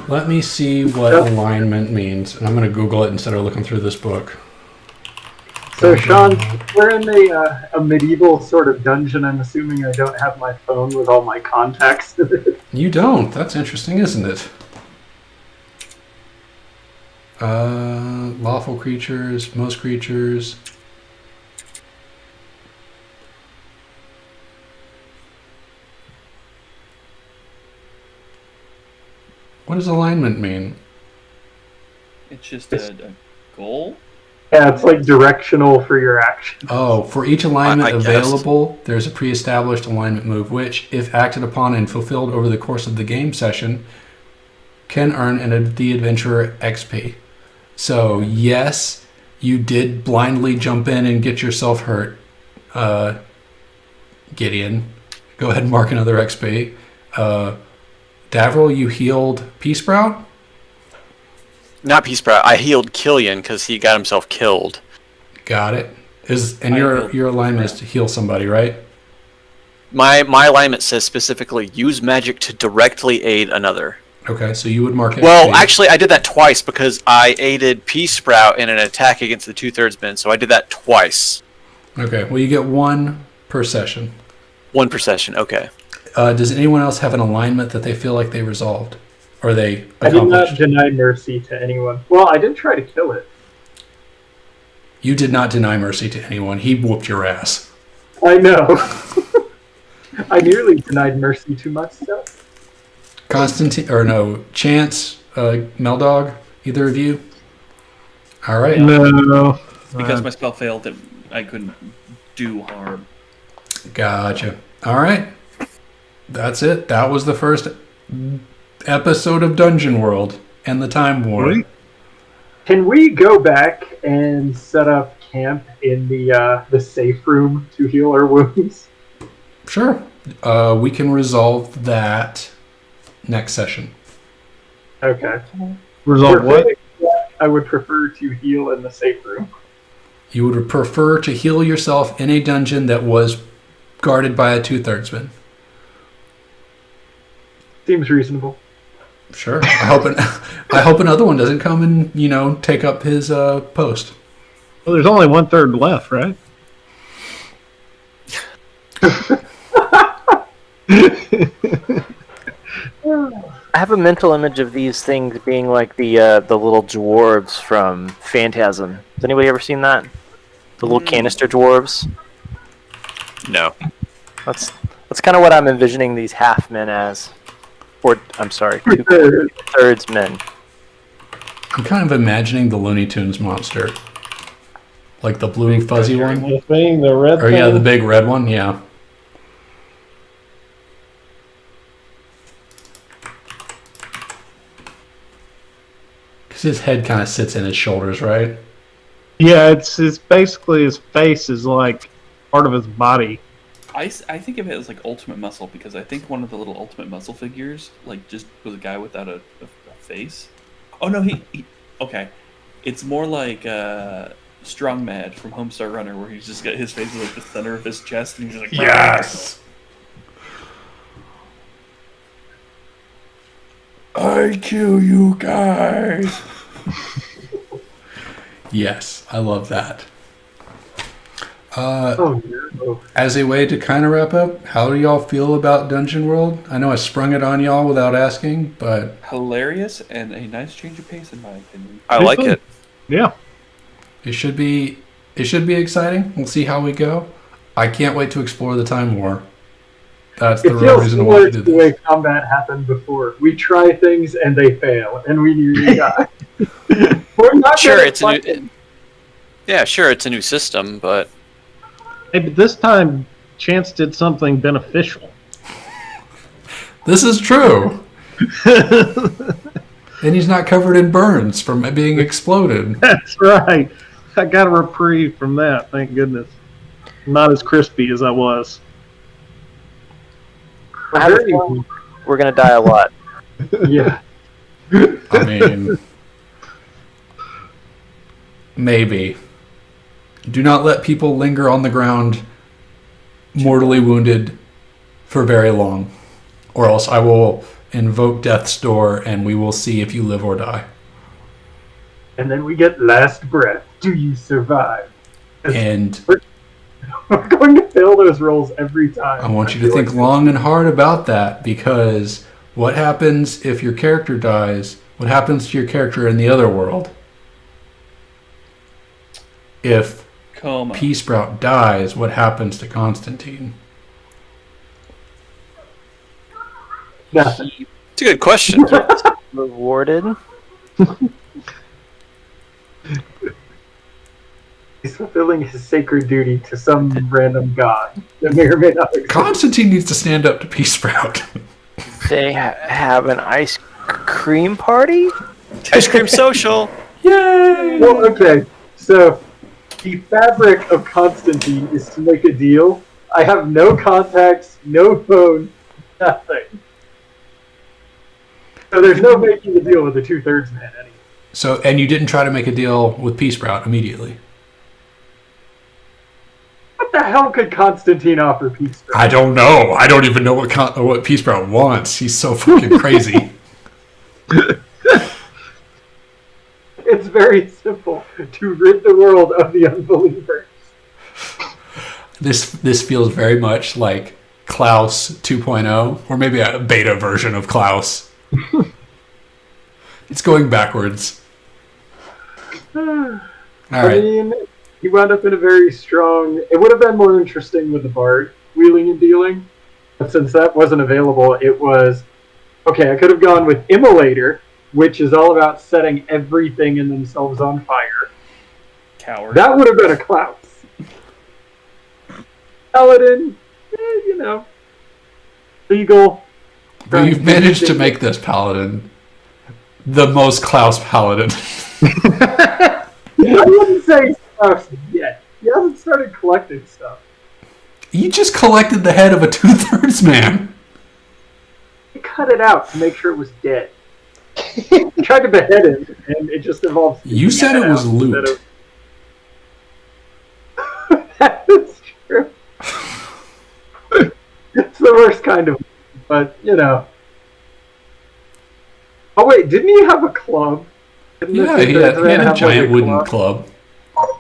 Let me see what alignment means, and I'm going to Google it instead of looking through this book. So, Sean, we're in a medieval sort of dungeon. I'm assuming I don't have my phone with all my contacts in it. You don't. That's interesting, isn't it? Lawful creatures, most creatures. What does alignment mean? It's just a goal. Yeah, it's like directional for your action. Oh, for each alignment I guess. available, there's a pre-established alignment move which, if acted upon and fulfilled over the course of the game session, can earn the adventurer XP. So, yes, you did blindly jump in and get yourself hurt, Gideon. Go ahead and mark another XP. Davril, you healed Pea Sprout? Not Pea Sprout. I healed Killian because he got himself killed. Got it. Your alignment is to heal somebody, right? My alignment says specifically use magic to directly aid another. Okay, so you would mark it. Well, actually, I did that twice because I aided Pea Sprout in an attack against the 2/3 men, so I did that twice. Okay, well, you get one per session. One per session, okay. Does anyone else have an alignment that they feel like they resolved? Or they I did not accomplished? deny mercy to anyone. Well, I did try to kill it. You did not deny mercy to anyone. He whooped your ass. I know. I nearly denied mercy to myself. Chance, Meldog, either of you? All right. No. Because my spell failed, I couldn't do harm. Gotcha. All right. That's it. That was the first episode of Dungeon World and the Time War. Really? Can we go back and set up camp in the safe room to heal our wounds? Sure. We can resolve that next session. Okay. Resolve what? I would prefer to heal in the safe room. You would prefer to heal yourself in a dungeon that was guarded by a 2/3 man. Seems reasonable. Sure. I hope another one doesn't come and take up his post. Well, there's only 1/3 left, right? I have a mental image of these things being like the little dwarves from Phantasm. Has anybody ever seen that? The little canister dwarves. No. That's kind of what I'm envisioning these half men as. Or I'm sorry, 2/3 men. I'm kind of imagining the Looney Tunes monster. Like the blue fuzzy one. The thing, the red Or thing. yeah, the big red one, yeah. Because his head kind of sits in his shoulders, right? Yeah, it's basically his face is like part of his body. I think of it as like Ultimate Muscle because I think one of the little Ultimate Muscle figures just was a guy without a face. Oh no, he okay. It's more like Strong Mad from Homestar Runner where he's just got his face is like the center of his chest and he's just like Yes! I kill you guys! Yes, I love that. Oh no. As a way to kind of wrap up, how do y'all feel about Dungeon World? I know I sprung it on y'all without asking, but hilarious and a nice change of pace in my opinion. I like it. Yeah. it should be exciting. We'll see how we go. I can't wait to explore the Time War. That's the It real feels reason why similar we to did the way this. combat happened before. We try things and they fail, and we nearly die. We're not Sure, gonna it's a fight new. Yeah, sure, it's a new system, but Hey, but this time, Chance did something beneficial. This is true. And he's not covered in burns from it being exploded. That's right. I got a reprieve from that, thank goodness. Not as crispy as I was. I have a feeling we're gonna die a lot. Yeah. I mean, Maybe. Do not let people linger on the ground, mortally wounded, for very long. Or else I will invoke death's door and we will see if you live or die. And then we get last breath. Do you survive? And We're going to fail those rolls every time. I want you to feel think like- long and hard about that, because what happens if your character dies? What happens to your character in the other world? If Coma. Pea Sprout dies, what happens to Constantine? Nothing. It's a good question. Rewarded. He's fulfilling his sacred duty to some random god that may or may not exist. Constantine needs to stand up to Pea Sprout. They have an ice cream party. Ice cream social. Yay! Well, okay, so the fabric of Constantine is to make a deal. I have no contacts, no phone, nothing. So there's no making a deal with the 2/3 man anyway. So, and you didn't try to make a deal with Pea Sprout immediately? What the hell could Constantine offer Peace? I don't know. I don't even know what Pea Sprout wants. He's so fucking crazy. It's very simple to rid the world of the unbelievers. This feels very much like Klaus 2.0, or maybe a beta version of Klaus. It's going backwards. All I right. mean, he wound up in a very strong. It would have been more interesting with the Bard wheeling and dealing, but since that wasn't available, it was okay. I could have gone with Immolator, which is all about setting everything in themselves on fire. Coward. That would have been a Klaus. Paladin, you know, legal. But you've managed to make this paladin the most Klaus paladin. I wouldn't say Klaus yet. He hasn't started collecting stuff. You just collected the head of a 2/3 man. He cut it out to make sure it was dead. He tried to behead him, and it just involved. You said it was loot. instead of- That is true. It's the worst kind of, but you know. Oh wait, didn't he have a club? Didn't Yeah, the he Two-Thirds had a Man have, like, giant wooden club? club.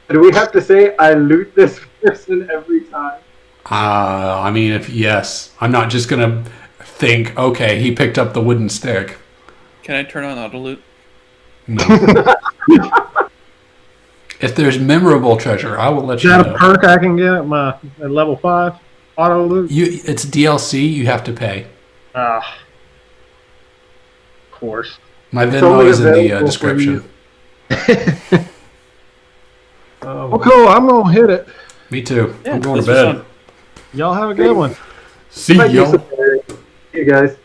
Do we have to say I loot this person every time? I mean, if yes, I'm not just gonna think, okay, he picked up the wooden stick. Can I turn on auto loot? No. If there's memorable treasure, I will let Is you that know. a perk I can get at level 5? Auto loot? It's DLC. You have to pay. Ah. Of course. My It's Venmo only is in the available for description. Oh, Well, cool. I'm going to hit it. Me too. Yeah, I'm going to this was bed. fun. Y'all have a good one. See might do y'all. some better. See you guys.